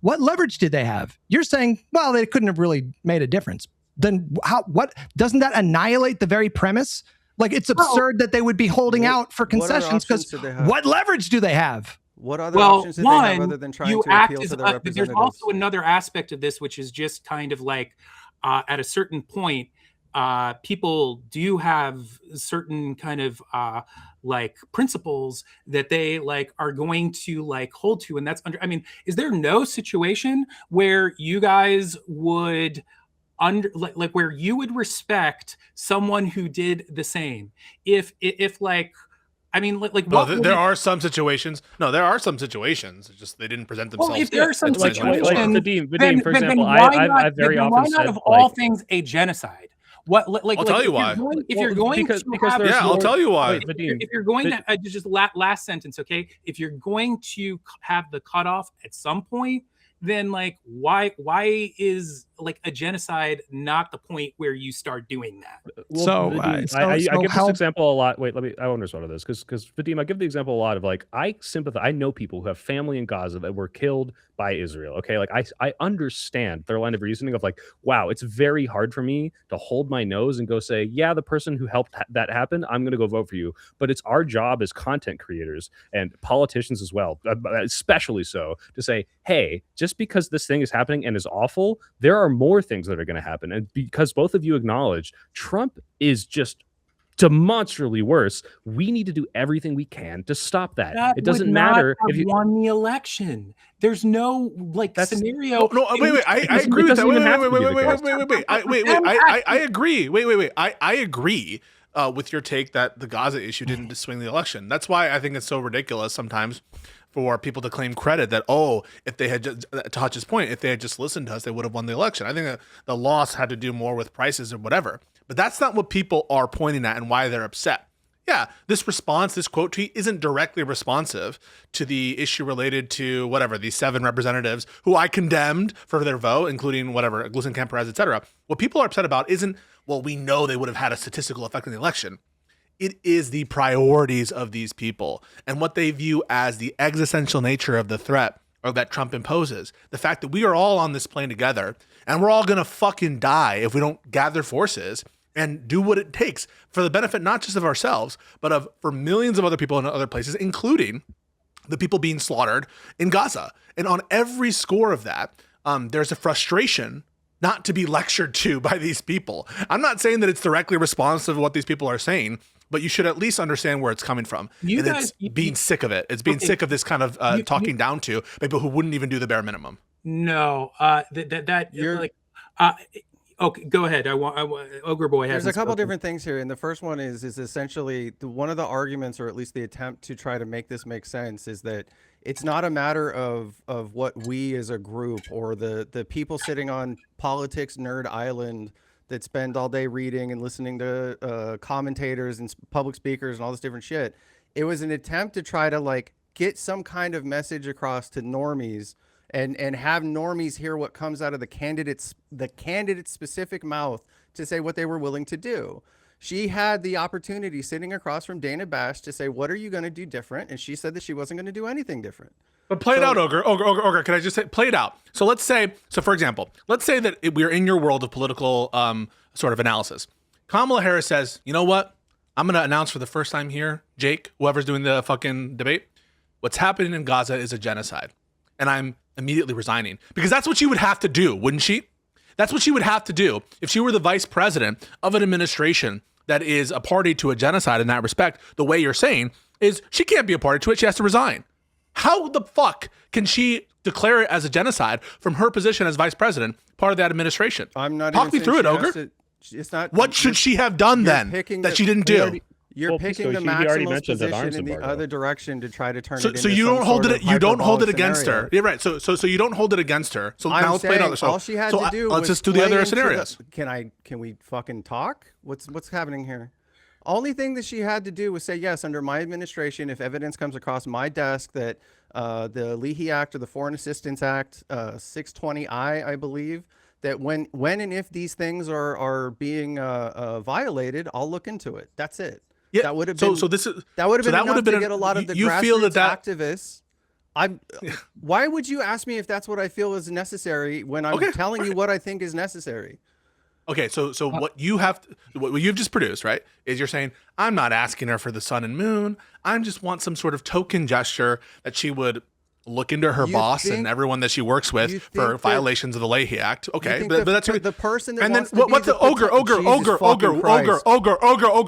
What leverage did they have? You're saying, well, they couldn't have really made a difference. Then what doesn't that annihilate the very premise? Like, it's absurd that they would be holding out for concessions because what leverage do they have? What other options did they have other than trying to appeal to their representatives? There's also another aspect of this, which is just kind of like at a certain point, people do have certain kind of principles that they are going to hold to, and that's is there no situation where you guys would where you would respect someone who did the same there are some situations. No, there are some situations. It's just they didn't present themselves. Well, if there are some situations, Vadim, for example, I've very often said, of all things a genocide. I'll tell you why. I'll tell you why. If you're going to just last sentence, okay? If you're going to have the cutoff at some point, then why is a genocide not the point where you start doing that? I give this example a lot. Wait, I want to respond to this because Vadim, I give the example a lot of I sympathize. I know people who have family in Gaza that were killed by Israel. Okay, I understand their line of reasoning of wow, it's very hard for me to hold my nose and go say, yeah, the person who helped that happen, I'm going to go vote for you. But it's our job as content creators and politicians as well, especially so, to say, hey, just because this thing is happening and is awful, there are more things that are going to happen. And because both of you acknowledge Trump is just demonstrably worse, we need to do everything we can to stop that. It doesn't matter if you won the election. There's no scenario. No, wait. I agree with that. Wait. I agree. Wait. I agree with your take that the Gaza issue didn't swing the election. That's why I think it's so ridiculous sometimes for people to claim credit that, oh, if they had just, to Hutch's point, if they had just listened to us, they would have won the election. I think that the loss had to do more with prices or whatever. But that's not what people are pointing at and why they're upset. Yeah, this response, this quote tweet isn't directly responsive to the issue related to whatever, these 7 representatives who I condemned for their vote, including whatever, Glusen, Perez, et cetera. What people are upset about isn't, well, we know they would have had a statistical effect in the election. It is the priorities of these people and what they view as the existential nature of the threat or that Trump imposes. The fact that we are all on this plane together and we're all going to fucking die if we don't gather forces and do what it takes for the benefit not just of ourselves, but for millions of other people in other places, including the people being slaughtered in Gaza. And on every score of that, there's a frustration not to be lectured to by these people. I'm not saying that it's directly responsive to what these people are saying, but you should at least understand where it's coming from. It's being sick of it. It's being sick of this kind of talking down to people who wouldn't even do the bare minimum. No, okay, go ahead. I want Ogreboy has. There's a couple different things here, and the first one is essentially one of the arguments, or at least the attempt to try to make this make sense, is that it's not a matter of what we as a group or the people sitting on Politics Nerd Island that spend all day reading and listening to commentators and public speakers and all this different shit. It was an attempt to try to like get some kind of message across to normies and have normies hear what comes out of the candidate's specific mouth to say what they were willing to do. She had the opportunity sitting across from Dana Bash to say, what are you going to do different? And she said that she wasn't going to do anything different. But play it out, Ogre. Can I just say, play it out? So let's say, for example, let's say that we're in your world of political sort of analysis. Kamala Harris says, you know what? I'm going to announce for the first time here, Jake, whoever's doing the fucking debate, what's happening in Gaza is a genocide. And I'm immediately resigning. Because that's what she would have to do, wouldn't she? That's what she would have to do if she were the vice president of an administration that is a party to a genocide in that respect. The way you're saying is she can't be a party to it. She has to resign. How the fuck can she declare it as a genocide from her position as vice president, part of that administration? I'm not. Talk me through it, Ogre. It's not. What should she have done then that she didn't do? You're picking the maximalist position in the other direction to try to turn it into so you don't hold it. You don't hold it against scenario. her. You're right. So you don't hold it against her. So now let's play another. So all she had to do. Let's just do the other scenarios. Can we fucking talk? What's happening here? Only thing that she had to do was say, yes, under my administration, if evidence comes across my desk that the Leahy Act or the Foreign Assistance Act, 620I, I believe, that when and if these things are being violated, I'll look into it. That's it. Yeah. That would have been. That would have been to get a lot of the grassroots activists. Why would you ask me if that's what I feel is necessary when I'm telling you what I think is necessary? Okay, so what you've just produced, right, is you're saying, I'm not asking her for the sun and moon. I just want some sort of token gesture that she would look into her boss and everyone that she works with for violations of the Leahy Act. Okay, but that's the person that and then what's the Ogre.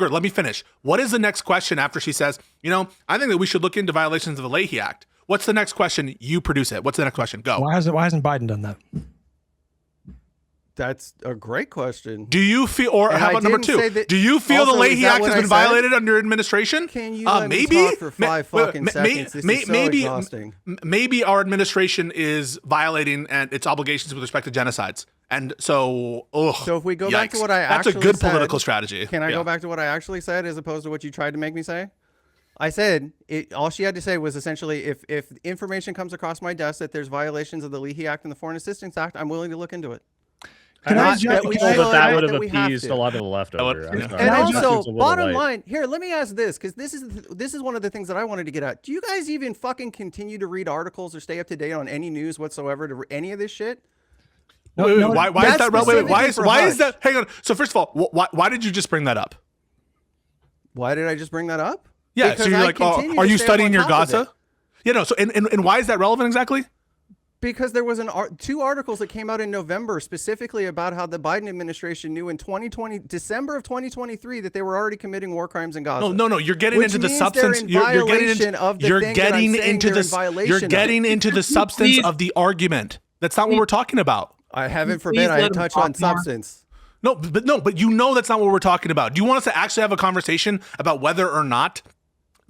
Let me finish. What is the next question after she says, I think that we should look into violations of the Leahy Act? What's the next question? You produce it. What's the next question? Go. Why hasn't Biden done that? That's a great question. Do you feel, or how about number 2? Do you feel the Leahy Act has been violated under administration? Can you let me talk for 5 fucking seconds? This is so exhausting. Maybe our administration is violating its obligations with respect to genocides. And so if we go back to what I actually said. That's a good political said, strategy. Can I go back to what I actually said as opposed to what you tried to make me say? I said all she had to say was essentially if information comes across my desk that there's violations of the Leahy Act and the Foreign Assistance Act, I'm willing to look into it. That would have appeased a lot of the leftover. And also, bottom line, here, let me ask this, because this is one of the things that I wanted to get at. Do you guys even fucking continue to read articles or stay up to date on any news whatsoever to any of this shit? Why is that? Why is that? Hang on. So first of all, why did you just bring that up? Why did I just bring that up? Yeah. Because so you're like, are you studying your Gaza? Yeah. No. So and why is that relevant exactly? Because there was 2 articles that came out in November specifically about how the Biden administration knew in December of 2023 that they were already committing war crimes in Gaza. No. You're getting into the substance. You're getting into the substance of the argument. That's not what we're talking about. Heaven forbid I touch on substance. No, but that's not what we're talking about. Do you want us to actually have a conversation about whether or not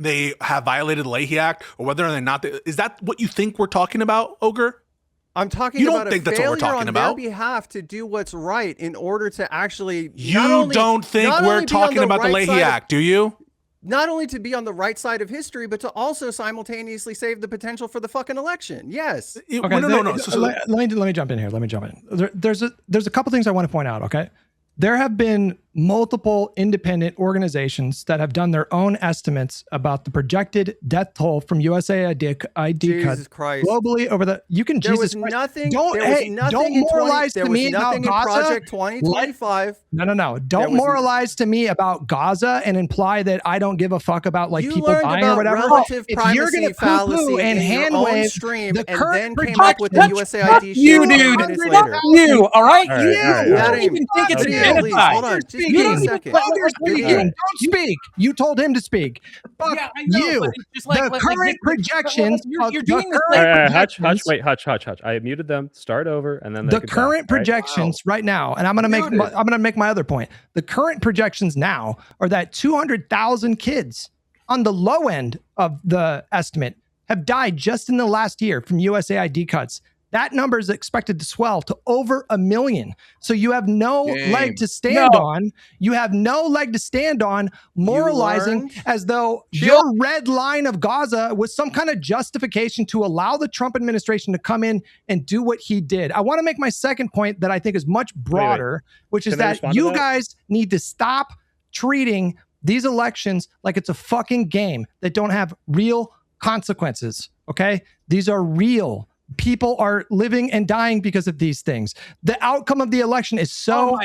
they have violated the Leahy Act or whether or not is that what you think we're talking about, Ogre? I'm talking you about don't think a that's what we're failure talking on about. their behalf to do what's right in order to actually. You don't think we're talking about the Leahy Act, do you? Not only to be on the right side of history, but to also simultaneously save the potential for the fucking election. Yes. Okay, no. Let me jump in here. Let me jump in. There's a couple things I want to point out. Okay, there have been multiple independent organizations that have done their own estimates about the projected death toll from USAID cuts globally over the. You can there Jesus was Christ. nothing. Don't there was nothing don't in moralize 20, to me about in Gaza. Project 2025. No. Don't moralize to me about Gaza and imply that I don't give a fuck about like people dying or whatever. Relative If you're going to poo-poo and hand wave stream the and current then came up with the USAID you, dude. You, all right? You don't even think it's genocide. Hold on. You don't even Don't speak. You told him to speak. Fuck yeah, I know, you. but it's just like, the current projections. You're doing this. Hutch. Wait, Hutch. I muted them. Start over, and then the current projections right now, and I'm gonna make my other point. The current projections now are that 200,000 kids on the low end of the estimate have died just in the last year from USAID cuts. That number is expected to swell to over 1 million. So you have no leg to stand on. You have no leg to stand on moralizing as though your red line of Gaza was some kind of justification to allow the Trump administration to come in and do what he did. I want to make my second point that I think is much broader, which is that you guys need to stop treating these elections like it's a fucking game that don't have real consequences. Okay? These are real. People are living and dying because of these things. The outcome of the election is so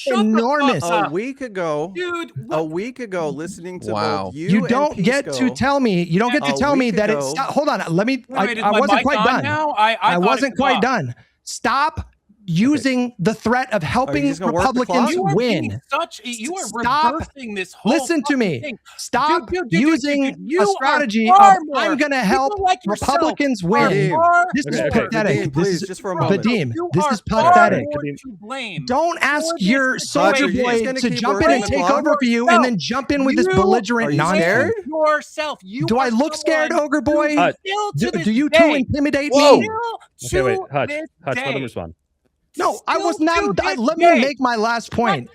enormous. A week ago, dude. A week ago, listening to both you don't get to tell me. You don't get to tell me that it's. Hold on. Let me. I wasn't quite done. I wasn't quite done. Stop using the threat of helping Republicans win. You are reversing this whole Listen to me. thing. Stop using a strategy of I'm going to help Republicans win. This is pathetic. Please, just for a moment. Vadim, this is pathetic. Don't ask your soldier boy to jump in and take over for you and then jump in with this belligerent nonsense. Do I look scared, Ogre Boy? Do you two intimidate me? Okay, wait. Hutch, let him respond. No, I was not. Let me make my last point.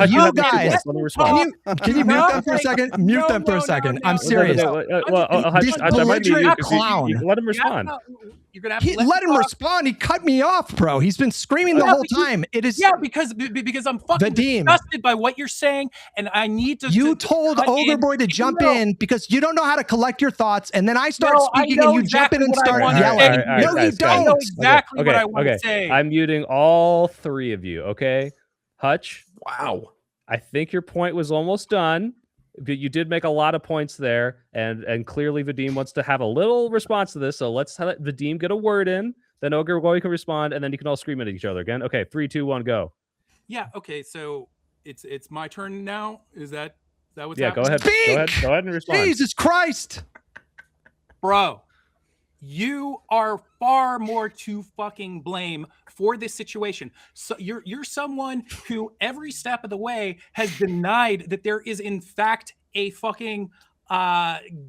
You guys, can you mute them for a second? Mute them for a second. I'm serious. This belligerent clown. Let him respond. Let him respond. He cut me off, bro. He's been screaming the whole time. It is because I'm fucking disgusted by what you're saying, and I need to. You told Ogre Boy to jump in because you don't know how to collect your thoughts, and then I start speaking, and you jump in and start yelling. No, you don't. I know exactly what I want to say. I'm muting all three of you. Okay, Hutch. Wow. I think your point was almost done. But you did make a lot of points there, and clearly Vadim wants to have a little response to this. So let's let Vadim get a word in. Then Ogre Boy can respond, and then you can all scream at each other again. Okay, 3, 2, 1, go. Yeah. Okay. So it's my turn now. Is that what's happening? Go ahead. Go ahead and respond. Jesus Christ, bro. You are far more to fucking blame for this situation. So you're someone who every step of the way has denied that there is in fact a fucking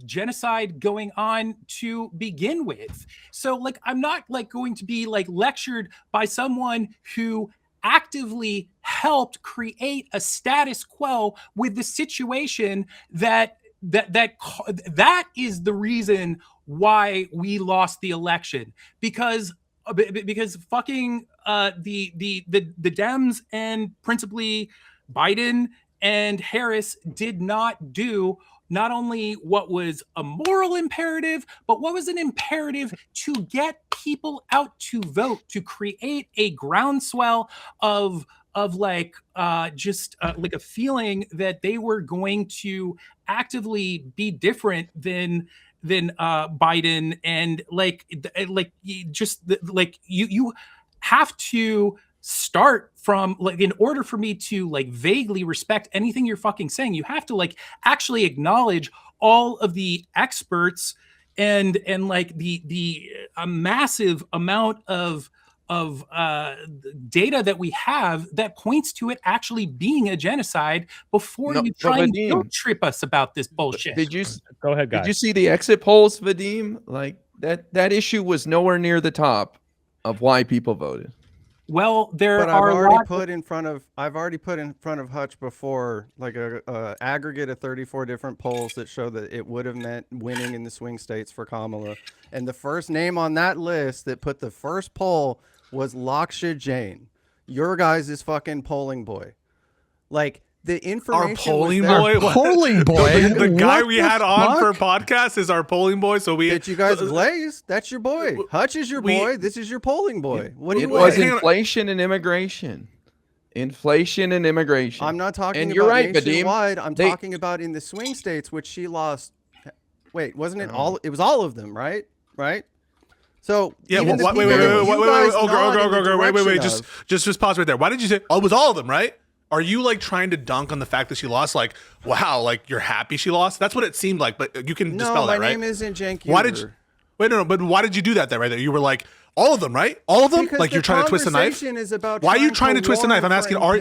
genocide going on to begin with. So like I'm not like going to be like lectured by someone who actively helped create a status quo with the situation that is the reason why we lost the election, because fucking the Dems and principally Biden and Harris did not do not only what was a moral imperative, but what was an imperative to get people out to vote, to create a groundswell of like like a feeling that they were going to actively be different than Biden, and you have to start from like, in order for me to like vaguely respect anything you're fucking saying, you have to like actually acknowledge all of the experts and like the massive amount of data that we have that points to it actually being a genocide before you try and guilt trip us about this bullshit. Did you go ahead, guys? Did you see the exit polls, Vadim? Like that issue was nowhere near the top of why people voted. Well, I've already put in front of Hutch before, like a aggregate of 34 different polls that show that it would have meant winning in the swing states for Kamala. And the first name on that list that put the first poll was Laksha Jain, your guys' fucking polling boy. Like, the information. Our polling boy? Polling boy? The guy we had on for podcast is our polling boy. So Did you guys glaze? That's your boy. Hutch is your boy. This is your polling boy. What do you want? It was inflation and immigration. Inflation and immigration. I'm not talking and about you're right, nationwide. I'm talking about in the swing states, which she lost. Wait, wasn't it all? It was all of them, right? Right? So yeah, wait, just pause right there. Why did you say? Oh, it was all of them, right? Are you like trying to dunk on the fact that she lost? Like, wow, like you're happy she lost? That's what it seemed like, but you can dispel that, right? No, my name isn't Cenk. Why did you? Wait, no, but why did you do that? That right there, you were like all of them, right? All of them. Because like you're trying to twist the knife. Is about why are you trying to twist the knife? I'm asking. Are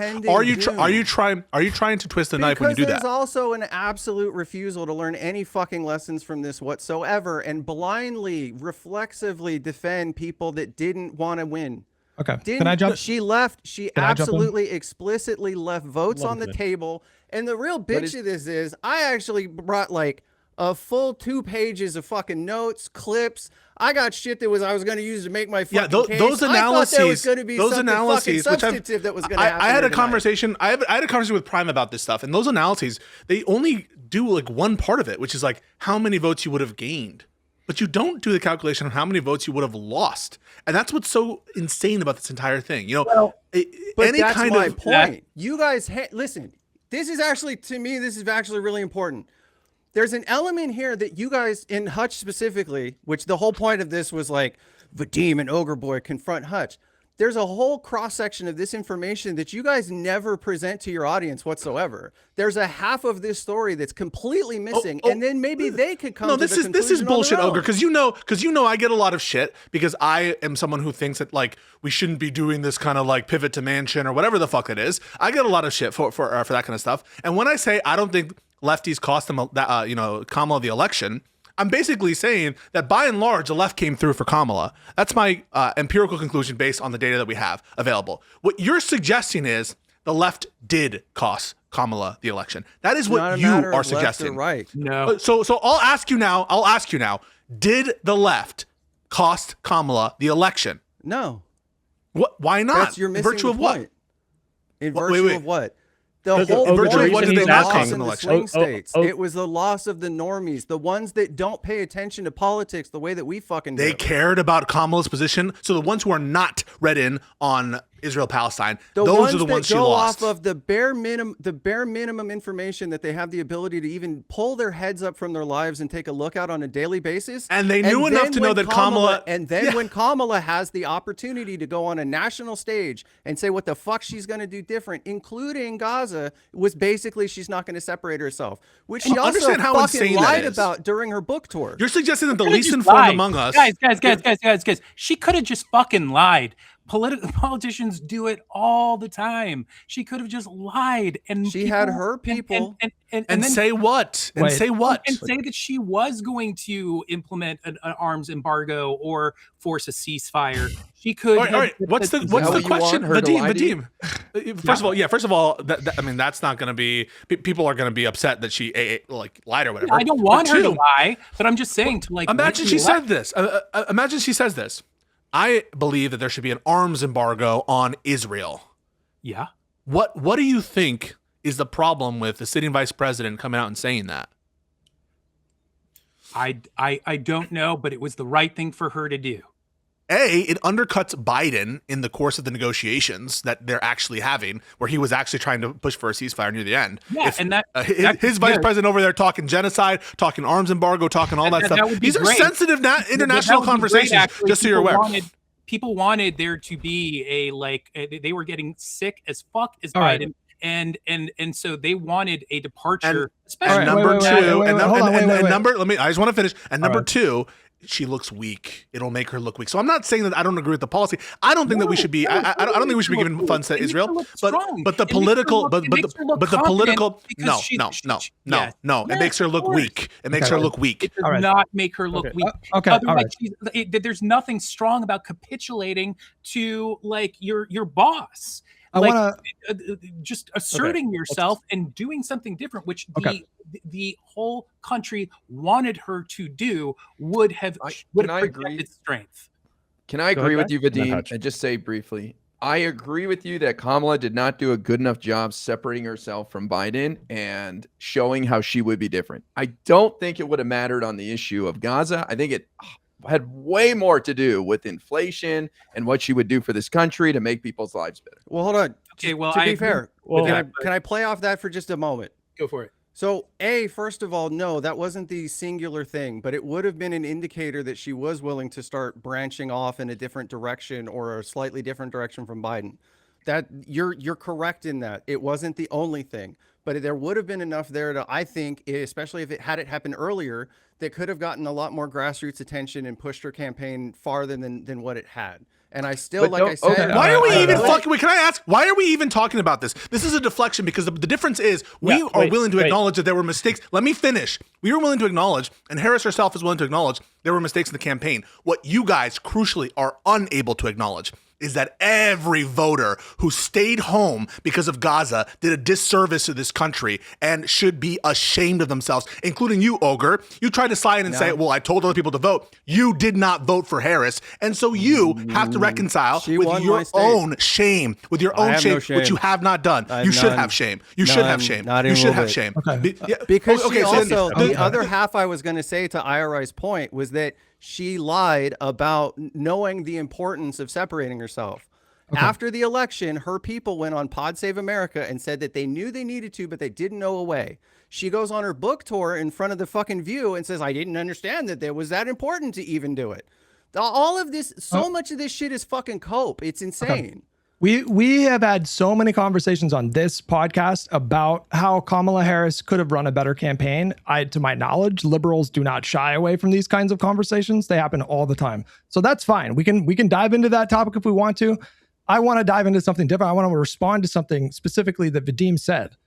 you trying to twist the knife when you do that? Because there's also an absolute refusal to learn any fucking lessons from this whatsoever, and blindly, reflexively defend people that didn't want to win. Okay. Can I jump? She left. She absolutely explicitly left votes on the table. And the real bitch of this is I actually brought like a full 2 pages of fucking notes, clips. I got shit that I was going to use to make my fucking case. Those analyses. I thought there was going to be something fucking substantive which that was going to happen. I had a conversation. I had a conversation with Prime about this stuff, and those analyses, they only do like one part of it, which is like how many votes you would have gained. But you don't do the calculation on how many votes you would have lost. And that's what's so insane about this entire thing. You know, but that's my point. You guys, listen, this is actually, to me, this is actually really important. There's an element here that you guys, in Hutch specifically, which the whole point of this was like, Vadim and Ogreboy confront Hutch. There's a whole cross-section of this information that you guys never present to your audience whatsoever. There's a half of this story that's completely missing, and then maybe they could come to the conclusion. This is bullshit, Ogre, because you know I get a lot of shit because I am someone who thinks that like we shouldn't be doing this kind of like pivot to Manchin or whatever the fuck it is. I get a lot of shit for that kind of stuff. And when I say I don't think lefties cost them Kamala the election, I'm basically saying that by and large, the left came through for Kamala. That's my empirical conclusion based on the data that we have available. What you're suggesting is the left did cost Kamala the election. That is what you are suggesting. Right? No. So I'll ask you now. Did the left cost Kamala the election? No. What? Why not? That's your missing virtue of what? In virtue of what? The whole what did they lost in the swing states. It was the loss of the normies, the ones that don't pay attention to politics the way that we fucking do. They cared about Kamala's position. So the ones who are not read in on Israel-Palestine, those are the ones she lost. Off of the bare minimum information that they have the ability to even pull their heads up from their lives and take a look out on a daily basis. And they knew enough to know that Kamala. And then when Kamala has the opportunity to go on a national stage and say what the fuck she's going to do different, including Gaza, was basically she's not going to separate herself, which she also fucking lied about during her book tour. You're suggesting that the least informed among us, guys, she could have just fucking lied. Politicians do it all the time. She could have just lied, and she had her people and then say what? And say what? And say that she was going to implement an arms embargo or force a ceasefire. She could. All right. What's the question, Vadim? First of all, I mean, that's not going to be. People are going to be upset that she lied or whatever. I don't want her to lie, but I'm just saying to like. Imagine she said this. Imagine she says this. I believe that there should be an arms embargo on Israel. Yeah. What do you think is the problem with the sitting vice president coming out and saying that? I don't know, but it was the right thing for her to do. It undercuts Biden in the course of the negotiations that they're actually having, where he was actually trying to push for a ceasefire near the end. Yeah, and his vice president over there talking genocide, talking arms embargo, talking all that stuff. These are sensitive international conversations, just so you're aware. People wanted there to be they were getting sick as fuck as Biden. And so they wanted a departure. I just want to finish. And number two, she looks weak. It'll make her look weak. So I'm not saying that I don't agree with the policy. I don't think that we should be. I don't think we should be giving funds to Israel. But the political. But the political. No. It makes her look weak. It makes her look weak. It does not make her look weak. Okay. Otherwise, there's nothing strong about capitulating to like your boss. I like want just asserting yourself and doing something different, which the whole country wanted her to do, would have projected strength. Can I agree with you, Vadim, and just say briefly, I agree with you that Kamala did not do a good enough job separating herself from Biden and showing how she would be different. I don't think it would have mattered on the issue of Gaza. I think it had way more to do with inflation and what she would do for this country to make people's lives better. Well, hold on. Okay, well, to be fair, can I play off that for just a moment? Go for it. So, first of all, no, that wasn't the singular thing, but it would have been an indicator that she was willing to start branching off in a different direction or a slightly different direction from Biden. That you're correct in that. It wasn't the only thing, but there would have been enough there to, I think, especially if it had happened earlier, that could have gotten a lot more grassroots attention and pushed her campaign farther than what it had. And I still, like I said, why are we even fucking? Wait, can I ask? Why are we even talking about this? This is a deflection because the difference is we are willing to acknowledge that there were mistakes. Let me finish. We were willing to acknowledge, and Harris herself is willing to acknowledge there were mistakes in the campaign. What you guys crucially are unable to acknowledge is that every voter who stayed home because of Gaza did a disservice to this country and should be ashamed of themselves, including you, Ogre. You tried to slide in and say, well, I told other people to vote. You did not vote for Harris. And so you have to reconcile with your own shame, which you have not done. You should have shame. You should have shame. You should have shame. Because she also, the other half I was going to say to IRI's point was that she lied about knowing the importance of separating herself. After the election, her people went on Pod Save America and said that they knew they needed to, but they didn't know a way. She goes on her book tour in front of the fucking View and says, I didn't understand that it was that important to even do it. All of this, so much of this shit is fucking cope. It's insane. We have had so many conversations on this podcast about how Kamala Harris could have run a better campaign. To my knowledge, liberals do not shy away from these kinds of conversations. They happen all the time. So that's fine. We can dive into that topic if we want to. I want to dive into something different. I want to respond to something specifically that Vadim said.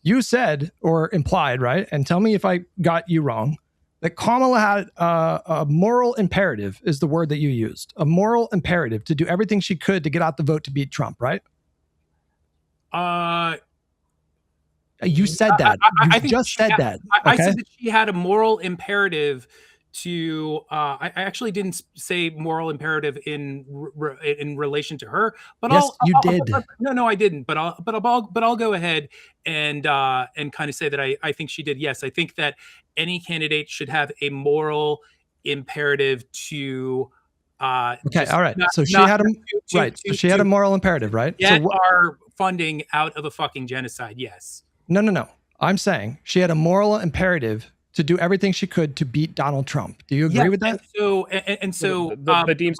You said, or implied, right? And tell me if I got you wrong, that Kamala had a moral imperative is the word that you used. A moral imperative to do everything she could to get out the vote to beat Trump, right? You said that. I just said that. I said that she had a moral imperative to. I actually didn't say moral imperative in relation to her, but yes, you did. No, I didn't. But I'll go ahead and kind of say that I think she did. Yes, I think that any candidate should have a moral imperative to. Okay, all right. So she had she had a moral imperative, right? Get our funding out of a fucking genocide. Yes. No. I'm saying she had a moral imperative to do everything she could to beat Donald Trump. Do you agree with that? And so, by doing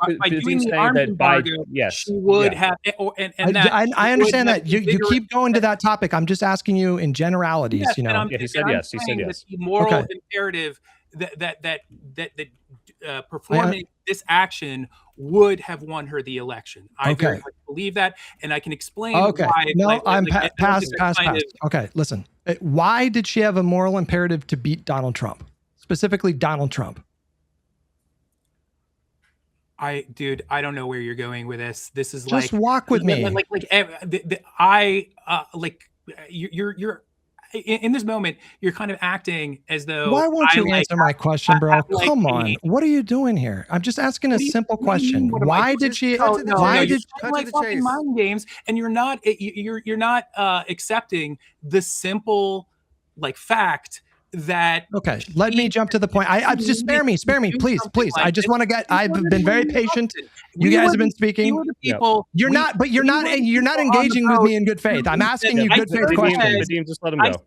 the arms embargo, she would have. I understand that you keep going to that topic. I'm just asking you in generalities. Yes, you know, he said yes. He said yes. The moral imperative that performing this action would have won her the election. I very much believe that, and I can explain why. No, I'm past. Okay, listen. Why did she have a moral imperative to beat Donald Trump? Specifically Donald Trump. I don't know where you're going with this. This is just walk with me. You're in this moment, you're kind of acting as though. Why won't you answer my question, bro? Come on. What are you doing here? I'm just asking a simple question. Why did she? Why did like fucking mind games? And you're not accepting the simple fact that. Okay, let me jump to the point. I just spare me, please. I just want to get. I've been very patient. You guys have been speaking. You're not engaging with me in good faith. I'm asking you good faith questions. Just let him go.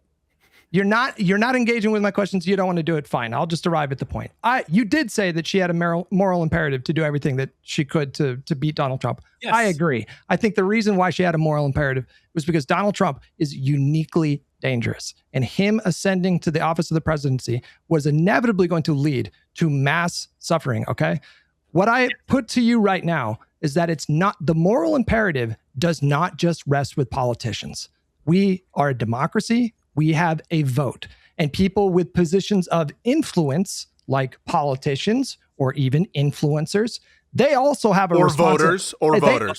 You're not engaging with my questions. You don't want to do it. Fine. I'll just arrive at the point. You did say that she had a moral imperative to do everything that she could to beat Donald Trump. Yes. I agree. I think the reason why she had a moral imperative was because Donald Trump is uniquely dangerous, and him ascending to the office of the presidency was inevitably going to lead to mass suffering. Okay. What I put to you right now is that it's not, the moral imperative does not just rest with politicians. We are a democracy. We have a vote, and people with positions of influence, like politicians or even influencers, they also have voters.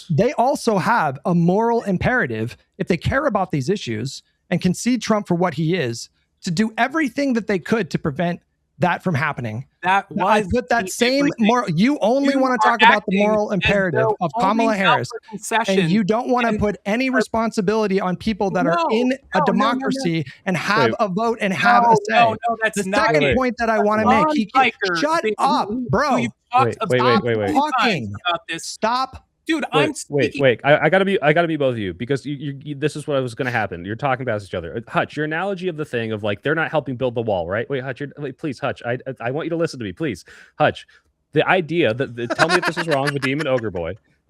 They also have a moral imperative, if they care about these issues and can see Trump for what he is, to do everything that they could to prevent that from happening. That was I put that same moral. You only want to talk about the moral imperative of Kamala Harris, and you don't want to put any responsibility on people that are in a democracy and have a vote and have a say. No, that's the not second point that I want to make. Shut up, bro. Wait. Talking. About this. Stop. Dude, wait. I gotta be both of you, because you this is what was going to happen. You're talking about each other. Hutch, your analogy of the thing of like they're not helping build the wall, right? Wait, Hutch, please, Hutch. I want you to listen to me, please, Hutch. The idea that tell me if this is wrong, VADIM and Ogre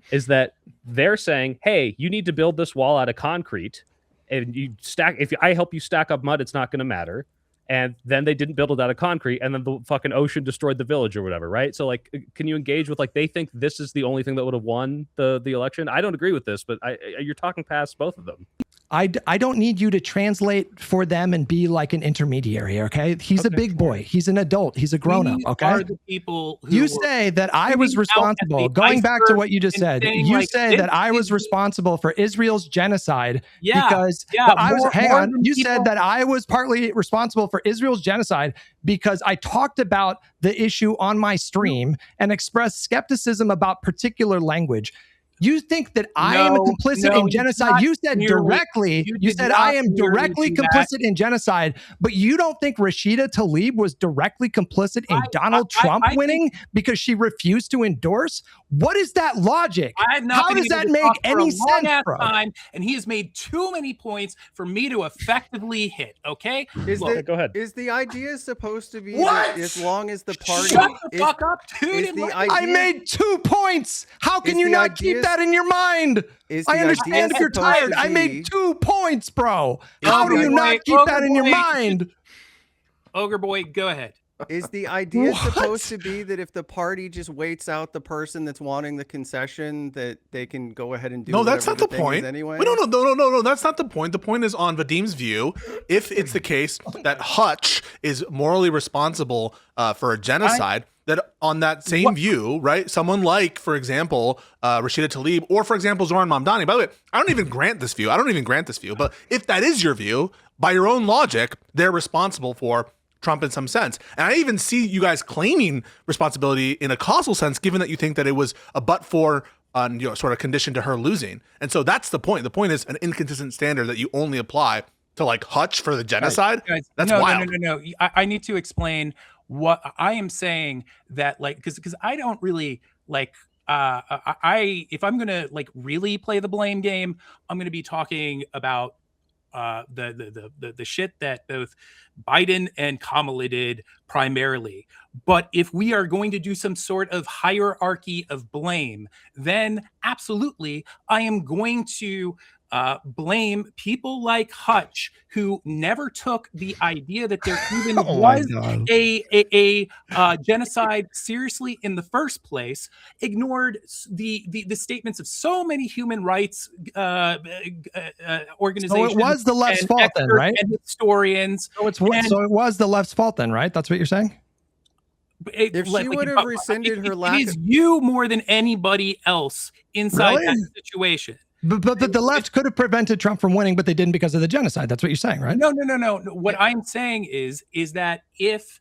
is that they're saying, hey, you need to build this wall out of concrete, and you stack. If I help you stack up mud, it's not going to matter. And then they didn't build it out of concrete, and then the fucking ocean destroyed the village or whatever, right? So, like, can you engage with, like, they think this is the only thing that would have won the election? I don't agree with this, but you're talking past both of them. I don't need you to translate for them and be like an intermediary, okay? He's a big boy. He's an adult. He's a grown-up, okay? Are the people who you say that I was responsible, going back to what you just said, you say that I was responsible for Israel's genocide because I was, hang on, you said that I was partly responsible for Israel's genocide because I talked about the issue on my stream and expressed skepticism about particular language. You think that I am complicit in genocide? You said directly, you said I am directly complicit in genocide, but you don't think Rashida Tlaib was directly complicit in Donald Trump winning because she refused to endorse? What is that logic? How does that make any sense, bro? And he has made too many points for me to effectively hit, okay? Go ahead. Is the idea supposed to be that as long as the party... Shut the fuck up, dude! I made 2 points! How can you not keep that in your mind? I understand if you're tired. I made 2 points, bro. How do you not keep that in your mind? Ogre boy, go ahead. Is the idea supposed to be that if the party just waits out the person that's wanting the concession, that they can go ahead and do? No, that's not the point. Anyway, no. That's not the point. The point is on Vadim's view. If it's the case that Hutch is morally responsible for a genocide, that on that same view, right? Someone like, for example, Rashida Tlaib, or for example, Zoran Mamdani. By the way, I don't even grant this view. But if that is your view, by your own logic, they're responsible for Trump in some sense. And I even see you guys claiming responsibility in a causal sense, given that you think that it was a but-for sort of condition to her losing. And so that's the point. The point is an inconsistent standard that you only apply to like Hutch for the genocide. Guys, that's wild. No. I need to explain what I am saying, that like, because I don't really like, if I'm going to like really play the blame game, I'm going to be talking about the shit that both Biden and Kamala did primarily. But if we are going to do some sort of hierarchy of blame, then absolutely I am going to blame people like Hutch, who never took the idea that there even was a genocide seriously in the first place, ignored the statements of so many human rights organizations. So it was the left's fault then, right? And historians. So it was the left's fault then, right? That's what you're saying? If she would have rescinded her lack, it is you more than anybody else inside that situation. But the left could have prevented Trump from winning, but they didn't because of the genocide. That's what you're saying, right? No. What I'm saying is that if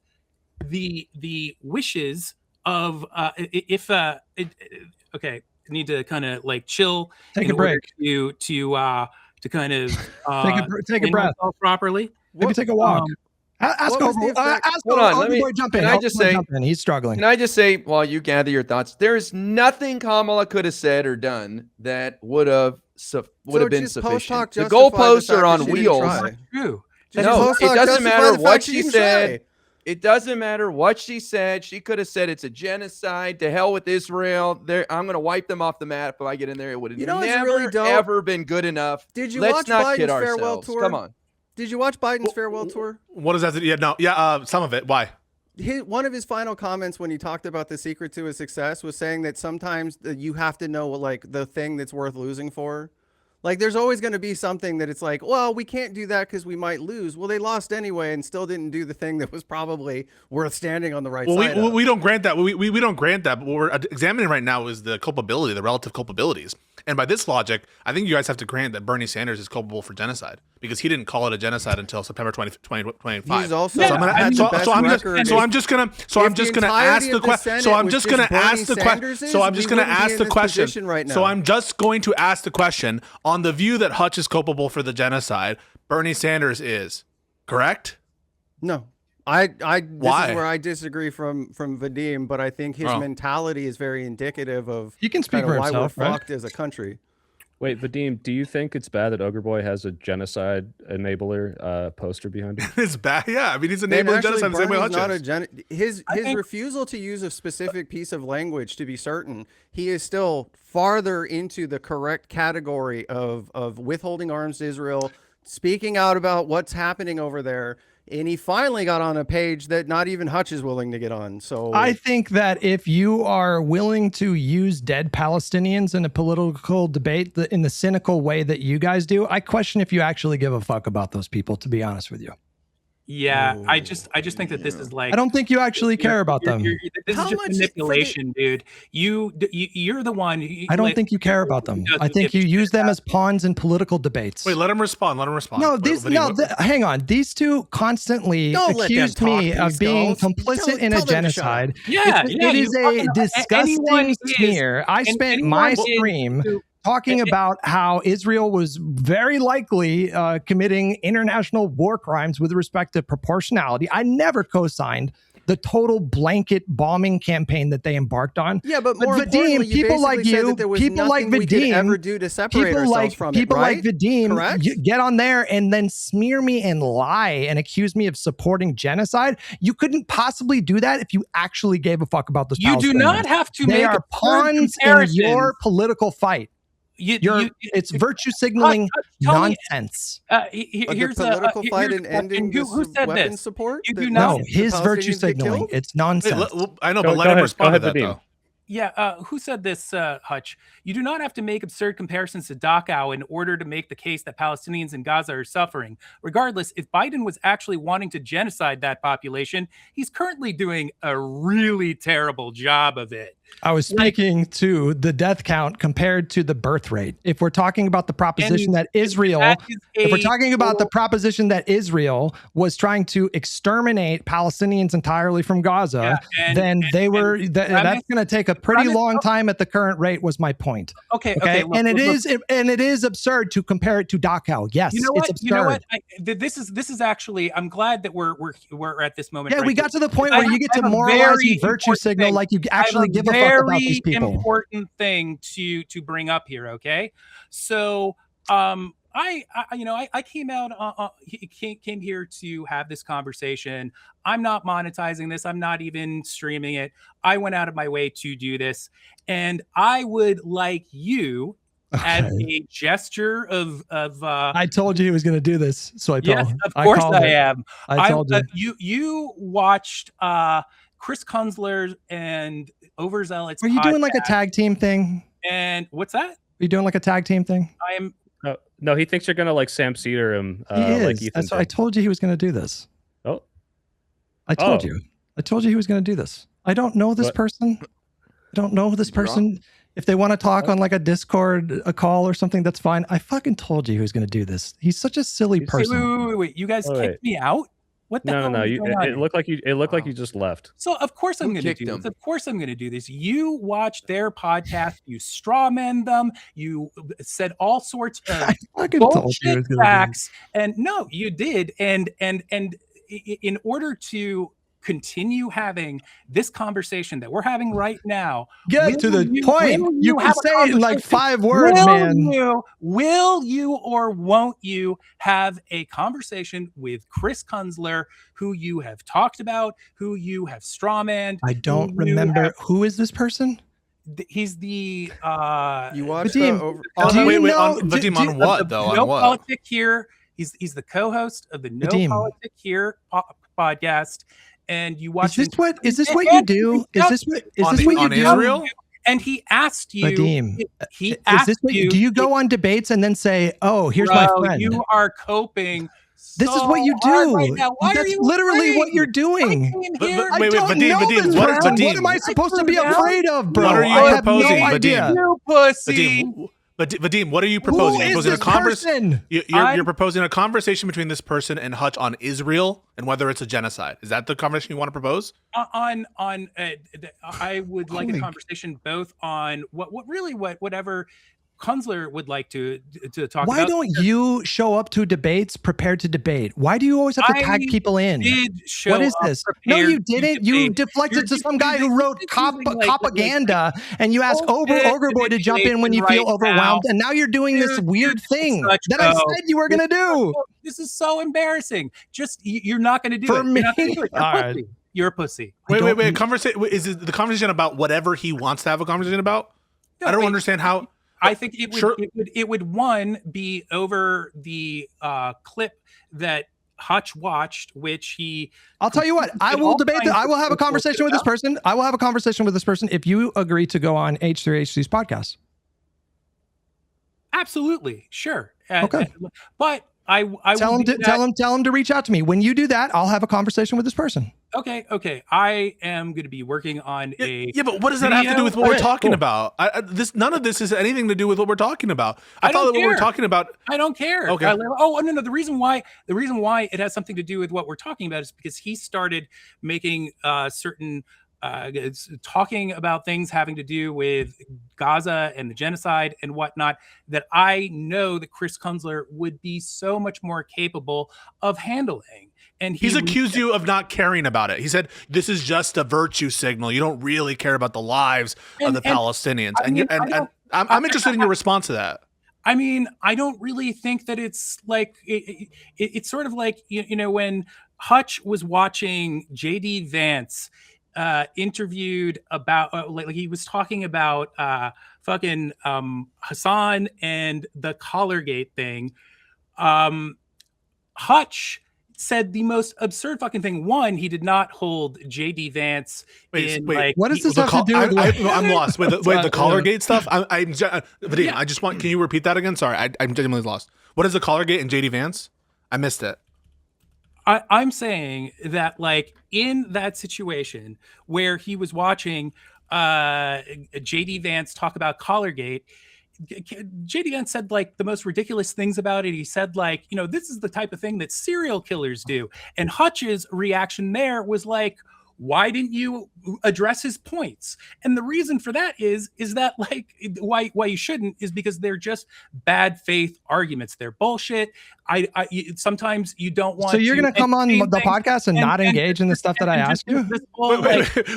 the wishes of okay, I need to kind of like chill. Take a break. To kind of take a breath properly. Maybe take a walk. Ask Ogre, jump in. Can I just say, he's struggling. Can I just say, while you gather your thoughts, there's nothing Kamala could have said or done that would have been sufficient. The goalposts are on wheels. True. No, it doesn't matter what she said. It doesn't matter what she said. She could have said it's a genocide. To hell with Israel. I'm going to wipe them off the map if I get in there. It would have never, ever been good enough. Did you Let's watch not Biden's kid farewell ourselves. tour? Come on. Did you watch Biden's farewell tour? What is that? Yeah, some of it. Why? One of his final comments when he talked about the secret to his success was saying that sometimes you have to know like the thing that's worth losing for. Like, there's always going to be something that it's like, well, we can't do that because we might lose. Well, they lost anyway and still didn't do the thing that was probably worth standing on the right side of. We don't grant that. We don't grant that. But what we're examining right now is the culpability, the relative culpabilities. And by this logic, I think you guys have to grant that Bernie Sanders is culpable for genocide because he didn't call it a genocide until September 2025. He's also I'm just gonna ask the question. So I'm just gonna ask the question. So I'm just gonna ask the question. So I'm just going to ask the question on the view that Hutch is culpable for the genocide. Bernie Sanders is correct. No. This is where I disagree from Vadim, but I think his mentality is very indicative of he can speak for why himself, we're right? fucked as a country. Wait, Vadim, do you think it's bad that Ogre has a genocide enabler poster behind him? It's bad, yeah. I mean, he's enabling genocide the same way Hutch is. His refusal to use a specific piece of language, to be certain, he is still farther into the correct category of withholding arms to Israel, speaking out about what's happening over there. And he finally got on a page that not even Hutch is willing to get on. So I think that if you are willing to use dead Palestinians in a political debate in the cynical way that you guys do, I question if you actually give a fuck about those people, to be honest with you. Yeah, I just think that this is like, I don't think you actually care about them. This is just manipulation, dude. You're the one. I don't think you care about them. I think you use them as pawns in political debates. Wait, let him respond. No, hang on. These two constantly accused me of being complicit in a genocide. It is a disgusting smear. I spent my stream talking about how Israel was very likely committing international war crimes with respect to proportionality. I never co-signed the total blanket bombing campaign that they embarked on. Yeah, but more importantly, people like you, people like Vadim, ever do to separate ourselves from it, right? People like Vadim, get on there and then smear me and lie and accuse me of supporting genocide. You couldn't possibly do that if you actually gave a fuck about those. You do not have to make a pawns in your political fight. It's virtue signaling nonsense. Here's a political fight and ending weapons support. His virtue signaling. It's nonsense. I know, but let him respond to that though. Yeah, who said this, Hutch? You do not have to make absurd comparisons to Dachau in order to make the case that Palestinians in Gaza are suffering. Regardless, if Biden was actually wanting to genocide that population, he's currently doing a really terrible job of it. I was speaking to the death count compared to the birth rate. If we're talking about the proposition that Israel, was trying to exterminate Palestinians entirely from Gaza, then that's going to take a pretty long time at the current rate. Was my point. Okay. Look, it is absurd to compare it to Dachau. Yes, it's absurd. You know what? This is actually. I'm glad that we're at this moment. Yeah, we got to the point where you get to moralize and virtue signal like you actually give a fuck about these people. Important thing to bring up here. Okay, so I came out, came here to have this conversation. I'm not monetizing this. I'm not even streaming it. I went out of my way to do this, and I would like you, as a gesture of I told you he was going to do this, so I told yes, him. Of course I am. I told you. You watched Chris Kunzler and Overzealot's. Are you doing like a tag team thing? And what's that? Are you doing like a tag team thing? I am. No, he thinks you're gonna like Sam Cedar him. He is. Like Ethan. I told you he was going to do this. Oh, I told you. I told you he was going to do this. I don't know this person. I don't know this person. If they want to talk on like a Discord, a call or something, that's fine. I fucking told you he was going to do this. He's such a silly person. Wait. You guys kicked me out? What the hell? No. It looked like you just left. So of course I'm going to do this. Of course I'm going to do this. You watched their podcast. You strawman them. You said all sorts of bullshit facts. And no, you did. And in order to continue having this conversation that we're having right now, get to the point. You can say it in like 5 words, man. Will you or won't you have a conversation with Chris Kunzler, who you have talked about, who you have strawmanned? I don't remember. Who is this person? He's the you watched Vadim, Vadim on what though? No on what? Politic Here. He's the co-host of the No Vadim. Politic Here podcast. And you watch. Is this what you do? Is this what you do? Israel? And he asked you. Vadim, he asked you. Do you go on debates and then say, "Oh, here's my friend"? You are coping. This is what you do. Right now. That's literally what you're doing. Wait, Vadim, what am I supposed to be afraid of, bro? What are you I have no proposing, idea. You pussy. Vadim, what are you proposing? Who is this person? You're proposing a conversation between this person and Hutch on Israel and whether it's a genocide. Is that the conversation you want to propose? I would like a conversation both on whatever Kunzler would like to talk about. Why don't you show up to debates prepared to debate? Why do you always have to tag people in? What is this? No, you didn't. You deflected to some guy who wrote propaganda, and you asked Ogre-Boy to jump in when you feel overwhelmed, and now you're doing this weird thing that I said you were going to do. This is so embarrassing. Just you're not going to do for it. Me? You're a pussy. Wait. Is it the conversation about whatever he wants to have a conversation about? No, I don't understand how. I think it would one be over the clip that Hutch watched, which he. I'll tell you what. I will debate. I will have a conversation with this person. I will have a conversation with this person if you agree to go on H3HC's podcast. Absolutely, sure. Okay, but I tell him to reach out to me. When you do that, I'll have a conversation with this person. Okay. I am going to be working on a. Yeah, but what does that have to do with what we're talking about? None of this is anything to do with what we're talking about. I thought that what we're talking about. I don't care. Okay. No. The reason why it has something to do with what we're talking about is because he started making certain. Talking about things having to do with Gaza and the genocide and whatnot, that I know that Chris Kunzler would be so much more capable of handling. And he's accused you of not caring about it. He said, this is just a virtue signal. You don't really care about the lives of the Palestinians. I'm interested in your response to that. I mean, I don't really think that it's like, it's sort of like, when Hutch was watching J.D. Vance interviewed about like he was talking about fucking Hassan and the Collargate thing. Hutch said the most absurd fucking thing. One, he did not hold J.D. Vance in. Wait, what does this have to do with? I'm lost. Wait, the Collargate stuff. Vadim, I just want. Can you repeat that again? Sorry, I'm genuinely lost. What is the Collargate and J.D. Vance? I missed it. I'm saying that, like, in that situation where he was watching J.D. Vance talk about Collargate, J.D. Vance said, like, the most ridiculous things about it. He said, like, this is the type of thing that serial killers do. And Hutch's reaction there was like, why didn't you address his points? And the reason for that is that, like, why you shouldn't is because they're just bad faith arguments. They're bullshit. Sometimes you don't want. So you're going to come on the podcast and not engage in the stuff that I asked you?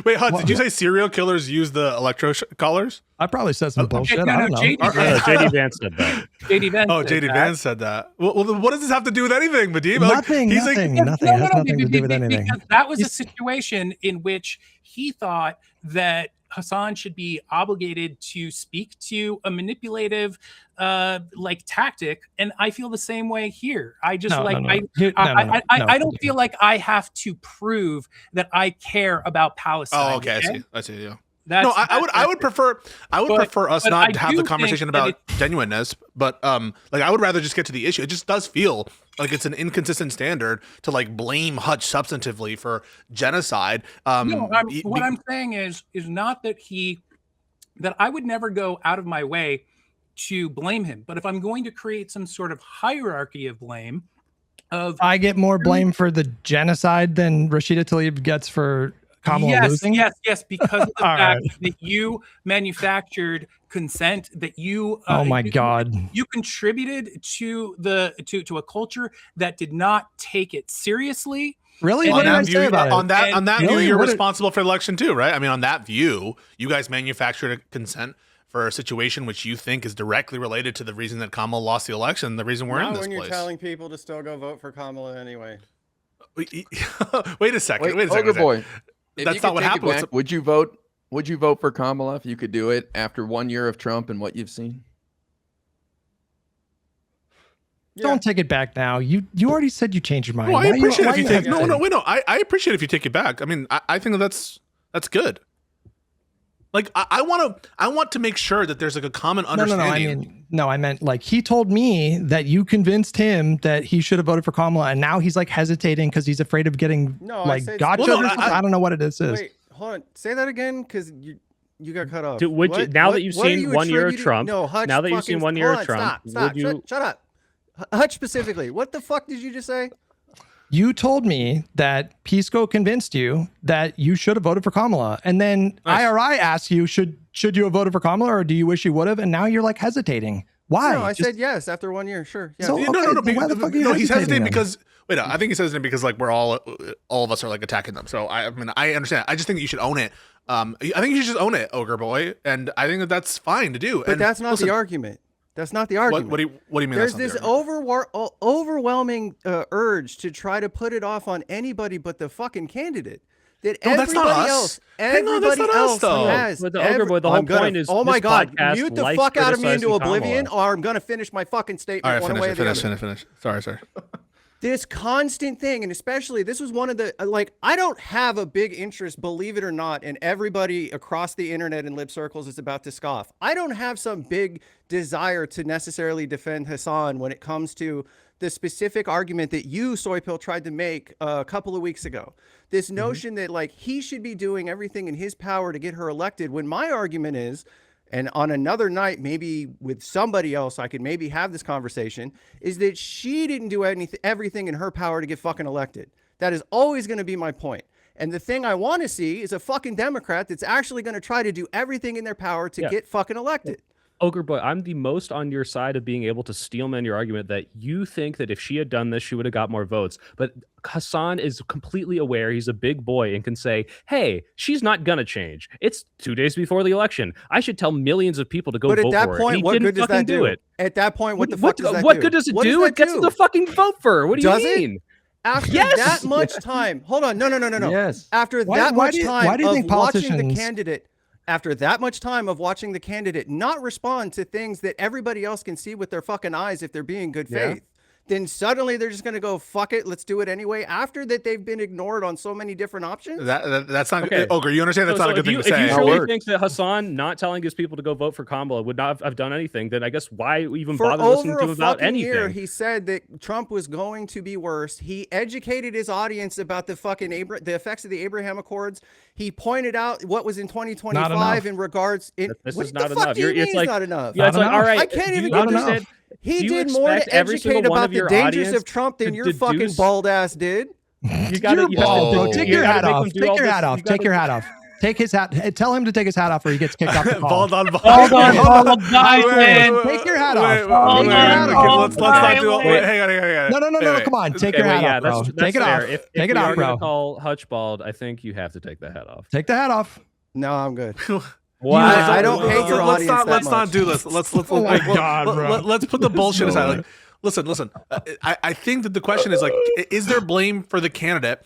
Wait, Hutch, did you say serial killers use the electro collars? I probably said some bullshit. I don't know. J.D. Vance said that. J.D. Vance. Oh, J.D. Vance said that. Well, what does this have to do with anything, Vadim? Nothing. Nothing. It has nothing to do with anything. Because that was a situation in which he thought that Hassan should be obligated to speak to a manipulative tactic, and I feel the same way here. I just I don't feel like I have to prove that I care about Palestine. Oh, okay. I see. Yeah. I would prefer us not to have the conversation about genuineness, but I would rather just get to the issue. It just does feel like it's an inconsistent standard to like blame Hutch substantively for genocide. What I'm saying is not that that I would never go out of my way to blame him, but if I'm going to create some sort of hierarchy of blame, I get more blame for the genocide than Rashida Tlaib gets for Kamala losing? Yes, because of the fact that you manufactured consent, that you you contributed to a culture that did not take it seriously, Really? On What did I that say view, about it? on that view, Really? you're What did- responsible for the election too, right? I mean, on that view, you guys manufactured a consent for a situation which you think is directly related to the reason that Kamala lost the election, the reason we're in Not this when you're place. telling people to still go vote for Kamala anyway. Wait a second. Wait a second. Boy, That's not what happened. Would you vote? Would you vote for Kamala if you could do it after 1 year of Trump and what you've seen? Yeah. Don't take it back now. You already said you changed your mind. Well, I Why appreciate why if you you take. No, hesitating? no. I appreciate if you take it back. I mean, I think that's good. Like I want to make sure that there's like a common understanding. I meant like he told me that you convinced him that he should have voted for Kamala, and now he's like hesitating because he's afraid of getting like gotcha. Well, no, or something. I don't know what it is. Wait, hold on. Say that again, because you got cut off. Dude, now that you've seen 1 year of Trump, no, Hutch, now that you've seen 1 year of Trump, stop, shut up. Hutch specifically, what the fuck did you just say? You told me that Pisco convinced you that you should have voted for Kamala, and then IRI asked you, should you have voted for Kamala, or do you wish you would have? And now you're like hesitating. Why? No, I said yes after 1 year. Sure. Yeah. So, No, why the fuck are you he's hesitating hesitating then? because I think he's hesitating because like we're all of us are like attacking them. So I mean I understand. I just think that you should own it. I think you should just own it, Ogre Boy, and I think that that's fine to do. But and that's not the argument. That's not the argument. What do you mean? There's that's this not the argument? overwhelming urge to try to put it off on anybody but the fucking candidate. That No, that's not everybody us. else, Hang on, that's everybody not us, else though. has. But the Ogre Boy, the whole point is oh my this god, podcast mute the likes fuck out of me into criticizing oblivion, Kamala. or I'm gonna finish my fucking statement All right, one way or the other. finish. Sorry. This constant thing, and especially this was one of the like, I don't have a big interest, believe it or not, and everybody across the internet and lib circles is about to scoff. I don't have some big desire to necessarily defend Hassan when it comes to the specific argument that you, Soypill, tried to make a couple of weeks ago. This notion that like he should be doing everything in his power to get her elected, when my argument is, and on another night, maybe with somebody else, I could maybe have this conversation, is that she didn't do everything in her power to get fucking elected. That is always going to be my point. And the thing I want to see is a fucking Democrat that's actually going to try to do everything in their power to get fucking elected. Ogre Boy, I'm the most on your side of being able to steelman your argument that you think that if she had done this, she would have got more votes. But Hassan is completely aware. He's a big boy and can say, hey, she's not going to change. It's 2 days before the election. I should tell millions of people to go vote for her. But at that point, what good does that do? It. At that point, what the fuck does that do? What good does it do? It gets the fucking vote for her. What do you mean? After that much time, hold on, no. Yes. After that much time why do you think of watching the politicians- candidate, after that much time of watching the candidate not respond to things that everybody else can see with their fucking eyes if they're being good faith, then suddenly they're just going to go, fuck it, let's do it anyway, after that they've been ignored on so many different options? That's not Okay. Ogre. You understand that's not a good thing to say. If you truly think that Hassan not telling his people to go vote for Kamala would not have done anything, then I guess why even bother listening to him about anything? Year, he said that Trump was going to be worse. He educated his audience about the fucking the effects of the Abraham Accords. He pointed out what was in 2025 in regards. This what is the not fuck enough. do you mean It's like, not enough? Yeah, it's like, all right. I can't even get understand. He did more to educate about the dangers of Trump than your fucking bald ass did. You got You're bald, bro. Take your hat off. Take your hat off. Take your hat off. Take his hat. Tell him to take his hat off, or he gets kicked off the call. Bald on. Hold on, guys, man. Take your hat off. Wait, Take your hat off. Let's not do it. Wait, hang on. No. Come on. Take your hat off, bro. Take it off. Take it off, bro. Call Hutch bald. I think you have to take the hat off. Take the hat off. No, I'm good. Wow. I don't hate your audience. Let's not do this. Let's Oh my God, bro. Let's put the bullshit aside. Like, listen. I think that the question is like, is there blame for the candidate?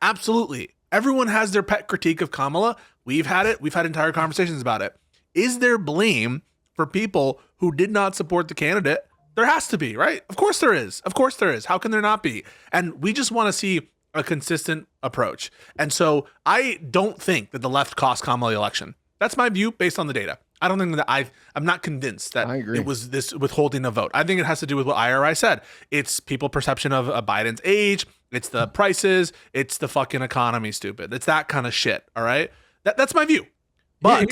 Absolutely. Everyone has their pet critique of Kamala. We've had it. We've had entire conversations about it. Is there blame for people who did not support the candidate? There has to be, right? Of course there is. How can there not be? And we just want to see a consistent approach. And so I don't think that the left cost Kamala the election. That's my view based on the data. I don't think that I'm not convinced that it was this withholding a vote. I think it has to do with what IRI said. It's people perception of Biden's age. It's the prices. It's the fucking economy, stupid. It's that kind of shit. All right. That's my view. But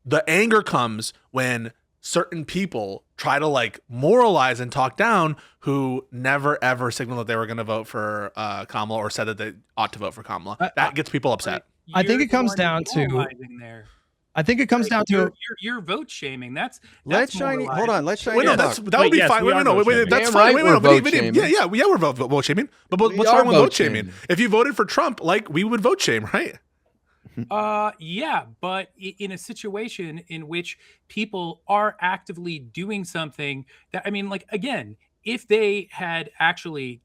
the anger comes when certain people try to like moralize and talk down who never ever signaled that they were going to vote for Kamala or said that they ought to vote for Kamala. That gets people upset. I think it comes down to I think it comes down to you're vote shaming. Let's shiny. Hold on. Let's shiny. Wait, no, that would be fine. Wait, that's fine. Wait, we're vote shaming. But what's wrong with vote shaming? If you voted for Trump, like we would vote shame, right? Yeah, but in a situation in which people are actively doing something that, I mean, like, again, if they had actually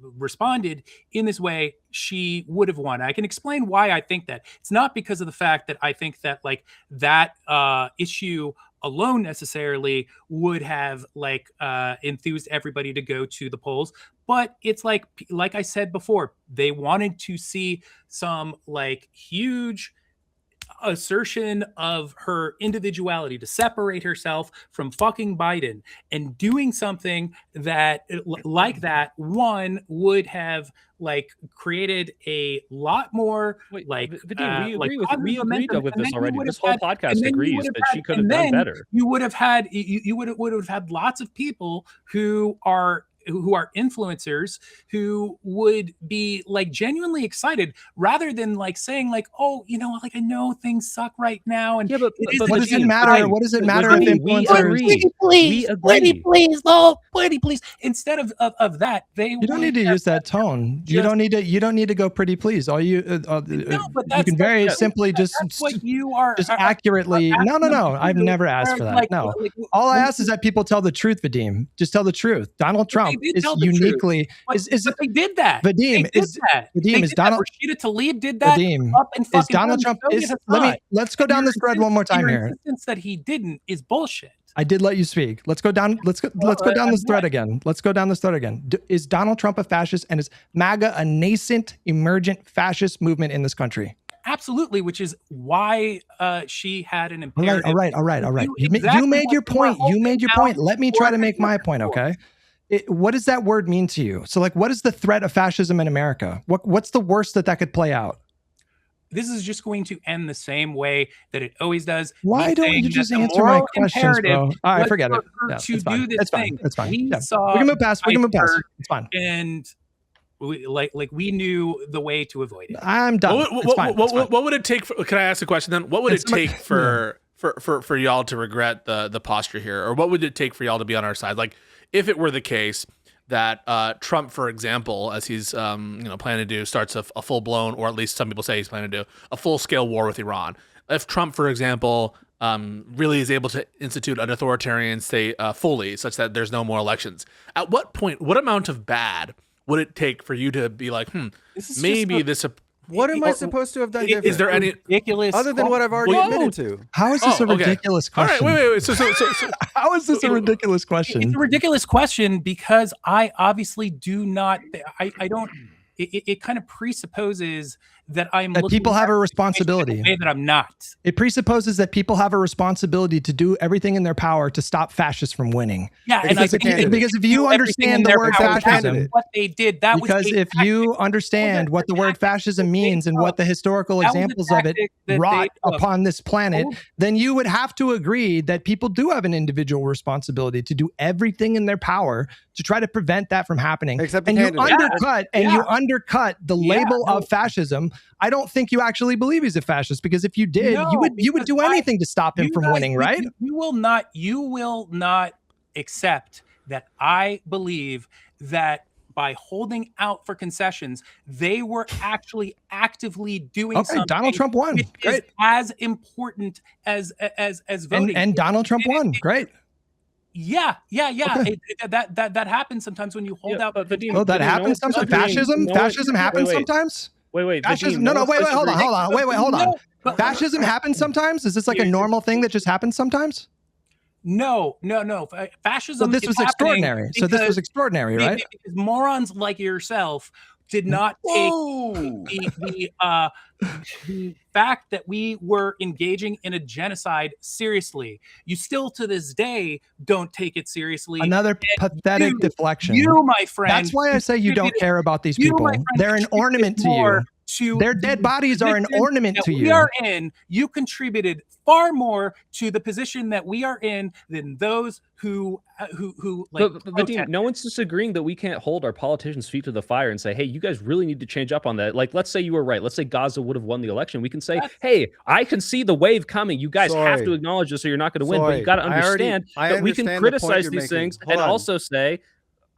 responded in this way, she would have won. I can explain why I think that. It's not because of the fact that I think that like that issue alone necessarily would have like enthused everybody to go to the polls, but it's like I said before, they wanted to see some like huge assertion of her individuality, to separate herself from fucking Biden, and doing something that like that one would have like created a lot more like we agreed with this already. This whole podcast agrees that she could have done better. You would have had would have had lots of people who are influencers who would be like genuinely excited, rather than like saying like, oh, you know, like I know things suck right now, and but what does it matter? What does it matter if influencers? Pretty please. Instead of that, you don't need to use that tone. You don't need to go pretty please. All you you can very simply just what you are just accurately. No. I've never asked for that. No, all I ask is that people tell the truth, Vadim. Just tell the truth. Donald Trump is uniquely they did that. Vadim is Donald Rashida Tlaib did that. Vadim is Donald Trump. Let's go down this thread one more time here. That he didn't is bullshit. I did let you speak. Let's go down. Let's go down this thread again. Let's go down this thread again. Is Donald Trump a fascist, and is MAGA a nascent, emergent fascist movement in this country? Absolutely, which is why she had an imperative. All right. You made your point. You made your point. Let me try to make my point, okay? What does that word mean to you? So, like, what is the threat of fascism in America? What's the worst that could play out? This is just going to end the same way that it always does. Why don't you just answer my questions, bro? All right, forget it. Yeah, to do this thing. It's fine. We can move past. It's fine. And we knew the way to avoid it. I'm done. What would it take? Can I ask a question then? What would it take for y'all to regret the posture here, or what would it take for y'all to be on our side? Like, if it were the case that Trump, for example, as he's planning to do, starts a full blown, or at least some people say he's planning to do a full scale war with Iran. If Trump, for example, really is able to institute an authoritarian state fully, such that there's no more elections, at what point, what amount of bad would it take for you to be like, maybe this? What am I supposed to have done different? Is there any ridiculous other than what I've already admitted to? How is this a ridiculous question? All right, wait. So how is this a ridiculous question? It's a ridiculous question because I obviously do not. I don't. It kind of presupposes that people have a responsibility. In a way that I'm not. It presupposes that people have a responsibility to do everything in their power to stop fascists from winning. Yeah, because if you understand the word fascism, what they did, if you understand what the word fascism means and what the historical examples of it wrought upon this planet, then you would have to agree that people do have an individual responsibility to do everything in their power to try to prevent that from happening. And you undercut the label of fascism. I don't think you actually believe he's a fascist, because if you did, you would do anything to stop him from winning, right? You will not accept that I believe that by holding out for concessions, they were actually actively doing something. Donald Trump won. Great. As important as voting. And Donald Trump won. Great. Yeah. Okay. That happens sometimes when you hold out. But that happens sometimes. Fascism happens sometimes. Wait. Fascism, no, wait, hold on. Fascism happens sometimes? Is this like a normal thing that just happens sometimes? No. Fascism. So this was extraordinary. This was extraordinary, right? Because morons like yourself did not take the fact that we were engaging in a genocide seriously. You still, to this day, don't take it seriously. Another pathetic deflection. You, my friend. That's why I say you don't care about these people. They're an ornament to you. to their dead bodies are an ornament to you. We are in. You contributed far more to the position that we are in than those who like. But Dean, no one's disagreeing that we can't hold our politicians' feet to the fire and say, hey, you guys really need to change up on that. Like, let's say you were right. Let's say Gaza would have won the election. We can say, hey, I can see the wave coming. You guys have to acknowledge this or you're not going to win. But you got to understand that we can criticize these things and also say,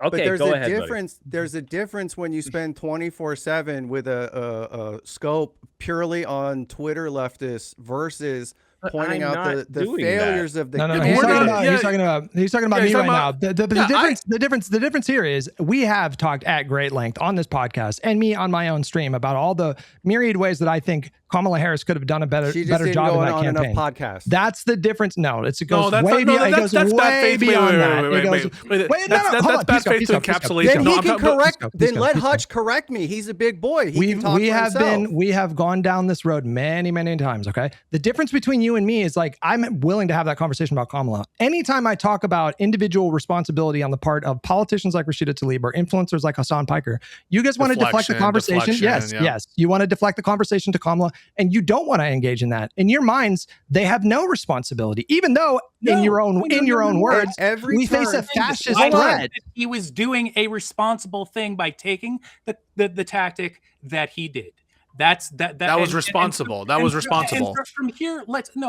okay, but there's go a ahead, difference. buddy. There's a difference when you spend 24/7 with a scope purely on Twitter leftists versus pointing out the failures of the. No. He's talking about me right now. The difference here is we have talked at great length on this podcast and me on my own stream about all the myriad ways that I think Kamala Harris could have done a better job in that campaign. Podcast. That's the difference. No, it goes way beyond that. That's bad faith to encapsulation. Then he can correct. Then let Hutch correct me. He's a big boy. He can talk for himself. We have gone down this road many times. Okay, the difference between you and me is like I'm willing to have that conversation about Kamala. Anytime I talk about individual responsibility on the part of politicians like Rashida Tlaib or influencers like Hassan Piker, you guys want to deflect the conversation. Yes, you want to deflect the conversation to Kamala. And you don't want to engage in that. In your minds, they have no responsibility, even though in your own words, we face a fascist threat. He was doing a responsible thing by taking the tactic that he did. That was responsible. That was responsible. From here,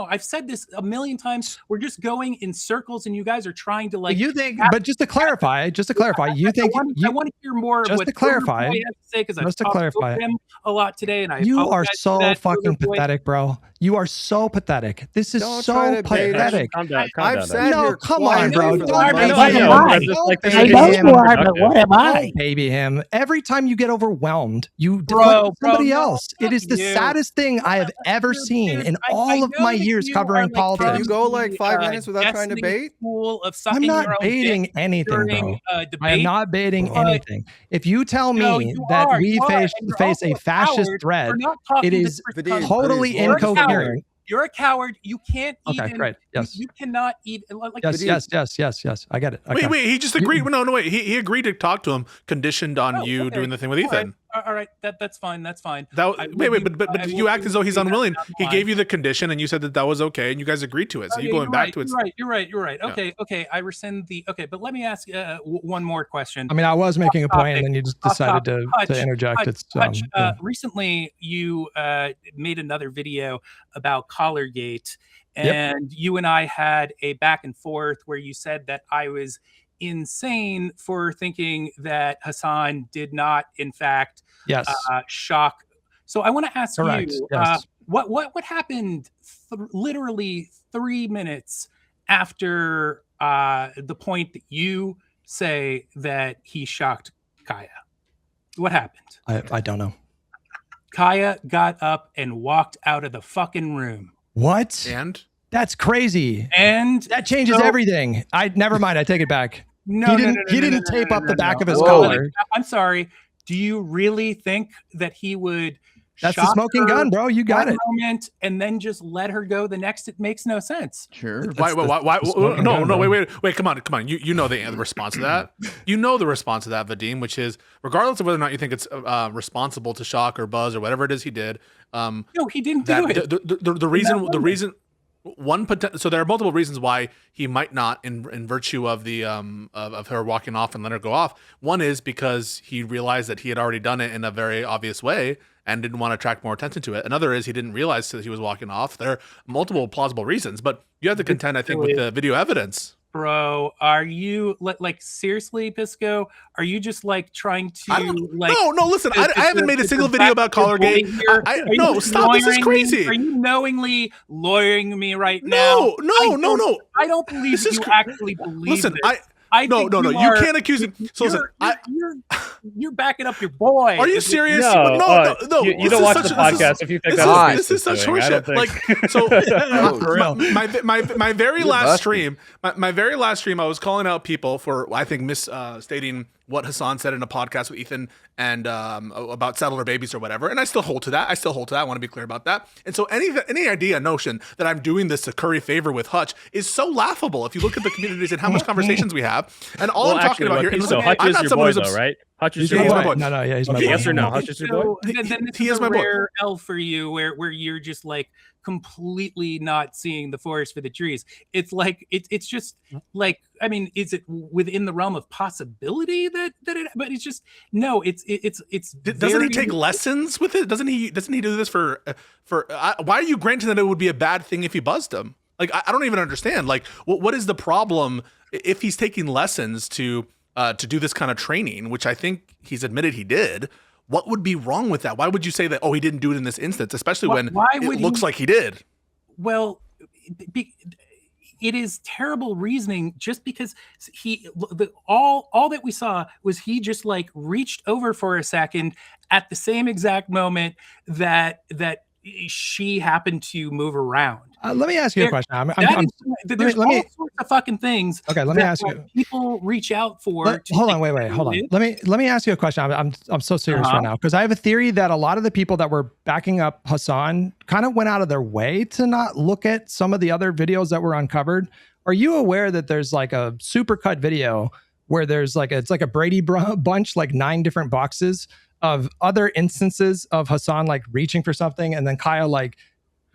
I've said this a million times. We're just going in circles, and you guys are trying to like. You think, but just to clarify, you think I want to hear more. Just of what to clarify, has to say, because I've talked to him a lot today, and you are so fucking pathetic, bro. You are so pathetic. This is so pathetic. Calm down. Come on, bro. I know you are, but what am I? Baby him. Every time you get overwhelmed, you deflect somebody else. It is the saddest thing I have ever seen in all of my years covering politics. Can you go like 5 minutes without trying to bait? I'm not baiting anything, bro. I am not baiting anything. If you tell me that we face a fascist threat, it is totally incoherent. You're a coward. You can't even. Okay, great. Yes. You cannot even. Like, yes. I get it. Okay. Wait. He just agreed. No, wait. He agreed to talk to him, conditioned on you doing the thing with Ethan. All right. That's fine. That's fine. But you act as though he's unwilling. He gave you the condition, and you said that was okay, and you guys agreed to it. So you going back to it. You're right. Okay. I rescind the. Okay, but let me ask one more question. I mean, I was making a point, and then you just decided to interject. Hutch, recently, you made another video about Collargate, and you and I had a back and forth where you said that I was insane for thinking that Hassan did not, in fact, shock. So I want to ask you, what happened literally 3 minutes after the point that you say that he shocked Kaya? What happened? I don't know. Kaya got up and walked out of the fucking room. What? And? That's crazy. And that changes everything. Never mind. I take it back. He didn't tape up the back of his collar. collar. I'm sorry. Do you really think that he would? That's the smoking gun, bro. You got it. Moment and then just let her go the next. It makes no sense. Sure. Why? No. Wait. Come on. You know the response to that. You know the response to that, Vadim, which is regardless of whether or not you think it's responsible to shock or buzz or whatever it is he did. No, he didn't do it. The reason. So there are multiple reasons why he might not, in virtue of the of her walking off and let her go off. One is because he realized that he had already done it in a very obvious way and didn't want to attract more attention to it. Another is he didn't realize that he was walking off. There are multiple plausible reasons, but you have to contend, I think, with the video evidence. Bro, are you like seriously, Pisco? Are you just like trying to like? No. Listen, I haven't made a single video about Collargate. No, stop. This is crazy. Are you knowingly lawyering me right now? No. I don't believe you actually believe. Listen, this. No. You can't accuse him. So listen, you're backing up your boy. Are you serious? No. You don't watch the podcast if you think that's this is such horseshit. Like, so my very last stream, I was calling out people for I think misstating what Hassan said in a podcast with Ethan and about settler babies or whatever, and I still hold to that. I want to be clear about that. And so any notion that I'm doing this to curry favor with Hutch is so laughable. If you look at the communities and how much conversations we have. have. And all I'm talking about here. So Hutch is your boy, though, right? Hutch is your boy. No, yeah, he's my boy. Yes or no? Hutch is your boy. Then he is my boy. Rare L for you, where you're just like completely not seeing the forest for the trees. It's like it's just like, I mean, is it within the realm of possibility that it? But it's just no. It's. Doesn't he take lessons with it? Doesn't he do this for? Why are you granting that it would be a bad thing if he buzzed him? Like, I don't even understand. Like, what is the problem if he's taking lessons to do this kind of training, which I think he's admitted he did? What would be wrong with that? Why would you say that, oh, he didn't do it in this instance, especially when it looks like he did? Well, it is terrible reasoning just because all that we saw was he just like reached over for a second at the same exact moment that she happened to move around. Let me ask you a question. There's all sorts of fucking things. Okay, let me ask you. People reach out for. Hold on. Let me ask you a question. I'm so serious right now because I have a theory that a lot of the people that were backing up Hassan kind of went out of their way to not look at some of the other videos that were uncovered. Are you aware that there's like a supercut video where there's like it's like a Brady bunch, like 9 different boxes of other instances of Hassan like reaching for something and then Kaya like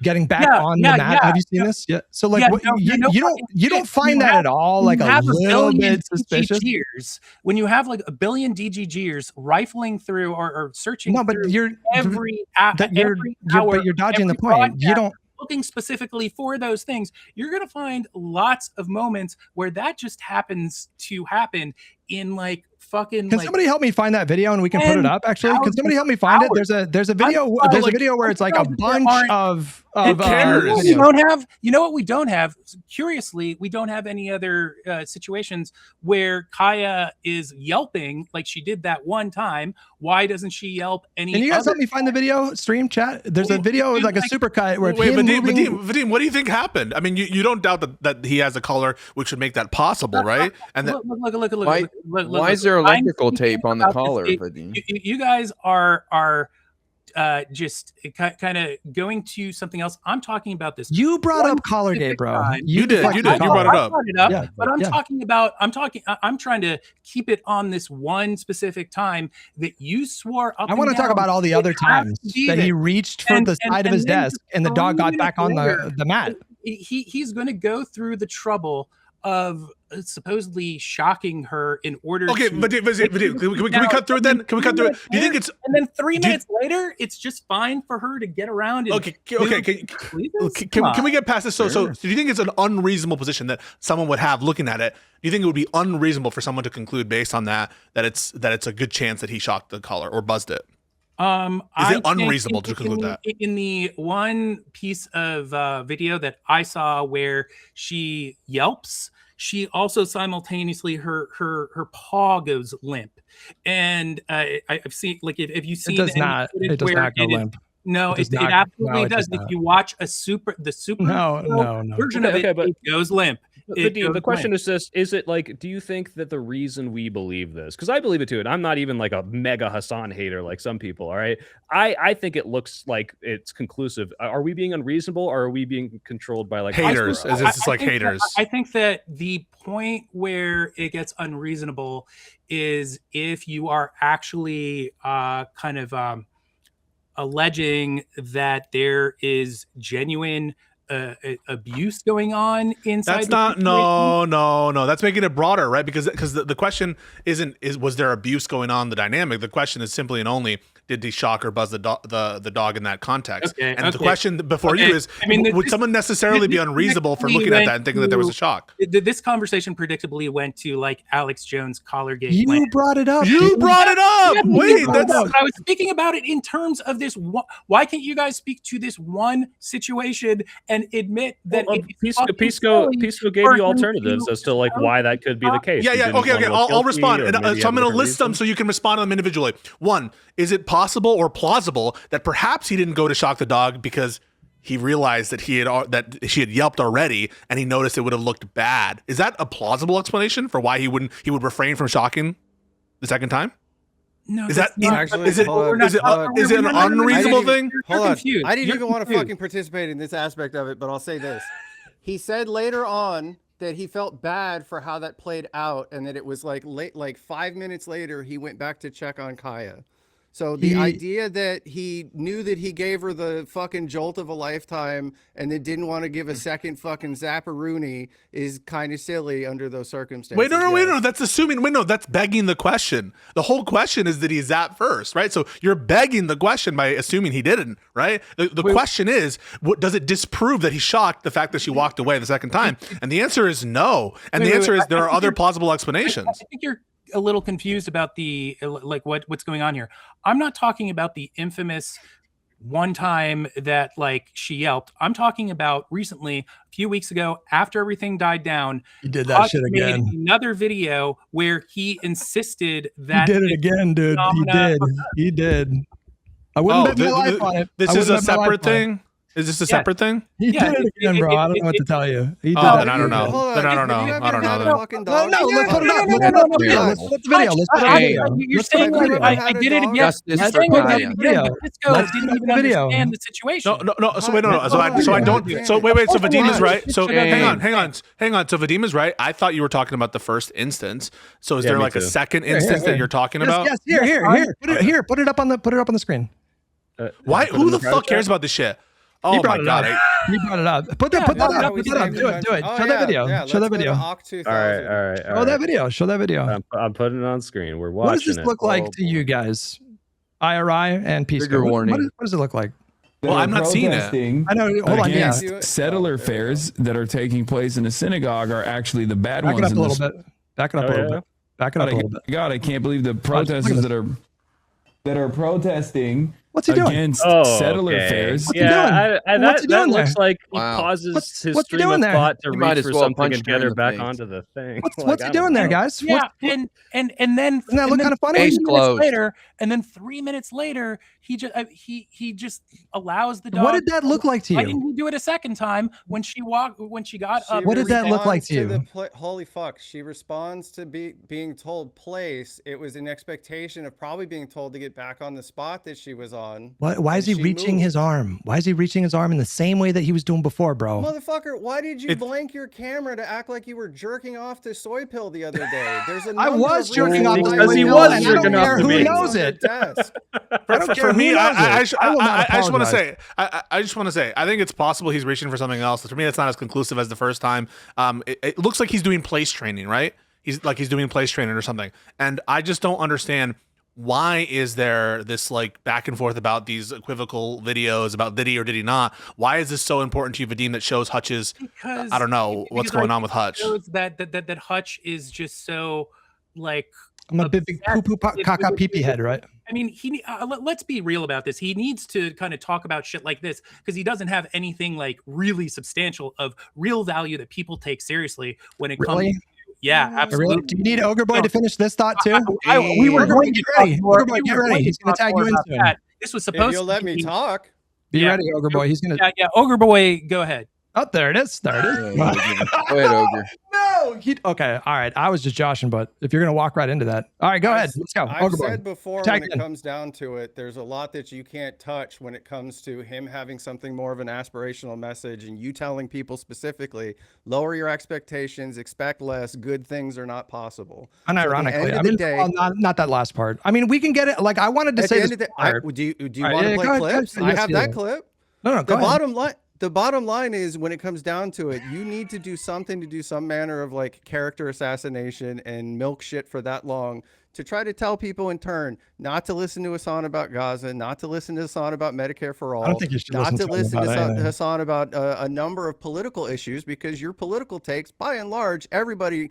getting back on the mat? Have you seen this? Yeah. So like, you don't find that at all like a little bit suspicious? When you have like a billion DGGers rifling through or searching. No, but you're but you're dodging the point. You don't. Looking specifically for those things, you're going to find lots of moments where that just happens to happen in like fucking. Can somebody help me find that video and we can put it up? Actually, can somebody help me find it? There's a video. There's a video where it's like a bunch of. You don't have. You know what we don't have? Curiously, we don't have any other situations where Kaya is yelping like she did that one time. Why doesn't she yelp any? Can you guys help me find the video? Stream chat. There's a video like a supercut where. Wait, Vadim, what do you think happened? I mean, you don't doubt that he has a collar, which would make that possible, right? And look. Why is there electrical tape on the collar, Vadim? You guys are just kind of going to something else. I'm talking about this. You brought up Collargate, bro. You did. You brought it up. Yeah, but I'm trying to keep it on this one specific time that you swore up. I want to talk about all the other times that he reached from the side of his desk and the dog got back on the mat. He's going to go through the trouble of supposedly shocking her in order to... But can we cut through it then? Can we cut through it? Do you think it's... And then 3 minutes later, it's just fine for her to get around and... Can we get past this? So do you think it's an unreasonable position that someone would have looking at it? Do you think it would be unreasonable for someone to conclude based on that it's a good chance that he shocked the collar or buzzed it? Is it unreasonable to conclude that? In the one piece of video that I saw where she yelps, she also simultaneously her paw goes limp, and I've seen like if you see it does not go limp. No, it absolutely does. If you watch the super version of it, it goes limp. The question is this: is it like? Do you think that the reason we believe this? Because I believe it too, and I'm not even like a mega Hassan hater like some people. All right, I think it looks like it's conclusive. Are we being unreasonable, or are we being controlled by like haters? Is this like haters? I think that the point where it gets unreasonable is if you are actually kind of alleging that there is genuine abuse going on inside. That's not no. That's making it broader, right? Because the question was there abuse going on? The dynamic. The question is simply and only did he shock or buzz the dog in that context? The question before you is, would someone necessarily be unreasonable for looking at that and thinking that there was a shock? This conversation predictably went to like Alex Jones Collargate. You brought it up. You broued it up. Wait, I was speaking about it in terms of this. Why can't you guys speak to this one situation and admit that Pisco gave you alternatives as to like why that could be the case? Yeah. Okay. I'll respond. So I'm going to list them so you can respond to them individually. One, is it possible or plausible that perhaps he didn't go to shock the dog because he realized that she had yelped already and he noticed it would have looked bad? Is that a plausible explanation for why he would refrain from shocking the second time? No, is it an unreasonable thing? Hold on. I didn't even want to fucking participate in this aspect of it, but I'll say this. He said later on that he felt bad for how that played out, and that it was like late, like 5 minutes later, he went back to check on Kaya. So the idea that he knew that he gave her the fucking jolt of a lifetime and then didn't want to give a second fucking zapparoonie is kind of silly under those circumstances. Wait, no, that's assuming. Wait, no, that's begging the question. The whole question is that he zapped first, right? So you're begging the question by assuming he didn't, right? The question is, does it disprove that he shocked the fact that she walked away the second time? And the answer is no. And the answer is there are other plausible explanations. I think you're a little confused about the like what's going on here. I'm not talking about the infamous one time that like she yelped. I'm talking about recently, a few weeks ago, after everything died down. He did that shit again. Another video where he insisted that he did it again, dude. He did. I wouldn't bet my life on it. This is a separate thing. Is this a separate thing? He did it again, bro. I don't know what to tell you. He did then I don't know. Then I don't know. I don't know. No, let's put it up. Let's put the video. Let's put the video. You're saying like I did it again. Justice for Kaya. Let's didn't even understand the situation. No. So wait, no. So I don't. So wait. So Vadim is right. So hang on. So Vadim is right. I thought you were talking about the first instance. So is there like a second instance that you're talking about? Yes. Here. Put it up on the screen. Why? Who the fuck cares about this shit? Oh my god! He brought it up. Put that up. Do it. Show that video. Show that video. All right. Show that video. Show that video. I'm putting it on screen. We're watching. What does this look like to you guys? IRI and Peace. Trigger warning. What does it look like? Well, I'm not seeing it. I know. Hold on. Yeah. Settler fairs that are taking place in a synagogue are actually the bad ones. Back it up a little bit. Back it up a little bit. Back it up a little bit. God, I can't believe the protesters that are protesting. What's he doing? Against settler fairs. What's he doing? What's he doing looks there? like he pauses his what's he stream doing of there? thought to You might reach as for well something punch and her get in her the back face. onto the thing. What's he doing there, guys? Yeah, and then Doesn't that look kind of funny? Case closed. And then 3 minutes later, he just allows the dog. What did that look like to Why you? didn't he do it a second time when she got up? What did that look like to you? Holy fuck! She responds to being told place. It was an expectation of probably being told to get back on the spot that she was on. Why is he reaching his arm? Why is he reaching his arm in the same way that he was doing before, bro? Motherfucker, why did you blank your camera to act like you were jerking off to soy pill the other day? There's a I was jerking off because he was jerking off to Who me. knows it? For me, I just want to say, I just want to say, I think it's possible he's reaching for something else. For me, it's not as conclusive as the first time. It looks like he's doing place training, right? He's doing place training or something. And I just don't understand, why is there this like back and forth about these equivocal videos about did he or did he not? Why is this so important to you, Vadim, that shows Hutch's, I don't know what's going on with Hutch. Shows that Hutch is just so like, I'm a big poo-poo caca pee-pee head, right? I mean, let's be real about this. He needs to kind of talk about shit like this because he doesn't have anything like really substantial of real value that people take seriously when it comes to. Yeah, absolutely. Do you need Ogreboy to finish this thought too? We were going to get ready. Ogreboy, get ready. He's going to tag you in soon. This was supposed to. You'll let me talk. Be ready, Ogreboy. He's going to. Yeah, Ogreboy, go ahead. Oh, there it is. There it is. Go ahead, Ogre. No. Okay. All right. I was just joshing, but if you're going to walk right into that. All right, go ahead. Let's go. I've said before, when it comes down to it, there's a lot that you can't touch when it comes to him having something more of an aspirational message and you telling people specifically, lower your expectations, expect less, good things are not possible. Unironically, I mean, not that last part. I mean, we can get it. Like, I wanted to say this. Do you want to play clips? I have that clip. No, the bottom line. The bottom line is, when it comes down to it, you need to do something to do some manner of like character assassination and milk shit for that long to try to tell people in turn not to listen to Hassan about Gaza, not to listen to Hassan about Medicare for all, I don't think you should not to listen to Hassan about a number of political issues, because your political takes, by and large, everybody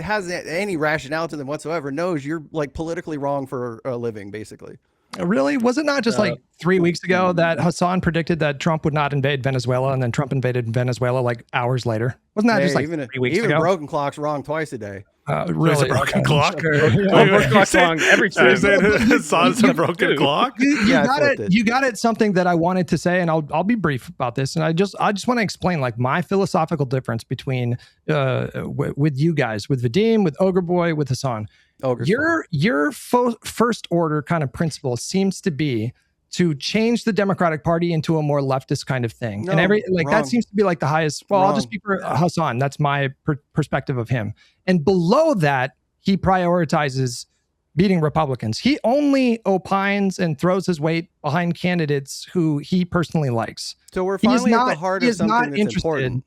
has any rationale to them whatsoever knows you're like politically wrong for a living, basically. Really? Was it not just like 3 weeks ago that Hassan predicted that Trump would not invade Venezuela, and then Trump invaded Venezuela like hours later? Wasn't that just like 3 weeks ago? Even broken clock's wrong twice a day. Really? Broken clock? Broken clock's wrong every time. Hassan's a broken clock? You got it. Something that I wanted to say, and I'll be brief about this. And I just want to explain like my philosophical difference between with you guys, with Vadim, with Ogreboy, with Hassan. Your first order kind of principle seems to be to change the Democratic Party into a more leftist kind of thing. No, and wrong. that seems to be like the highest. Well, I'll just speak for Hassan. That's my perspective of him. And below that, he prioritizes beating Republicans. He only opines and throws his weight behind candidates who he personally likes. So we're finally at the heart of something that's important.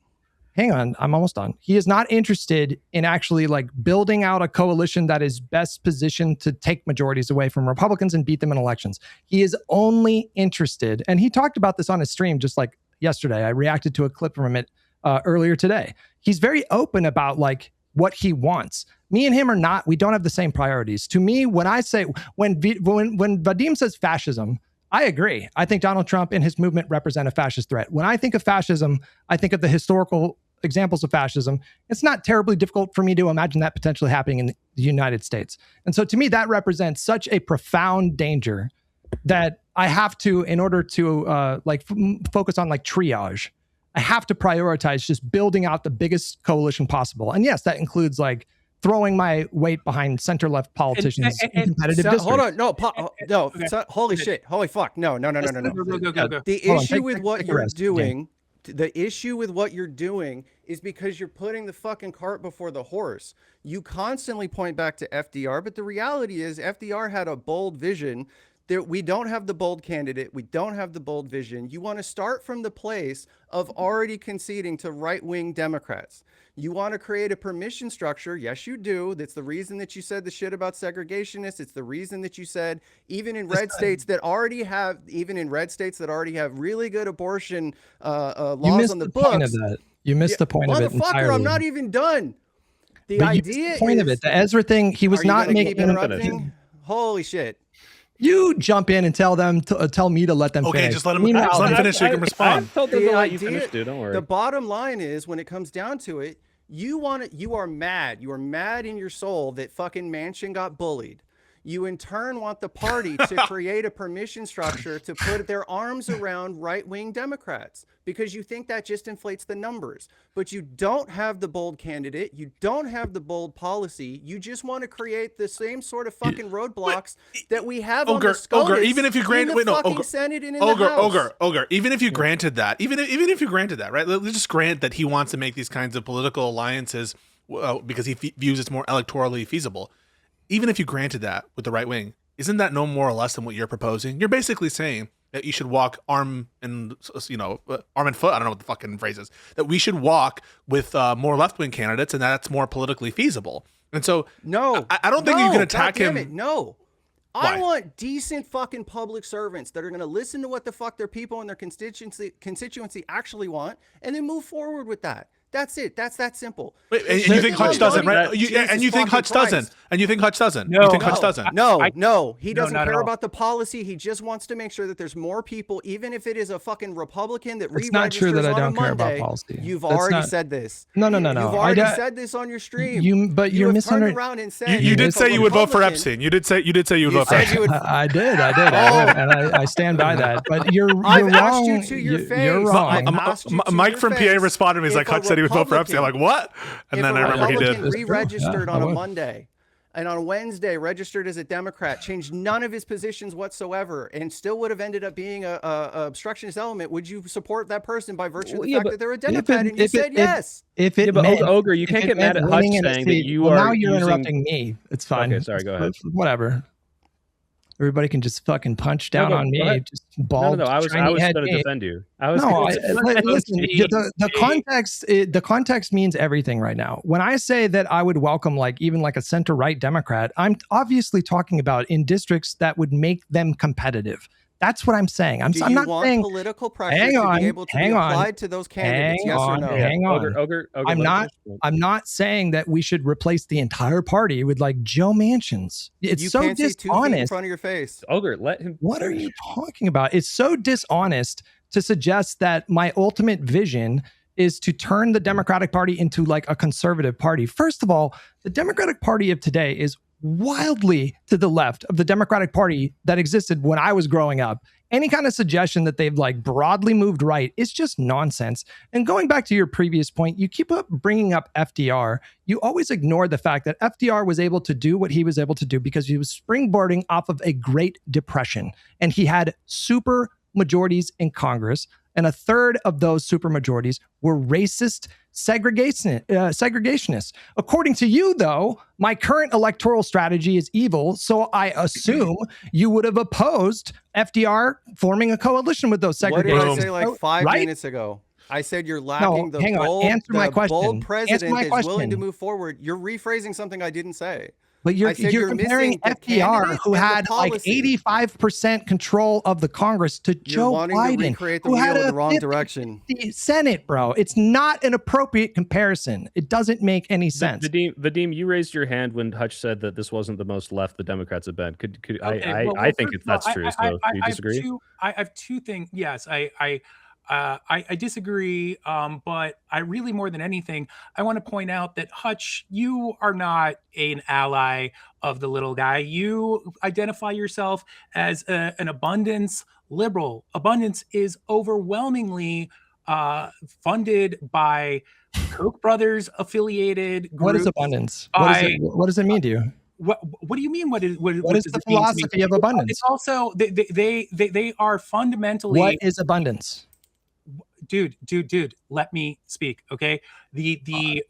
Hang on, I'm almost done. He is not interested in actually like building out a coalition that is best positioned to take majorities away from Republicans and beat them in elections. He is only interested, and he talked about this on his stream just like yesterday. I reacted to a clip from it earlier today. He's very open about like what he wants. Me and him are not, we don't have the same priorities. To me, when I say, when Vadim says fascism, I agree. I think Donald Trump and his movement represent a fascist threat. When I think of fascism, I think of the historical examples of fascism. It's not terribly difficult for me to imagine that potentially happening in the United States. And so to me, that represents such a profound danger that I have to, in order to focus on like triage, I have to prioritize just building out the biggest coalition possible. And yes, that includes like throwing my weight behind center-left politicians in competitive districts. Hold on, holy shit, holy fuck, no. The issue with what you're doing, the issue with what you're doing is because you're putting the fucking cart before the horse. You constantly point back to FDR, but the reality is FDR had a bold vision. We don't have the bold candidate. We don't have the bold vision. You want to start from the place of already conceding to right-wing Democrats. You want to create a permission structure. Yes, you do. That's the reason that you said the shit about segregationists. It's the reason that you said even in red states that already have really good abortion laws on the books. You missed the point of it entirely. Motherfucker, I'm not even done. The point of it, the Ezra thing, he was not making interrupting. Holy shit. You jump in and tell me to let them finish. Okay, just let him finish so you can respond. I told them to let you finish, dude. Don't worry. The bottom line is, when it comes down to it, you are mad. You are mad in your soul that fucking Manchin got bullied. You in turn want the party to create a permission structure to put their arms around right-wing Democrats because you think that just inflates the numbers. But you don't have the bold candidate. You don't have the bold policy. You just want to create the same sort of fucking roadblocks that we have on the SCOTUS, even if you grant, in the fucking Senate and in the House. Even if you granted that, even if you granted that, right? Let's just grant that he wants to make these kinds of political alliances because he views it's more electorally feasible. Even if you granted that with the right wing, isn't that no more or less than what you're proposing? You're basically saying that you should walk arm and foot. I don't know what the fucking phrase is. That we should walk with more left wing candidates, and that's more politically feasible. And so, I don't think you can attack him. No, Why? I want decent fucking public servants that are going to listen to what the fuck their people and their constituency actually want, and then move forward with that. That's it. That's that simple. Wait, and you think Hutch doesn't, right? And you think Hutch doesn't? And you think Hutch doesn't? No, you think Hutch doesn't? No. He doesn't care about the policy. He just wants to make sure that there's more people, even if it is a fucking Republican that re-registers on a Monday. It's not true that I don't care about policy. You've already said this. No. You've already said this on your stream. You're misunderstanding. Around and said you did say you would vote for Epstein. You did say you would vote for Epstein. I did, and I stand by that. But you're wrong. I've asked you to your face. You're wrong. Mike from PA responded to me. He's like, Hutch said he would vote for Epstein. I'm like, what? And then I remember he did. Re-registered on a Monday, and on Wednesday registered as a Democrat, changed none of his positions whatsoever, and still would have ended up being a obstructionist element. Would you support that person by virtue of the fact that they're a Democrat? And you said yes. Ogre, you can't get mad at Hutch saying that you are. Now you're interrupting me. It's fine. Okay, sorry. Go ahead. Whatever. Everybody can just fucking punch down on me. Just bald. No. I was going to defend you. Listen. The context means everything right now. When I say that I would welcome even a center right Democrat, I'm obviously talking about in districts that would make them competitive. That's what I'm saying. I'm not saying political pressure to be able to be applied to those candidates. Yes or no? Hang on. I'm not saying that we should replace the entire party with Joe Manchin's. It's so can't dishonest. See 2 feet in front of your face. Ogre, let him. What are you talking about? It's so dishonest to suggest that my ultimate vision is to turn the Democratic Party into a conservative party. First of all, the Democratic Party of today is wildly to the left of the Democratic Party that existed when I was growing up. any kind of suggestion that they've like broadly moved right is just nonsense. And going back to your previous point, you keep up bringing up FDR. You always ignore the fact that FDR was able to do what he was able to do because he was springboarding off of a Great Depression, and he had super majorities in Congress, and a third of those supermajorities were racist segregationists. According to you, though, my current electoral strategy is evil, so I assume you would have opposed FDR forming a coalition with those segregationists. What did I say like 5 minutes ago? I said you're lacking the bold president is willing to move forward. You're rephrasing something I didn't say. But you're comparing FDR, who had like 85% control of the Congress, to Joe Biden, who had a wrong direction. Senate, bro. It's not an appropriate comparison. It doesn't make any sense. Vadim, you raised your hand when Hutch said that this wasn't the most left the Democrats have been. I think that's true. So do you disagree? I have two things. Yes, I disagree, but I really, more than anything, I want to point out that Hutch, you are not an ally of the little guy. You identify yourself as an abundance liberal. Abundance is overwhelmingly funded by Koch brothers affiliated groups. What is abundance? What does it mean to you? What do you mean? What is the philosophy of abundance? It's also they are fundamentally. What is abundance? Dude, let me speak. Okay. The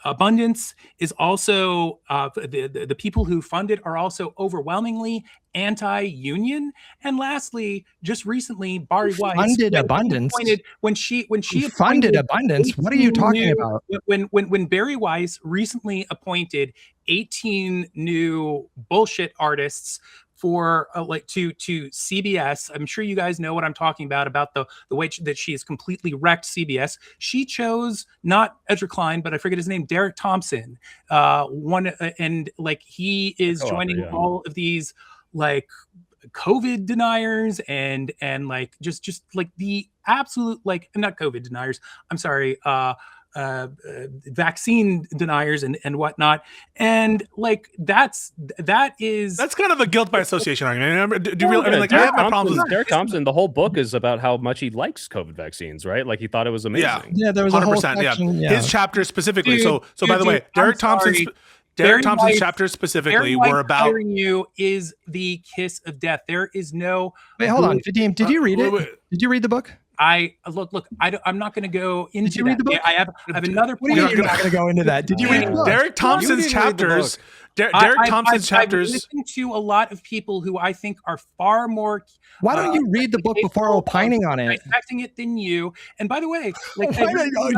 abundance is also the people who fund it are also overwhelmingly anti-union. And lastly, just recently, Bari Weiss funded abundance. When she funded abundance. What are you talking about? When Bari Weiss recently appointed 18 new bullshit artists for to CBS. I'm sure you guys know what I'm talking about the way that she has completely wrecked CBS. She chose not Ezra Klein, but I forget his name, Derek Thompson. He is joining all of these like COVID deniers and like just like the absolute like not COVID deniers. I'm sorry. Vaccine deniers and whatnot, and like that's kind of a guilt by association argument. Do you really? I mean, like, I have my problems with Derek Thompson. The whole book is about how much he likes COVID vaccines, right? Like he thought it was amazing. Yeah, there was 100%. His chapter specifically. Dude, by the way, Derek Thompson's chapters specifically were about hiring you is the kiss of death. There is no. Wait, hold on, Vadim. Did you read it? Did you read the book? Look. I'm not not going to go into. Did you read the book? I have another point. You're not going to go into that. Did you read the book? Derek Thompson's chapters? Derek Thompson's chapters. I've listened to a lot of people who I think are far more. Why don't you read the book before opining on it? Dissecting it than you. And by the way, like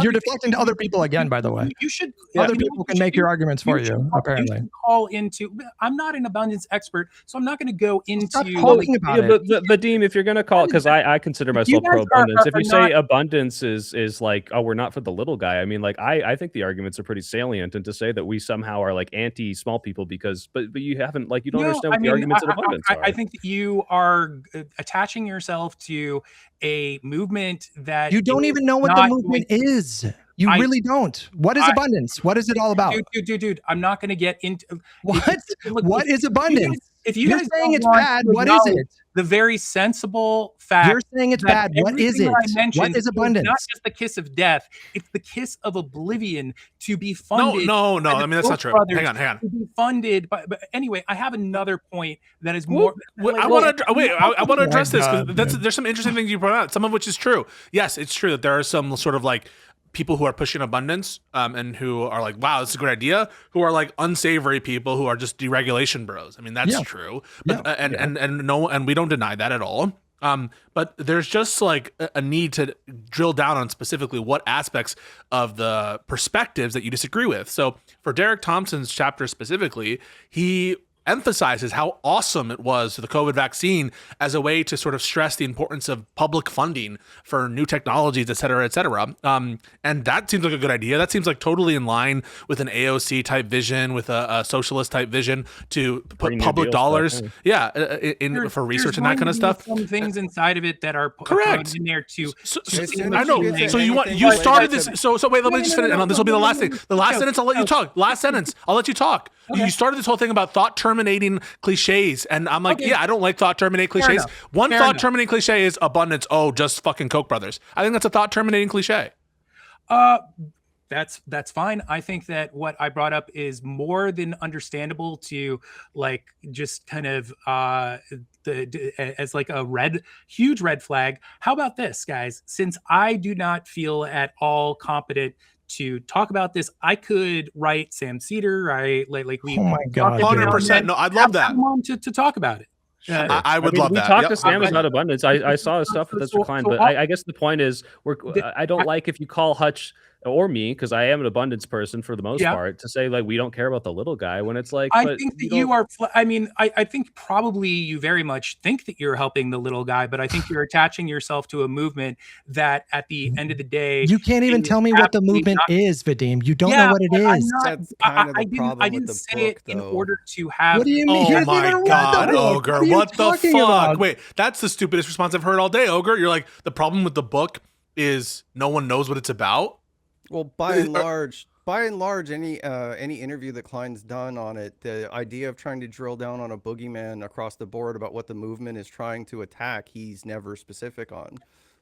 you're deflecting to other people again. By the way, you should. Other people can make your arguments for you. Apparently, call into. I'm not an abundance expert, so I'm not going to go into. Stop talking about it. Vadim, if you're going to call, because I consider myself pro abundance. If you say abundance is like, oh, we're not for the little guy. I mean, like I think the arguments are pretty salient, and to say that we somehow are like anti small people because but you haven't like you don't understand what the arguments of abundance are. I think that you are attaching yourself to a movement that you don't even know what the movement is. You really don't. What is abundance? What is it all about? Dude, I'm not going to get into what is abundance? If you're saying it's bad, what is it? The very sensible fact. You're saying it's bad. What is it? What is abundance? Not just the kiss of death. It's the kiss of oblivion to be funded. No. I mean, that's not true. Hang on. To be funded, but anyway, I have another point that is more. I want to address this because there's some interesting things you brought out. Some of which is true. Yes, it's true that there are some sort of like people who are pushing abundance and who are like, wow, this is a great idea, who are like unsavory people who are just deregulation bros. I mean, that's true. But, and we don't deny that at all. But there's just like a need to drill down on specifically what aspects of the perspectives that you disagree with. So for Derek Thompson's chapter specifically, he emphasizes how awesome it was to the COVID vaccine as a way to sort of stress the importance of public funding for new technologies, et cetera, et cetera. And that seems like a good idea. That seems like totally in line with an AOC type vision, with a socialist type vision to put public dollars, for research and that kind of stuff. Some things inside of it that are correct in there too. I know. So you started this. So wait, let me just finish. And this will be the last thing. The last sentence, I'll let you talk. Last sentence, I'll let you talk. You started this whole thing about thought term terminating cliches. And I'm like, yeah, I don't like thought terminating cliches. One Fair thought enough. terminating cliche is abundance. Oh, just fucking Koch brothers. I think that's a thought terminating cliche. That's fine. I think that what I brought up is more than understandable to like just kind of as like a huge red flag. How about this, guys? Since I do not feel at all competent to talk about this, I could write Sam Cedar. Like we. Oh my God, 100%. No, I'd love that. To talk about it. I would love we that. talked to Sam about abundance. I saw his stuff, but that's declined. But I guess the point is, I don't like if you call Hutch or me, because I am an abundance person for the most part, to say like we don't care about the little guy when it's like. I think that you are. I mean, I think probably you very much think that you're helping the little guy, but I think you're attaching yourself to a movement that, at the end of the day, you can't even tell me what the movement is, Vadim. You don't know what it is. That's kind of the problem I didn't with the say book, it in though. order to have. What do you mean? Oh my God, Ogre! What the fuck? About? Wait, that's the stupidest response I've heard all day, Ogre. You're like, the problem with the book is no one knows what it's about. Well, by and large, any interview that Klein's done on it, the idea of trying to drill down on a boogeyman across the board about what the movement is trying to attack, he's never specific on.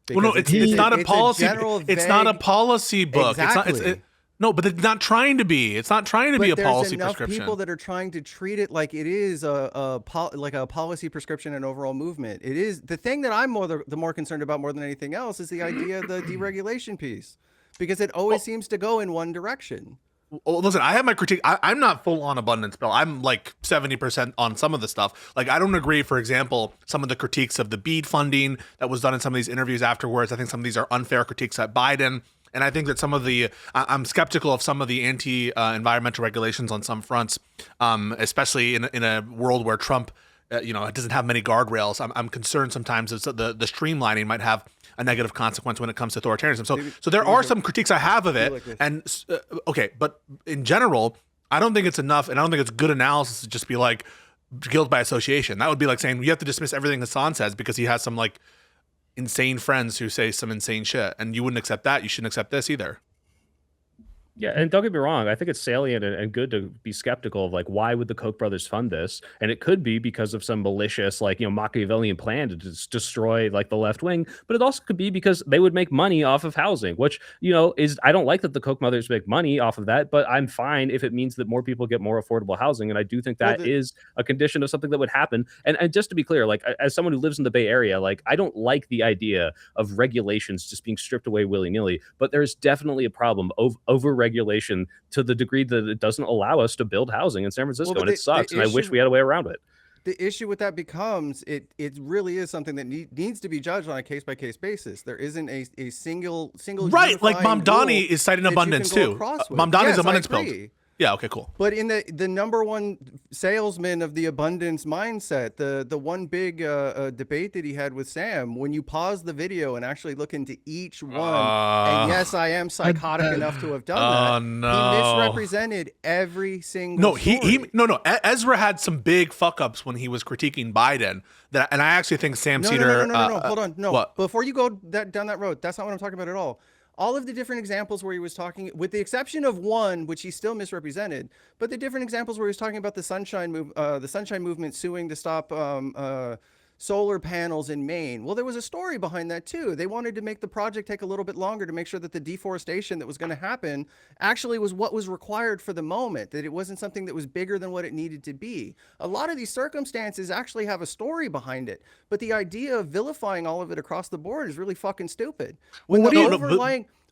Well, no, it's not a policy. It's not a policy book. Exactly. No, but it's not trying to be. It's not trying to be a policy enough prescription. People that are trying to treat it like it is a policy prescription and overall movement. It is the thing that I'm the more concerned about more than anything else is the idea of the deregulation piece, because it always seems to go in one direction. Well, listen, I have my critique. I'm not full on abundance, Bill. I'm like 70% on some of the stuff. Like, I don't agree, for example, some of the critiques of the BEAD funding that was done in some of these interviews afterwards. I think some of these are unfair critiques at Biden. And I think that some of the, I'm skeptical of some of the anti-environmental regulations on some fronts, especially in a world where Trump, doesn't have many guardrails. I'm concerned sometimes that the streamlining might have a negative consequence when it comes to authoritarianism. So there are some critiques I have of it. And but in general, I don't think it's enough, and I don't think it's good analysis to just be like guilt by association. That would be like saying you have to dismiss everything Hassan says because he has some like insane friends who say some insane shit, and you wouldn't accept that. You shouldn't accept this either. Yeah, and don't get me wrong, I think it's salient and good to be skeptical of like, why would the Koch brothers fund this? And it could be because of some malicious, like, Machiavellian plan to just destroy like the left wing, but it also could be because they would make money off of housing, which, is, I don't like that the Koch brothers make money off of that, but I'm fine if it means that more people get more affordable housing. And I do think that is a condition of something that would happen. And just to be clear, like, as someone who lives in the Bay Area, like, I don't like the idea of regulations just being stripped away willy-nilly, but there's definitely a problem over regulation to the degree that it doesn't allow us to build housing in San Francisco, and it sucks. And I wish we had a way around it. The issue with that becomes it really is something that needs to be judged on a case by case basis. There isn't a single right. Like Mamdani is citing abundance too. Mamdani's abundance build. Yeah, okay, cool. But in the number one salesman of the abundance mindset, the one big debate that he had with Sam, when you pause the video and actually look into each one, and yes, I am psychotic enough to have done that. He misrepresented every single story. Ezra had some big fuck ups when he was critiquing Biden. And I actually think Sam Cedar. No, hold on. No, what? Before you go down that road, that's not what I'm talking about at all. All of the different examples where he was talking, with the exception of one, which he still misrepresented, but the different examples where he was talking about the Sunshine Movement suing to stop solar panels in Maine. Well, there was a story behind that too. They wanted to make the project take a little bit longer to make sure that the deforestation that was going to happen actually was what was required for the moment, that it wasn't something that was bigger than what it needed to be. A lot of these circumstances actually have a story behind it, but the idea of vilifying all of it across the board is really fucking stupid.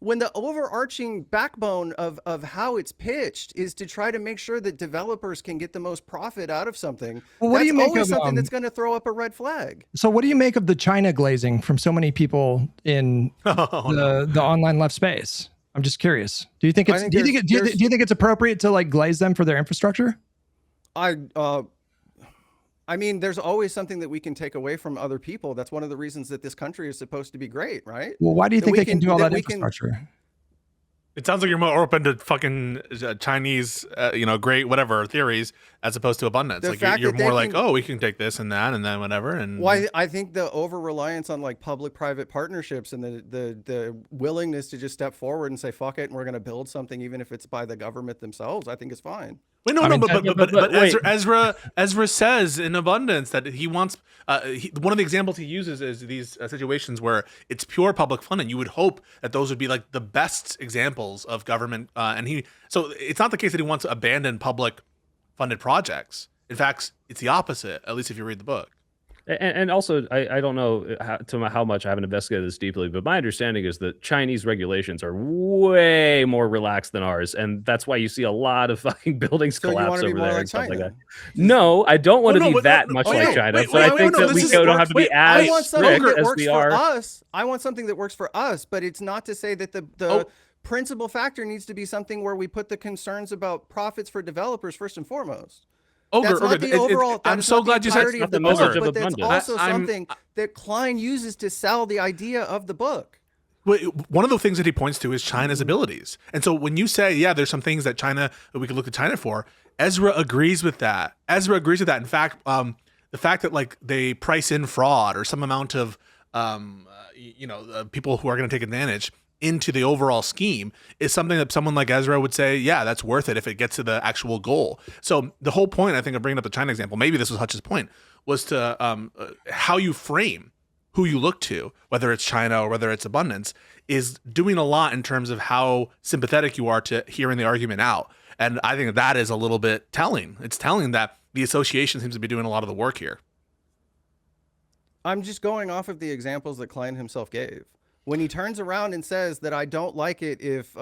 When the overarching backbone of how it's pitched is to try to make sure that developers can get the most profit out of something, well, that's always something that's going to throw up a red flag. So what do you make of the China glazing from so many people in the online left space? I'm just curious. Do you think it's appropriate to like glaze them for their infrastructure? I mean, there's always something that we can take away from other people. That's one of the reasons that this country is supposed to be great, right? Well, why do you think they can do all that infrastructure? It sounds like you're more open to fucking Chinese, great whatever theories as opposed to abundance. Like you're more like, oh, we can take this and that and then whatever. And why I think the over reliance on like public-private partnerships and the willingness to just step forward and say fuck it and we're going to build something even if it's by the government themselves, I think is fine. Wait, no, but Ezra says in abundance that he wants. One of the examples he uses is these situations where it's pure public funding. You would hope that those would be like the best examples of government, so it's not the case that he wants to abandon public funded projects. In fact, it's the opposite. At least if you read the book. And also, I don't know how much I haven't investigated this deeply, but my understanding is that Chinese regulations are way more relaxed than ours, and that's why you see a lot of fucking buildings collapse over there and stuff like that. No, I don't want to be that much like China, but I think that we don't have to be as strict as we are. I want something that works for us, but it's not to say that the principal factor needs to be something where we put the concerns about profits for developers first and foremost. I'm so glad you said the book, but that's also something that Klein uses to sell the idea of the book. One of the things that he points to is China's abilities. And so when you say, yeah, there's some things that we could look to China for, Ezra agrees with that. In fact, the fact that like they price in fraud or some amount of, people who are going to take advantage into the overall scheme is something that someone like Ezra would say, yeah, that's worth it if it gets to the actual goal. So the whole point, I think, of bringing up the China example, maybe this was Hutch's point, was to how you frame who you look to, whether it's China or whether it's abundance, is doing a lot in terms of how sympathetic you are to hearing the argument out. And I think that is a little bit telling. It's telling that the association seems to be doing a lot of the work here. I'm just going off of the examples that Klein himself gave. When he turns around and says that I don't like it if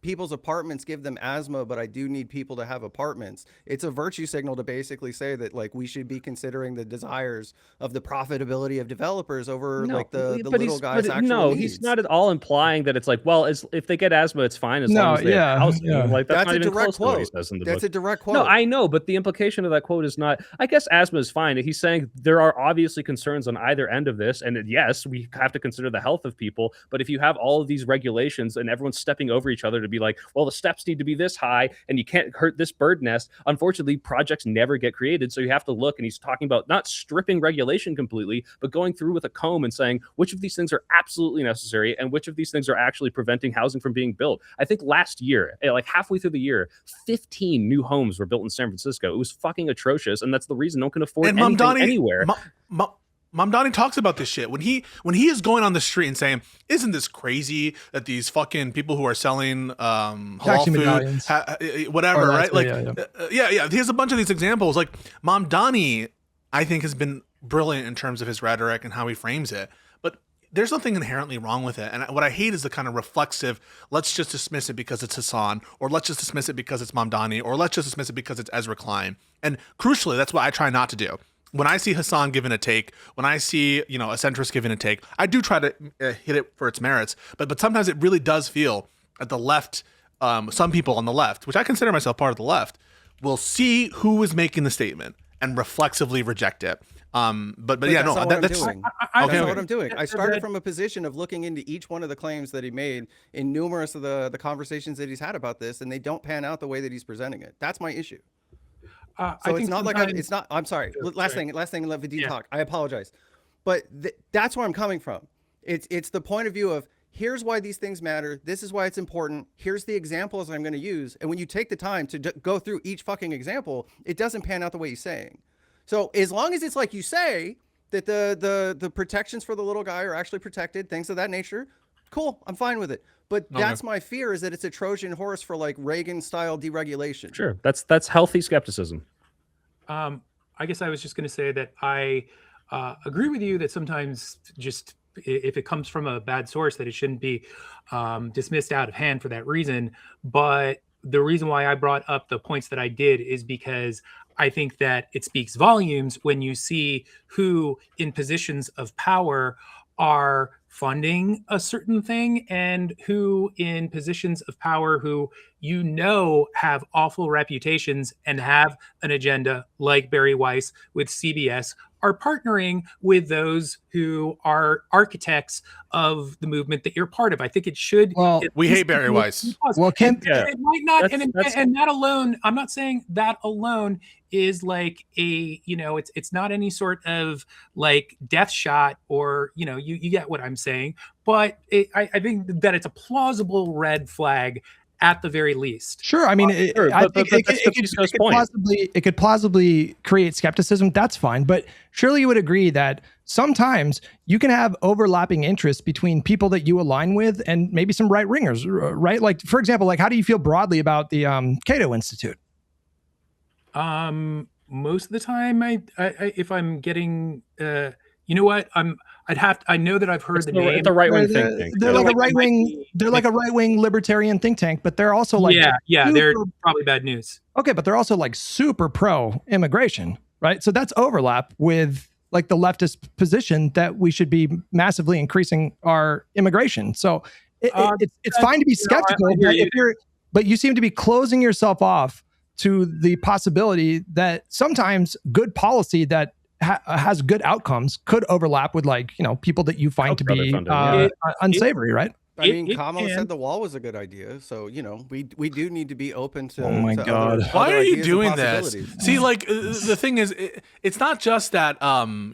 people's apartments give them asthma, but I do need people to have apartments, it's a virtue signal to basically say that like we should be considering the desires of the profitability of developers over the little guys' actual needs. He's not at all implying that it's like, well, if they get asthma, it's fine as long as they have housing. Yeah. Like that's not even close to what he says in the book. That's a direct quote. No, I know, but the implication of that quote is not, I guess asthma is fine. He's saying there are obviously concerns on either end of this, and yes, we have to consider the health of people, but if you have all of these regulations and everyone's stepping over each other to be like, well, the steps need to be this high and you can't hurt this bird nest. Unfortunately, projects never get created. So you have to look, and he's talking about not stripping regulation completely, but going through with a comb and saying which of these things are absolutely necessary and which of these things are actually preventing housing from being built. I think last year, like halfway through the year, 15 new homes were built in San Francisco. It was fucking atrocious. And that's the reason no one can afford anything anywhere. Mamdani talks about this shit when he is going on the street and saying, "Isn't this crazy that these fucking people who are selling halal food, whatever, right?" Like, yeah. He has a bunch of these examples. Like Mamdani, I think, has been brilliant in terms of his rhetoric and how he frames it. But there's nothing inherently wrong with it. And what I hate is the kind of reflexive, let's just dismiss it because it's Hassan, or let's just dismiss it because it's Mamdani, or let's just dismiss it because it's Ezra Klein. And crucially, that's what I try not to do. When I see Hassan giving a take, when I see, a centrist giving a take, I do try to hit it for its merits. But sometimes it really does feel at the left, some people on the left, which I consider myself part of the left, will see who is making the statement and reflexively reject it. But yeah, no, that's not what I'm doing. I started from a position of looking into each one of the claims that he made in numerous of the conversations that he's had about this, and they don't pan out the way that he's presenting it. That's my issue. So it's not like it's not. I'm sorry. Last thing. Let Vadim talk. I apologize, but that's where I'm coming from. It's the point of view of here's why these things matter. This is why it's important. Here's the examples I'm going to use. And when you take the time to go through each fucking example, it doesn't pan out the way you're saying. So as long as it's like you say that the protections for the little guy are actually protected, things of that nature, cool. I'm fine with it. But that's my fear, is that it's a Trojan horse for like Reagan style deregulation. Sure. That's healthy skepticism. I guess I was just going to say that I agree with you that sometimes just if it comes from a bad source that it shouldn't be dismissed out of hand for that reason. But the reason why I brought up the points that I did is because I think that it speaks volumes when you see who in positions of power are funding a certain thing and who in positions of power who have awful reputations and have an agenda like Barry Weiss with CBS are partnering with those who are architects of the movement that you're part of. I think it should. Well, we hate Barry Weiss. Well, it might not, and that alone, I'm not saying that alone is like it's not any sort of like death shot or, you get what I'm saying, but I think that it's a plausible red flag at the very least. Sure. I mean, I think it could plausibly create skepticism. That's fine. But surely you would agree that sometimes you can have overlapping interests between people that you align with and maybe some right wingers, right? Like, for example, like, how do you feel broadly about the Cato Institute? Most of the time, I if I'm getting, you know what, I know that I've heard the name. It's a right wing think tank. They're like a right wing. They're like a right wing libertarian think tank, but they're also like they're probably bad news. Okay, but they're also like super pro immigration, right? So that's overlap with like the leftist position that we should be massively increasing our immigration. So it's fine to be skeptical, but you seem to be closing yourself off to the possibility that sometimes good policy that has good outcomes could overlap with, like, you know, people that you find to be unsavory, right? I mean, Kamala said the wall was a good idea, so, you know, we do need to be open to. Oh my God! Why are you doing this? See, like, the thing is, it's not just that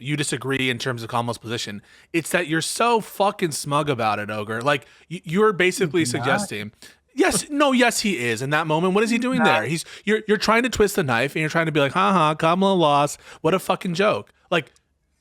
you disagree in terms of Kamala's position. It's that you're so fucking smug about it, Ogre. Like, you're basically suggesting. Yes, he is. In that moment, what is he doing there? You're trying to twist the knife, and you're trying to be like, haha, Kamala lost. What a fucking joke. Like,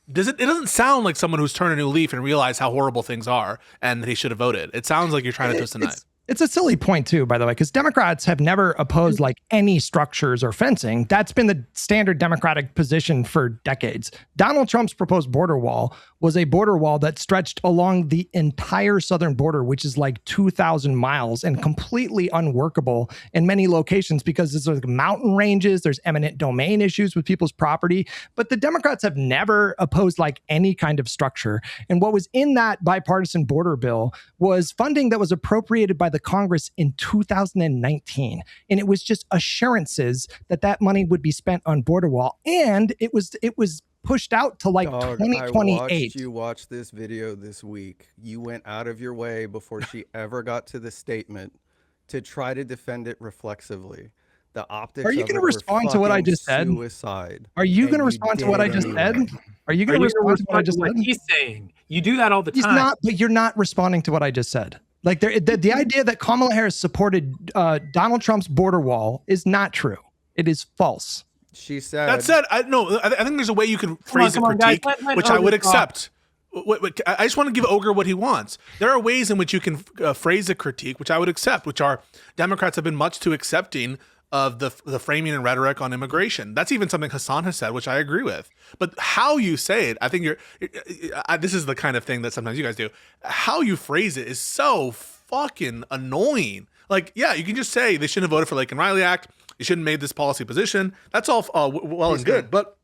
it doesn't sound like someone who's turned a new leaf and realized how horrible things are and that he should have voted. It sounds like you're trying to twist the knife. It's a silly point too, by the way, because Democrats have never opposed like any structures or fencing. That's been the standard Democratic position for decades. Donald Trump's proposed border wall was a border wall that stretched along the entire southern border, which is like 2,000 miles and completely unworkable in many locations because there's like mountain ranges, there's eminent domain issues with people's property. But the Democrats have never opposed like any kind of structure. And what was in that bipartisan border bill was funding that was appropriated by the Congress in 2019. And it was just assurances that that money would be spent on border wall. And it was pushed out to like 2028. I watched you watch this video this week. You went out of your way before she ever got to the statement to try to defend it reflexively. The optics. Are you going to respond to what I just said? Suicide. Are you going to respond to what I just said? Are you going to respond to what I just said? He's saying you do that all the time. He's not, but you're not responding to what I just said. Like the idea that Kamala Harris supported Donald Trump's border wall is not true. It is false. She said. That said, I think there's a way you can phrase a critique, which I would accept. I just want to give Ogre what he wants. There are ways in which you can phrase a critique, which I would accept, which are Democrats have been much too accepting of the framing and rhetoric on immigration. That's even something Hassan has said, which I agree with. But how you say it, I think this is the kind of thing that sometimes you guys do. How you phrase it is so fucking annoying. Like, yeah, you can just say they shouldn't have voted for Lake and Riley Act. You shouldn't have made this policy position. That's all well and good, but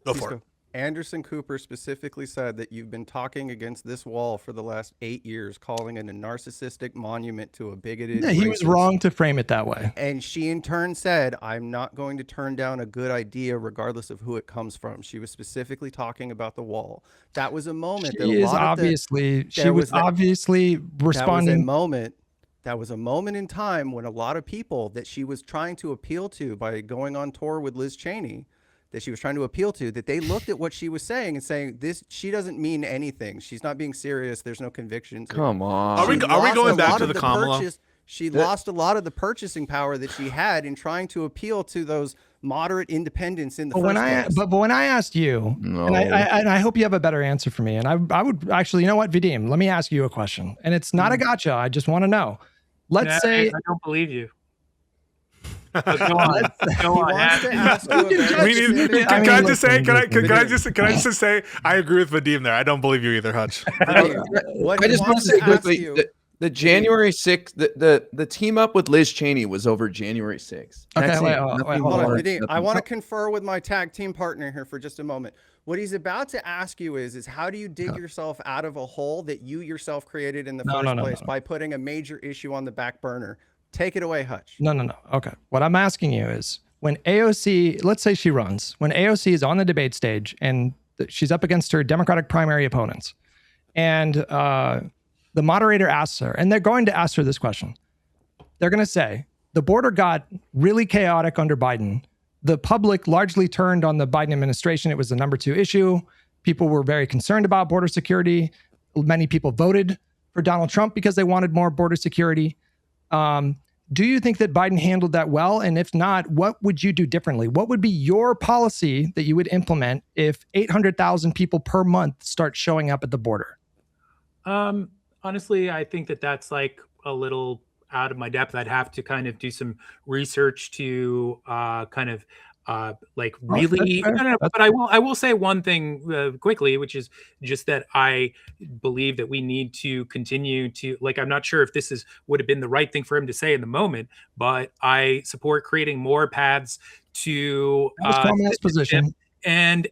go for it. Anderson Cooper specifically said that you've been talking against this wall for the last 8 years, calling it a narcissistic monument to a bigoted. Yeah, he was wrong to frame it that way. And she in turn said, I'm not going to turn down a good idea regardless of who it comes from. She was specifically talking about the wall. That was a moment. She was obviously responding. That was a moment in time when a lot of people that she was trying to appeal to by going on tour with Liz Cheney, that she was trying to appeal to, that they looked at what she was saying and saying, she doesn't mean anything. She's not being serious. There's no conviction. Come on. Are we going back to the Kamala? She lost a lot of the purchasing power that she had in trying to appeal to those moderate independents in the first place. But when I asked you, and I hope you have a better answer for me, and I would actually, you know what, Vadim, let me ask you a question. And it's not a gotcha. I just want to know. Let's say... I don't believe you. Go on. Can I just say I agree with Vadim there. I don't believe you either, Hutch. I just want to say quickly, the January 6th, the team up with Liz Cheney was over January 6th. Okay, wait, hold on. Vadim, I want to confer with my tag team partner here for just a moment. What he's about to ask you is how do you dig yourself out of a hole that you yourself created in the first place by putting a major issue on the back burner? Take it away, Hutch. No. Okay. What I'm asking you is when AOC, let's say she runs, when AOC is on the debate stage and she's up against her Democratic primary opponents, and the moderator asks her, and they're going to ask her this question. They're going to say, the border got really chaotic under Biden. The public largely turned on the Biden administration. It was the number 2 issue. People were very concerned about border security. Many people voted for Donald Trump because they wanted more border security. Do you think that Biden handled that well? And if not, what would you do differently? What would be your policy that you would implement if 800,000 people per month start showing up at the border? Honestly, I think that that's like a little out of my depth. I'd have to kind of do some research to kind of like really. Fair. No, but I will say one thing quickly, which is just that I believe that we need to continue to, like, I'm not sure if this would have been the right thing for him to say in the moment, but I support creating more paths to Kamala's position. And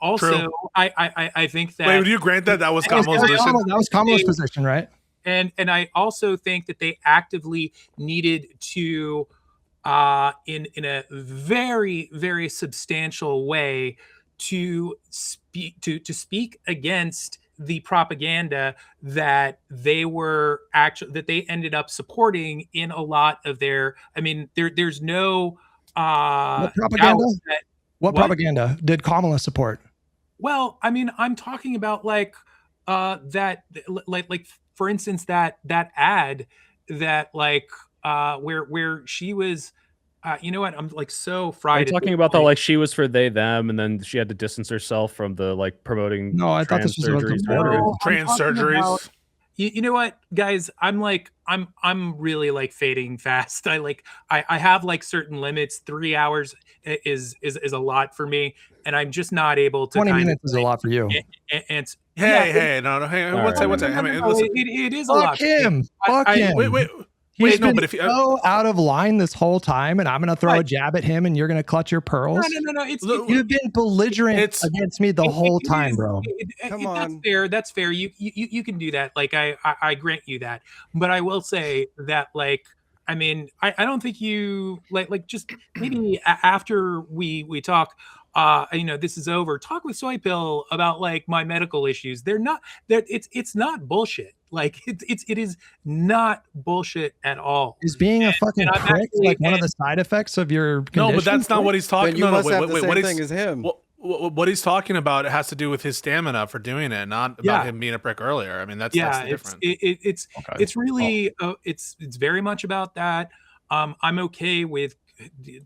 also I think that. Wait, would you grant that was Kamala's position? That was Kamala's position, right? And I also think that they actively needed to in a very, very substantial way to speak against the propaganda that they ended up supporting in a lot of their. I mean, there's no what propaganda? What propaganda did Kamala support? Well, I mean, I'm talking about like that, like for instance, that ad that like where she was. You know what? I'm like so fried. Are you talking about the like she was for they them, and then she had to distance herself from the like promoting? No, I thought this was about the border. Trans surgeries. You know what, guys? I'm really like fading fast. I have like certain limits. 3 hours is a lot for me, and I'm just not able to. 20 minutes is a lot for you. And hey, no, hey, one second. I mean, listen. It is a lot. Fuck him. Fuck him. Wait, no, been but if you so out of line this whole time, and I'm going to throw a jab at him, and you're going to clutch your pearls. No. You've been belligerent against me the whole time, bro. Come on. That's fair. You can do that. Like I grant you that. But I will say that, like, I mean, I don't think you like just maybe after we talk. You know, this is over. Talk with Soy Pill about like my medical issues. It's not bullshit. Like it is not bullshit at all. Is being a fucking prick like one of the side effects of your condition? No, but that's not what he's talking about. You must have the same thing as him. What he's talking about has to do with his stamina for doing it, not about him being a prick earlier. I mean, that's the difference. It's really it's very much about that. I'm okay with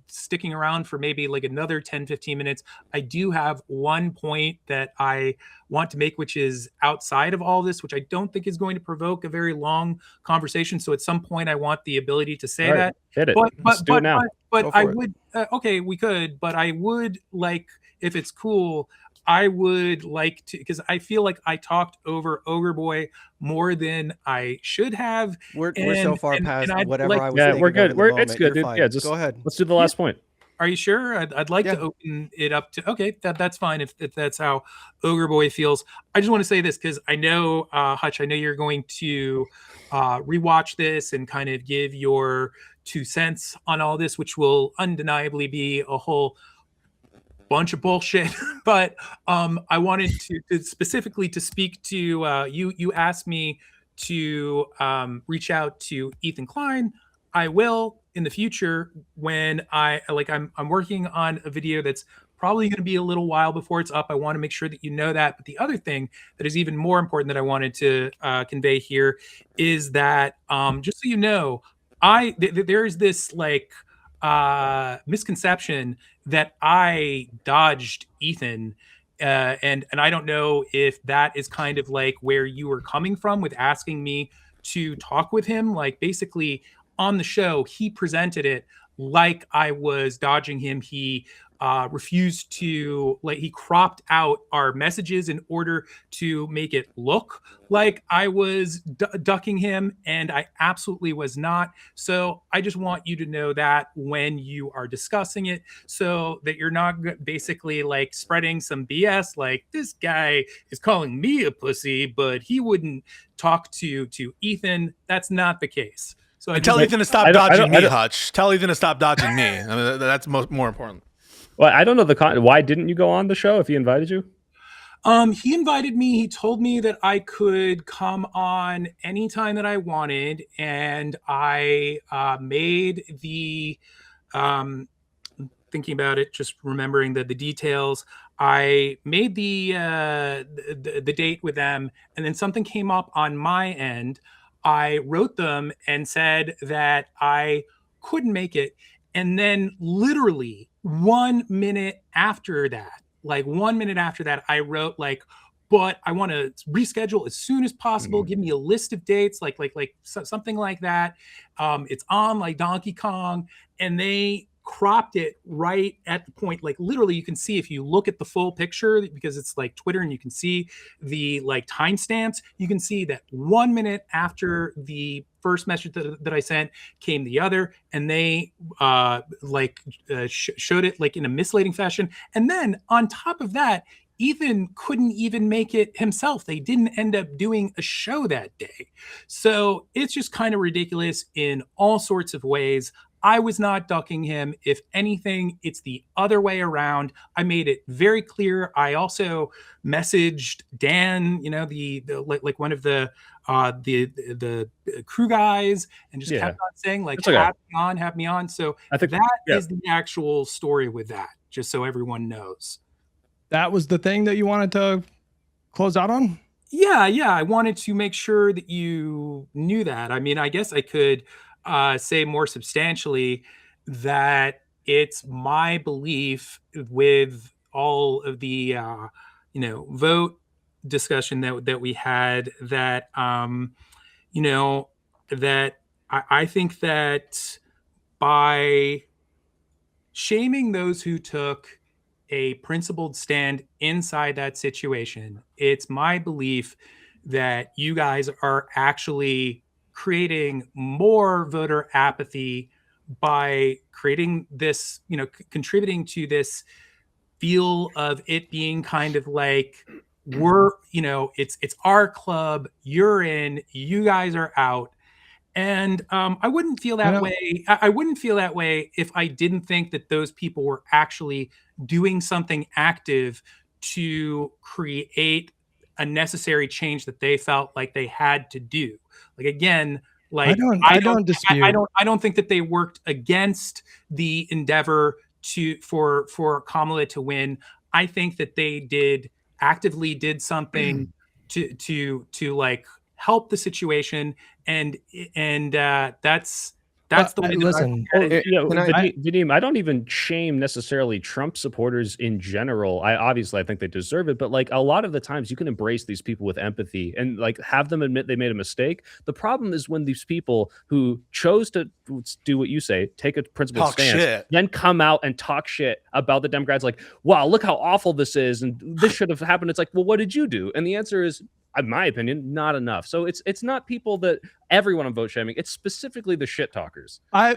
sticking around for maybe like another 10-15 minutes. I do have one point that I want to make, which is outside of all this, which I don't think is going to provoke a very long conversation. So at some point I want the ability to say that. Hit it. Let's do it now. But I would okay, we could, but I would like, if it's cool, I would like to, because I feel like I talked over Ogreboy more than I should have. We're so far past whatever like, I was. Yeah, we're good. It's good, dude. Fine. Yeah, just go ahead. Let's do the last point. Are you sure? I'd like to open it up to. Okay, that's fine if that's how Ogreboy feels. I just want to say this because I know, Hutch, I know you're going to rewatch this and kind of give your 2 cents on all this, which will undeniably be a whole bunch of bullshit. But I wanted to specifically to speak to you asked me to reach out to Ethan Klein. I will in the future when I'm working on a video that's probably going to be a little while before it's up. I want to make sure that you know that. But the other thing that is even more important that I wanted to convey here is that just so you know, there's this like misconception that I dodged Ethan, and I don't know if that is kind of like where you were coming from with asking me to talk with him. Like basically on the show, he presented it like I was dodging him. He refused to, like, he cropped out our messages in order to make it look like I was ducking him, and I absolutely was not. So I just want you to know that when you are discussing it, so that you're not basically like spreading some BS like this guy is calling me a pussy, but he wouldn't talk to Ethan. That's not the case. So tell Ethan to stop dodging me, Hutch. Tell Ethan to stop dodging me. I mean, that's more important. Well, I don't know why didn't you go on the show if he invited you? He invited me. He told me that I could come on anytime that I wanted, and I made the thinking about it, just remembering the details. I made the date with them, and then something came up on my end. I wrote them and said that I couldn't make it. And then literally 1 minute after that, I wrote like, but I want to reschedule as soon as possible. Give me a list of dates, something like that. It's on like Donkey Kong, and they cropped it right at the point. Like literally, you can see if you look at the full picture, because it's like Twitter, and you can see the like timestamps. You can see that 1 minute after the first message that I sent came the other, and they showed it like in a misleading fashion. And then on top of that, Ethan couldn't even make it himself. They didn't end up doing a show that day. So it's just kind of ridiculous in all sorts of ways. I was not ducking him. If anything, it's the other way around. I made it very clear. I also messaged Dan, the one of the crew guys, and just kept on saying like, have me on. So I think that is the actual story with that, just so everyone knows. That was the thing that you wanted to close out on? Yeah. I wanted to make sure that you knew that. I mean, I guess I could say more substantially that it's my belief, with all of the vote discussion that we had, that that I think that by shaming those who took a principled stand inside that situation, it's my belief that you guys are actually creating more voter apathy by creating this, contributing to this feel of it being kind of like, it's our club, you're in, you guys are out. And I wouldn't feel that way. I wouldn't feel that way if I didn't think that those people were actually doing something active to create a necessary change that they felt like they had to do. Like, again, like I don't dispute. I don't think that they worked against the endeavor for Kamala to win. I think that they actively did something to like help the situation, and that's the way. Listen, Vadim, I don't even shame necessarily Trump supporters in general. I think they deserve it, but like a lot of the times you can embrace these people with empathy and like have them admit they made a mistake. The problem is when these people who chose to do what you say, take a principled stance, then come out and talk shit about the Democrats, like, wow, look how awful this is, and this should have happened. It's like, well, what did you do? And the answer is, in my opinion, not enough. So it's not people that everyone on vote shaming. It's specifically the shit talkers. I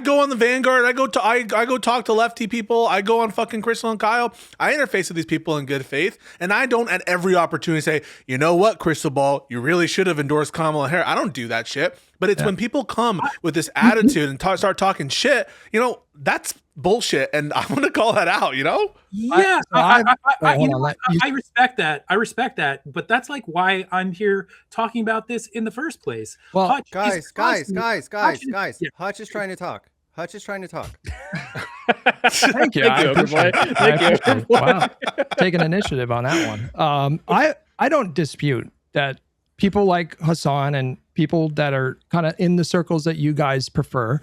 go on the Vanguard. I go talk to lefty people. I go on fucking Crystal and Kyle. I interface with these people in good faith, and I don't at every opportunity say, you know what, Crystal Ball, you really should have endorsed Kamala Harris. I don't do that shit. But it's when people come with this attitude and start talking shit, that's bullshit, and I want to call that out. Yeah, I respect that. I respect that, but that's like why I'm here talking about this in the first place. Well, Hutch guys, Hutch is trying to talk. Hutch is trying to talk. Thank you. Thank you. Wow, taking initiative on that one. I don't dispute that people like Hassan and people that are kind of in the circles that you guys prefer,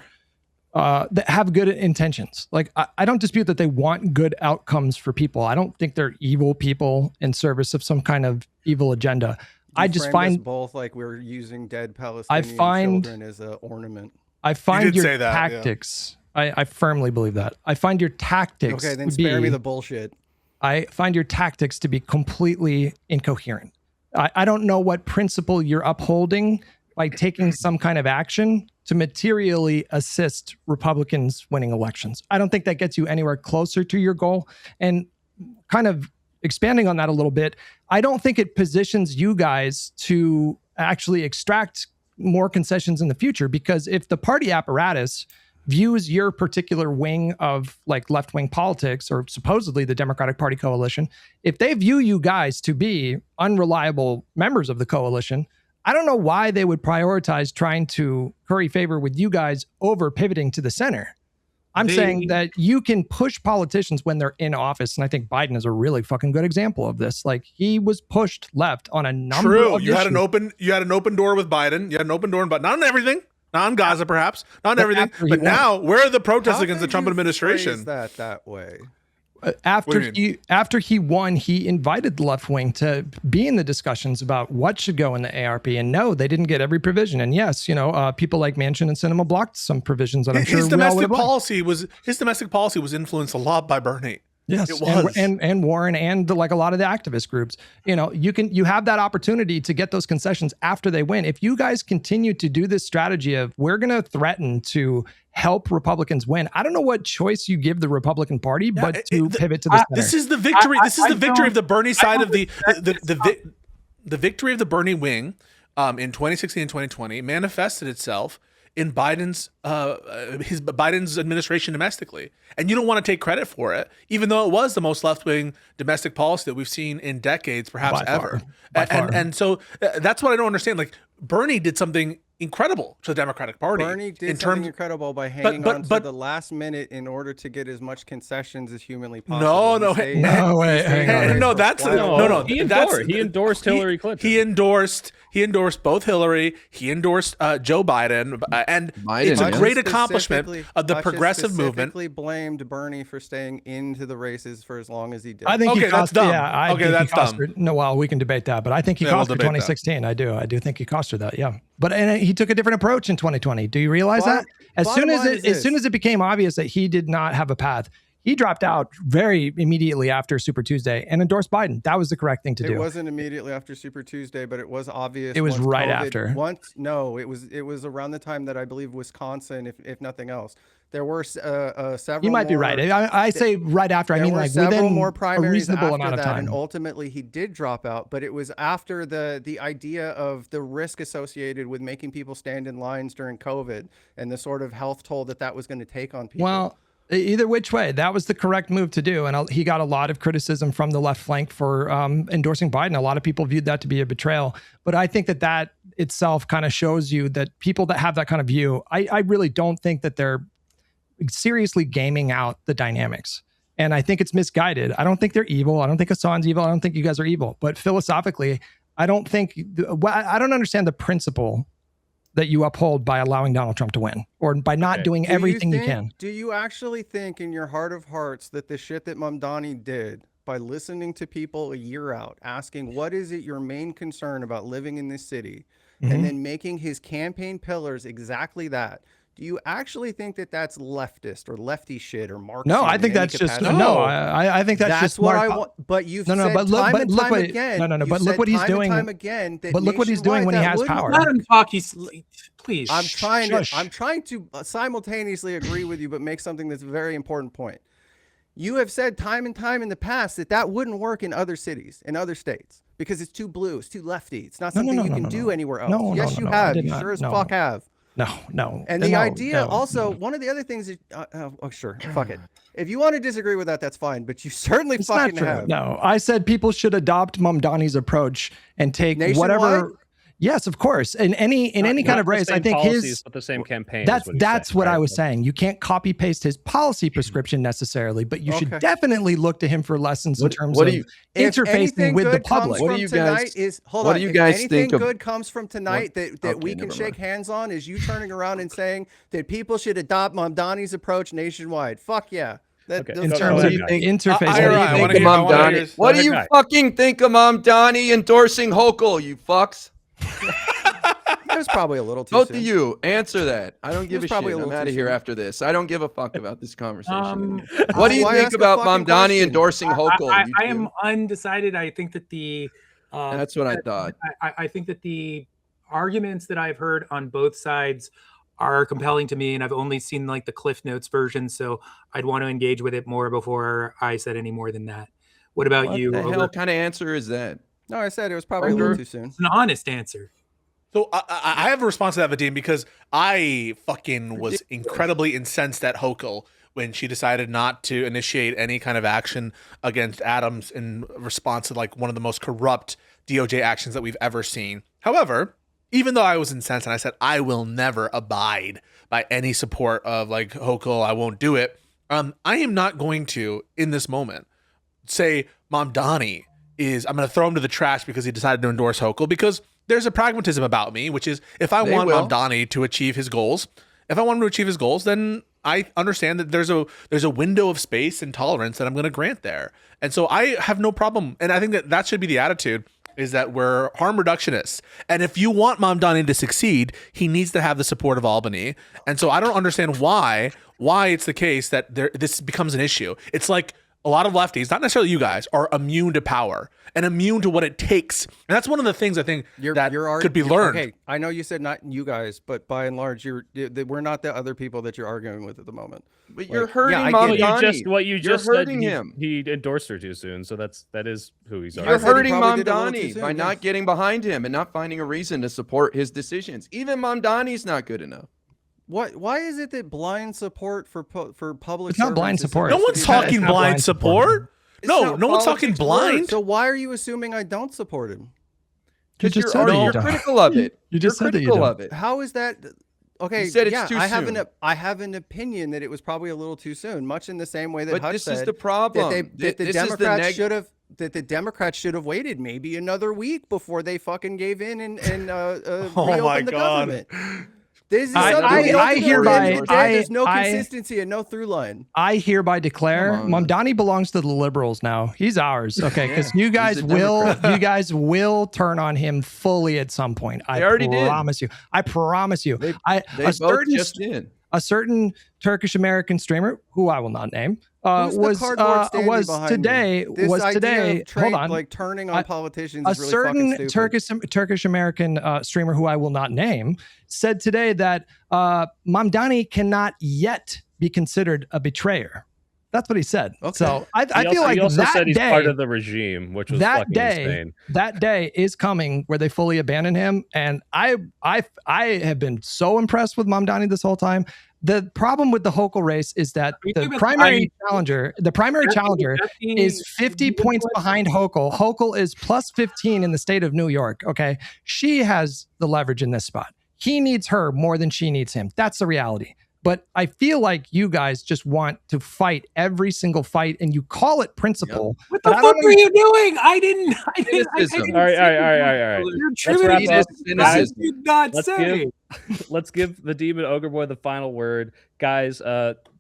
that have good intentions. Like, I don't dispute that they want good outcomes for people. I don't think they're evil people in service of some kind of evil agenda. I just find both like we're using dead Palestinian children as an ornament. I find your tactics. Yeah. I firmly believe that. I find your tactics. Okay, then spare me the bullshit. I find your tactics to be completely incoherent. I don't know what principle you're upholding by taking some kind of action to materially assist Republicans winning elections. I don't think that gets you anywhere closer to your goal. And kind of expanding on that a little bit, I don't think it positions you guys to actually extract more concessions in the future, because if the party apparatus views your particular wing of like left-wing politics, or supposedly the Democratic Party coalition, if they view you guys to be unreliable members of the coalition, I don't know why they would prioritize trying to curry favor with you guys over pivoting to the center. I'm saying that you can push politicians when they're in office, and I think Biden is a really fucking good example of this. Like, he was pushed left on a number of issues. You had an open door with Biden. You had an open door, but not on everything. Not on Gaza, perhaps. Not on everything. But now, where are the protests against the Trump administration? That way. After he won, he invited the left wing to be in the discussions about what should go in the ARP. And no, they didn't get every provision. And yes, people like Manchin and Sinema blocked some provisions that I'm sure his domestic policy was influenced a lot by Bernie. Yes, it was. And Warren and like a lot of the activist groups. You have that opportunity to get those concessions after they win. If you guys continue to do this strategy of we're going to threaten to help Republicans win, I don't know what choice you give the Republican Party, but to pivot to the center. This is the victory. This is the victory of the Bernie side of the victory of the Bernie wing in 2016 and 2020 manifested itself in Biden's administration domestically. And you don't want to take credit for it, even though it was the most left-wing domestic policy that we've seen in decades, perhaps ever. And so that's what I don't understand. Like, Bernie did something incredible to the Democratic Party. Bernie did something incredible by hanging on to the last minute in order to get as much concessions as humanly possible. No, hang on. He endorsed Hillary Clinton. He endorsed both Hillary. He endorsed Joe Biden, and it's a great accomplishment of the progressive movement. Specifically blamed Bernie for staying into the races for as long as he did. I think that's dumb. Yeah, that's dumb. No, well, we can debate that, but I think he cost her 2016. I do think he cost her that. Yeah, and he took a different approach in 2020. Do you realize that? As soon as it became obvious that he did not have a path, he dropped out very immediately after Super Tuesday and endorsed Biden. That was the correct thing to do. It wasn't immediately after Super Tuesday, but it was obvious. It was right after. It was around the time that I believe Wisconsin, if nothing else. There were several. You might be right. I say right after. I mean, like within more primaries a reasonable after amount of time. And ultimately, he did drop out. But it was after the idea of the risk associated with making people stand in lines during COVID and the sort of health toll that was going to take on people. Well, either which way, that was the correct move to do. And he got a lot of criticism from the left flank for endorsing Biden. A lot of people viewed that to be a betrayal. But I think that itself kind of shows you that people that have that kind of view, I really don't think that they're seriously gaming out the dynamics. And I think it's misguided. I don't think they're evil. I don't think Hassan's evil. I don't think you guys are evil. But philosophically, I don't understand the principle that you uphold by allowing Donald Trump to win or by not doing everything you can. Do you actually think in your heart of hearts that the shit that Mamdani did by listening to people a year out, asking what is it your main concern about living in this city, and then making his campaign pillars exactly that? Do you actually think that that's leftist or lefty shit or Marxist? No, I think that's just I think that's just what I want. But you've said time and time again. But look what he's doing. But look what he's doing when he has power. Let him talk. Please. I'm trying to simultaneously agree with you, but make something that's a very important point. You have said time and time in the past that wouldn't work in other cities, in other states, because it's too blue, it's too lefty. It's not something you can do anywhere else. Yes, you have. You sure as fuck have. No. And the idea also, one of the other things that, sure, fuck it. If you want to disagree with that, that's fine, but you certainly fucking have. No, I said people should adopt Mamdani's approach and take whatever. Yes, of course. In any kind of race, I think the same campaign. That's what I was saying. You can't copy paste his policy prescription necessarily, but you should definitely look to him for lessons in terms of interfacing with the public. What do you guys think? Anything good comes from tonight that we can shake hands on is you turning around and saying that people should adopt Mamdani's approach nationwide. Fuck yeah. In terms of interface, what do you fucking think of Mamdani endorsing Hochul, you fucks? It was probably a little too soon. Both of you, answer that. I don't give a shit. I'm out of here after this. I don't give a fuck about this conversation. What do you think about Mamdani endorsing Hochul? I am undecided. I think that that's what I thought. I think that the arguments that I've heard on both sides are compelling to me, and I've only seen like the Cliff Notes version, so I'd want to engage with it more before I said any more than that. What about you? What the hell kind of answer is that? No, I said it was probably a little too soon. It's an honest answer. So I have a response to that, Vadim, because I fucking was incredibly incensed at Hochul when she decided not to initiate any kind of action against Adams in response to like one of the most corrupt DOJ actions that we've ever seen. However, even though I was incensed and I said I will never abide by any support of like Hochul, I won't do it. I am not going to in this moment say Mamdani I'm going to throw him to the trash because he decided to endorse Hochul, because there's a pragmatism about me, which is if I want Mamdani to achieve his goals, then I understand that there's a window of space and tolerance that I'm going to grant there. And so I have no problem. And I think that should be the attitude, is that we're harm reductionists. And if you want Mamdani to succeed, he needs to have the support of Albany. And so I don't understand why it's the case that this becomes an issue. It's like a lot of lefties, not necessarily you guys, are immune to power and immune to what it takes. And that's one of the things I think could be learned. Okay, I know you said not you guys, but by and large, we're not the other people that you're arguing with at the moment. But you're hurting Mamdani. What you just you're said, hurting him. He endorsed her too soon, so that is who he's arguing. You're hurting Mamdani by not getting behind him and not finding a reason to support his decisions. Even Mamdani's not good enough. Why is it that blind support for public? It's not blind support. No one's talking blind support. No one's talking blind. So why are you assuming I don't support him? Because you're critical of it. You just said critical of it. How is that? Okay, you said it's too soon. I have an opinion that it was probably a little too soon, much in the same way that Hutch Hutch this said is the problem. That the Democrats should have waited maybe another week before they fucking gave in and reopened the government. This is I hereby there's no consistency and no through line. I hereby declare Mamdani belongs to the liberals now. He's ours. Okay, because you guys will turn on him fully at some point. I promise you. I promise you. A certain Turkish American streamer who I will not name was today. Hold on, like turning on politicians. A certain Turkish American streamer who I will not name said today that Mamdani cannot yet be considered a betrayer. That's what he said. Okay. So I feel like he also that said he's day, part of the regime, which was that fucking day, insane. That day is coming where they fully abandon him, and I have been so impressed with Mamdani this whole time. The problem with the Hochul race is that the primary challenger is 50 points behind Hochul. Hochul is plus 15 in the state of New York. Okay, she has the leverage in this spot. He needs her more than she needs him. That's the reality. But I feel like you guys just want to fight every single fight, and you call it principle. Yep. What the fuck were you doing? I didn't. All right. You're trivial. Let's give the Demon Ogreboy the final word, guys.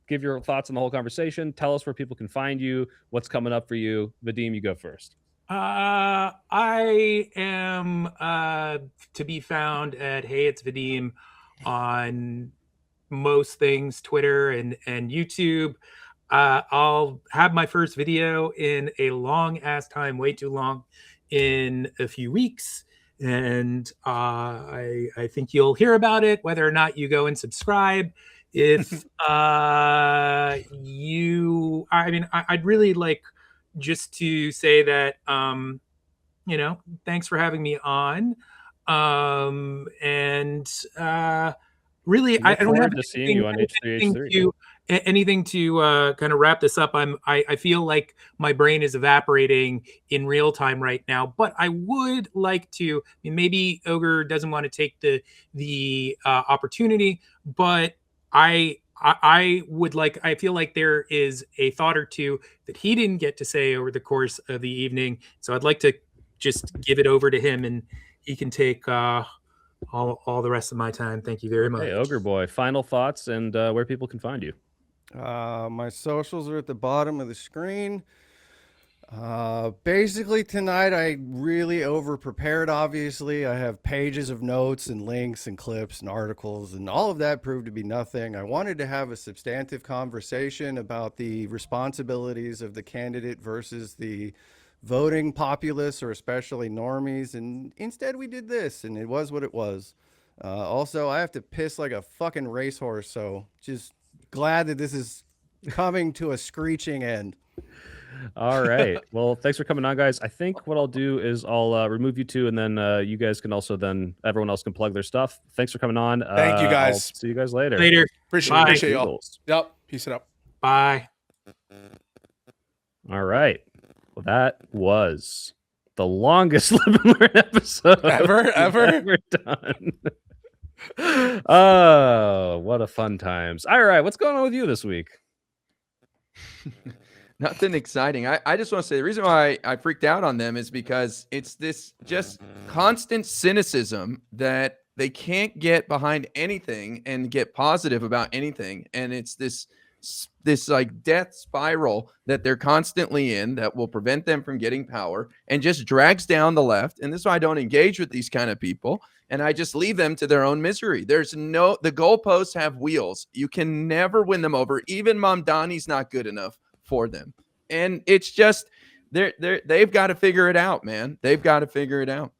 Give your thoughts on the whole conversation. Tell us where people can find you. What's coming up for you, Vadim? You go first. I am to be found at Hey It's Vadim on most things, Twitter and YouTube. I'll have my first video in a long ass time, way too long, in a few weeks, and I think you'll hear about it whether or not you go and subscribe. If I'd really like just to say that thanks for having me on, really, I don't have anything to kind of wrap this up. I feel like my brain is evaporating in real time right now, but I would like to. Maybe Ogre doesn't want to take the opportunity, but I would like. I feel like there is a thought or two that he didn't get to say over the course of the evening, so I'd like to just give it over to him, and he can take all the rest of my time. Thank you very much. Hey, Ogreboy, final thoughts and where people can find you. My socials are at the bottom of the screen. Basically tonight I really over prepared. Obviously I have pages of notes and links and clips and articles, and all of that proved to be nothing. I wanted to have a substantive conversation about the responsibilities of the candidate versus the voting populace, or especially normies, and instead we did this, and it was what it was. Also, I have to piss like a fucking racehorse, so just glad that this is coming to a screeching end. All right. Well, thanks for coming on, guys. I think what I'll do is I'll remove you two, and then you guys can also everyone else can plug their stuff. Thanks for coming on. Thank you, guys. I'll see you guys later. Appreciate y'all. Yep. Peace it up. Bye. All right. Well, that was the longest Live and Learn episode ever done. Oh, what a fun times. All right, what's going on with you this week? Nothing exciting. I just want to say the reason why I freaked out on them is because it's this just constant cynicism that they can't get behind anything and get positive about anything. And it's this like death spiral that they're constantly in that will prevent them from getting power and just drags down the left. And this is why I don't engage with these kind of people. And I just leave them to their own misery. The goalposts have wheels. You can never win them over. Even Mamdani's not good enough for them. And it's just, they've got to figure it out, man. They've got to figure it out.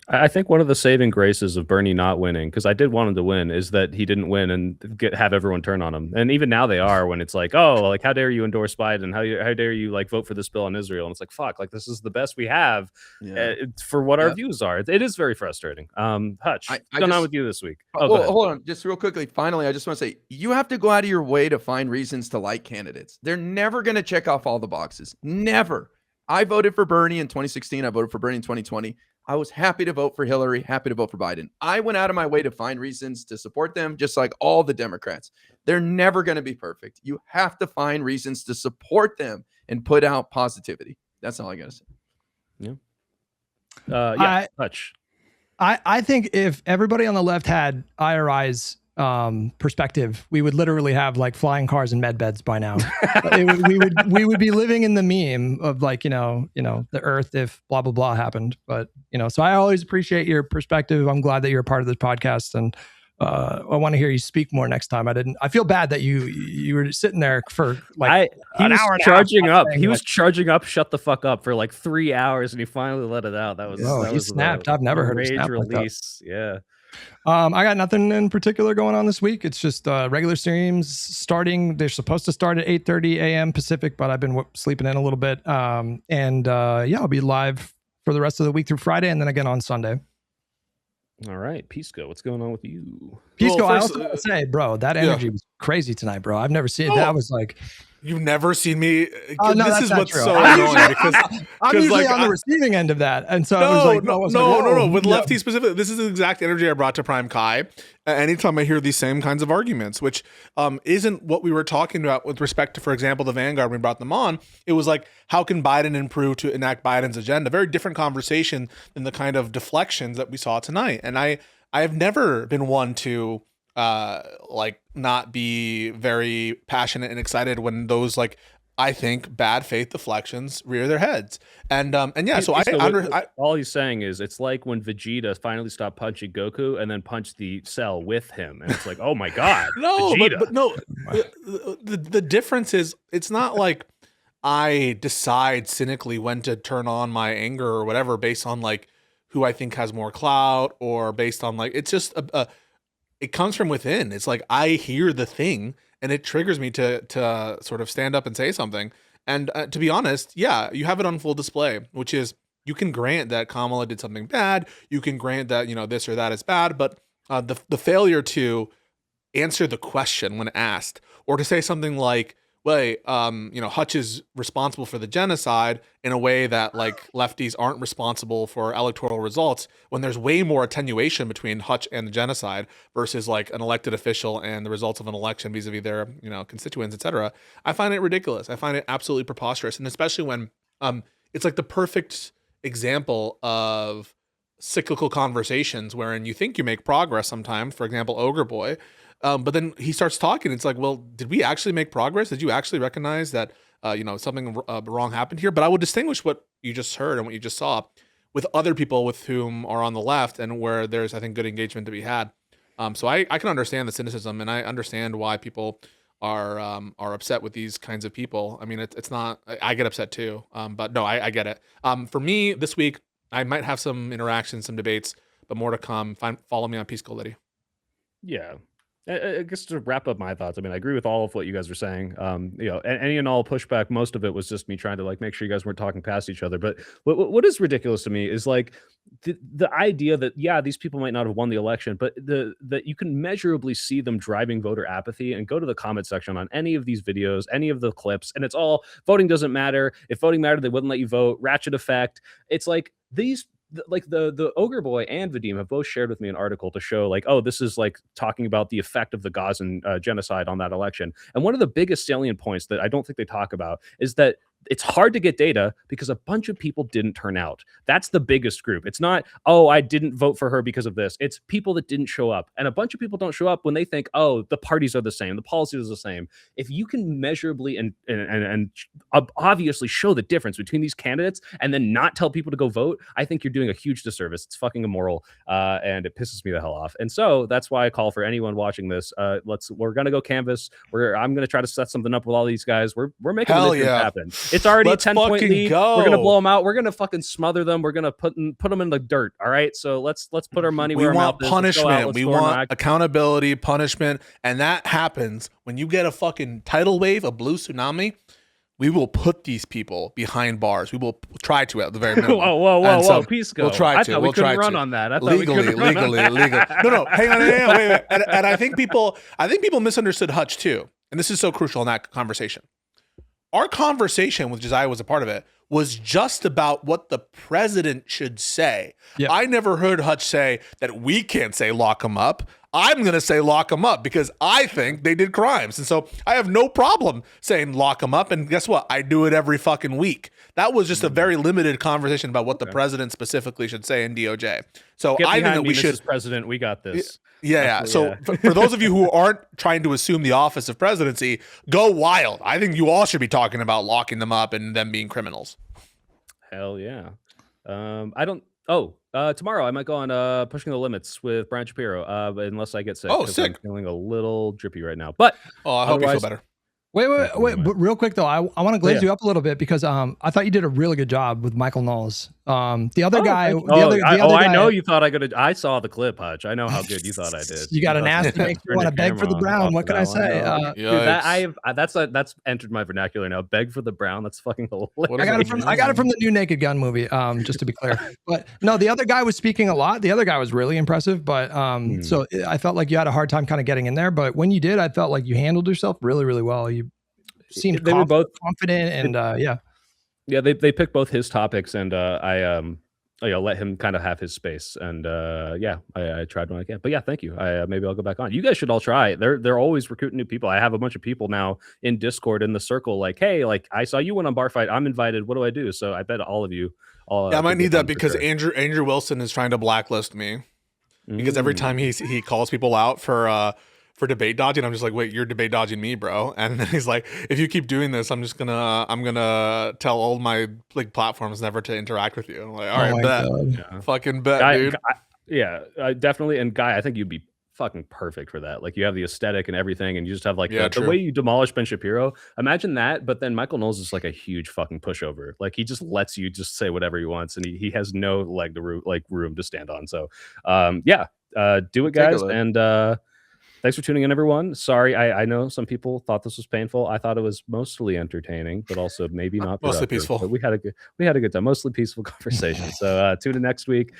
I think one of the saving graces of Bernie not winning, because I did want him to win, is that he didn't win and have everyone turn on him. And even now they are, when it's like, oh, like, how dare you endorse Biden? How dare you like vote for this bill on Israel? And it's like, fuck, like this is the best we have for what our views are. It is very frustrating. Hutch, what's going on with you this week? Well, hold on, just real quickly. Finally, I just want to say, you have to go out of your way to find reasons to like candidates. They're never going to check off all the boxes. Never. I voted for Bernie in 2016. I voted for Bernie in 2020. I was happy to vote for Hillary, happy to vote for Biden. I went out of my way to find reasons to support them, just like all the Democrats. They're never going to be perfect. You have to find reasons to support them and put out positivity. That's all I got to say. Yeah. Hutch. I think if everybody on the left had IRI's perspective, we would literally have like flying cars and med beds by now. we would be living in the meme of like, the earth if blah, blah, blah happened. But, so I always appreciate your perspective. I'm glad that you're a part of this podcast, and I want to hear you speak more next time. I feel bad that you were sitting there for like an hour and charging up. He was charging up. Shut the fuck up for like 3 hours, and he finally let it out. That was he snapped. I've never heard a snap release. Like that. Yeah. I got nothing in particular going on this week. It's just regular streams starting. They're supposed to start at 8:30 a.m. Pacific, but I've been sleeping in a little bit. I'll be live for the rest of the week through Friday, and then again on Sunday. All right, Pisco, what's going on with you? Pisco, I also want to say, bro, that energy was crazy tonight, bro. I've never seen it. That was like... You've never seen me. Oh, no, this is what's true. so annoying because I'm usually on the receiving end of that, and so I was like, no. With Lefty specifically, this is the exact energy I brought to Prime Kai. Anytime I hear these same kinds of arguments, which isn't what we were talking about with respect to, for example, the Vanguard. When we brought them on, it was like, how can Biden improve to enact Biden's agenda? Very different conversation than the kind of deflections that we saw tonight. And I have never been one to not be very passionate and excited when those I think bad faith deflections rear their heads. And all he's saying is it's like when Vegeta finally stopped punching Goku and then punched the cell with him, and it's like, oh my god. but no, the difference is it's not like I decide cynically when to turn on my anger or whatever based on who I think has more clout, or based on it's just it comes from within. It's like I hear the thing and it triggers me to sort of stand up and say something. And to be honest, yeah, you have it on full display, which is you can grant that Kamala did something bad. You can grant that, this or that is bad, but the failure to answer the question when asked, or to say something like, well, Hutch is responsible for the genocide in a way that lefties aren't responsible for electoral results, when there's way more attenuation between Hutch and the genocide versus an elected official and the results of an election vis-a-vis their, constituents, etc. I find it ridiculous. I find it absolutely preposterous. And especially when it's the perfect example of cyclical conversations wherein you think you make progress sometimes, for example, Ogreboy, but then he starts talking. It's like, well, did we actually make progress? Did you actually recognize that, something wrong happened here? But I would distinguish what you just heard and what you just saw with other people with whom are on the left and where there's, I think, good engagement to be had. So I can understand the cynicism, and I understand why people are upset with these kinds of people. I mean, it's not, I get upset too. But no, I get it. For me this week, I might have some interactions, some debates, but more to come. Follow me on Peace Liddy. Yeah. I guess to wrap up my thoughts, I mean, I agree with all of what you guys were saying. You know, and any and all pushback, most of it was just me trying to like make sure you guys weren't talking past each other. But what is ridiculous to me is like the idea that yeah, these people might not have won the election, but that you can measurably see them driving voter apathy. And go to the comment section on any of these videos, any of the clips, and it's all voting doesn't matter. If voting mattered, they wouldn't let you vote. Ratchet effect. It's like these. Like the Ogre Boy and Vadim have both shared with me an article to show like, oh, this is like talking about the effect of the Gazan genocide on that election. And one of the biggest salient points that I don't think they talk about is that it's hard to get data because a bunch of people didn't turn out. That's the biggest group. It's not, oh, I didn't vote for her because of this. It's people that didn't show up. And a bunch of people don't show up when they think, oh, the parties are the same, the policies are the same. If you can measurably and obviously show the difference between these candidates and then not tell people to go vote, I think you're doing a huge disservice. It's fucking immoral, and it pisses me the hell off. And so that's why I call for anyone watching this. We're gonna go canvass. I'm gonna try to set something up with all these guys. We're making this happen. It's already a 10-point lead. We're gonna blow them out. We're gonna fucking smother them. We're gonna put them in the dirt. All right. So let's put our money where our mouth is. Punishment. We want accountability, punishment, and that happens when you get a fucking tidal wave, a blue tsunami. We will put these people behind bars. We will try to at the very minimum. whoa, Pisco. We'll try to. We couldn't run on that. I thought legally. No, hang on. Wait. And I think people misunderstood Hutch too. And this is so crucial in that conversation. Our conversation with Josiah was a part of it, was just about what the president should say. Yep. I never heard Hutch say that we can't say lock them up. I'm going to say lock them up because I think they did crimes. And so I have no problem saying lock them up. And guess what? I do it every fucking week. That was just a very limited conversation about what the president specifically should say in DOJ. So I think that we should. Mrs. President, we got this. Yeah. So for those of you who aren't trying to assume the office of presidency, go wild. I think you all should be talking about locking them up and them being criminals. Hell yeah. Tomorrow I might go on Pushing the Limits with Brian Shapiro, unless I get sick. Oh, sick. I'm feeling a little drippy right now. But I hope you feel better. Wait, but real quick though, I want to glaze you up a little bit because I thought you did a really good job with Michael Knowles. The other guy. I know you thought I saw the clip, Hutch. I know how good you thought I did. You got an ass to make you want to beg for the brown. What can I say? That's entered my vernacular now. Beg for the brown. That's fucking hilarious. I got it from the new Naked Gun movie. Just to be clear, but no, the other guy was speaking a lot. The other guy was really impressive, but so I felt like you had a hard time kind of getting in there. But when you did, I felt like you handled yourself really, really well. You seemed were both confident and yeah, they picked both his topics, and I let him kind of have his space, and I tried when I can. But yeah, thank you. Maybe I'll go back on. You guys should all try. They're always recruiting new people. I have a bunch of people now in Discord in the circle. Like, hey, like I saw you went on Bar Fight. I'm invited. What do I do? So I bet all of you. I might need that because sure. Andrew Wilson is trying to blacklist me because every time he calls people out for debate dodging, I'm just like, wait, you're debate dodging me, bro. And then he's like, if you keep doing this, I'm gonna tell all my like platforms never to interact with you. I'm like, all right, bet, fucking bet, dude. Definitely. And Guy, I think you'd be fucking perfect for that. Like you have the aesthetic and everything, and you just have like the way you demolish Ben Shapiro. Imagine that, but then Michael Knowles is like a huge fucking pushover. Like he just lets you just say whatever he wants, and he has no room to stand on. So do it, guys, and thanks for tuning in, everyone. Sorry, I know some people thought this was painful. I thought it was mostly entertaining, but also maybe not mostly peaceful. But we had a good time, mostly peaceful conversation. So tune in next week.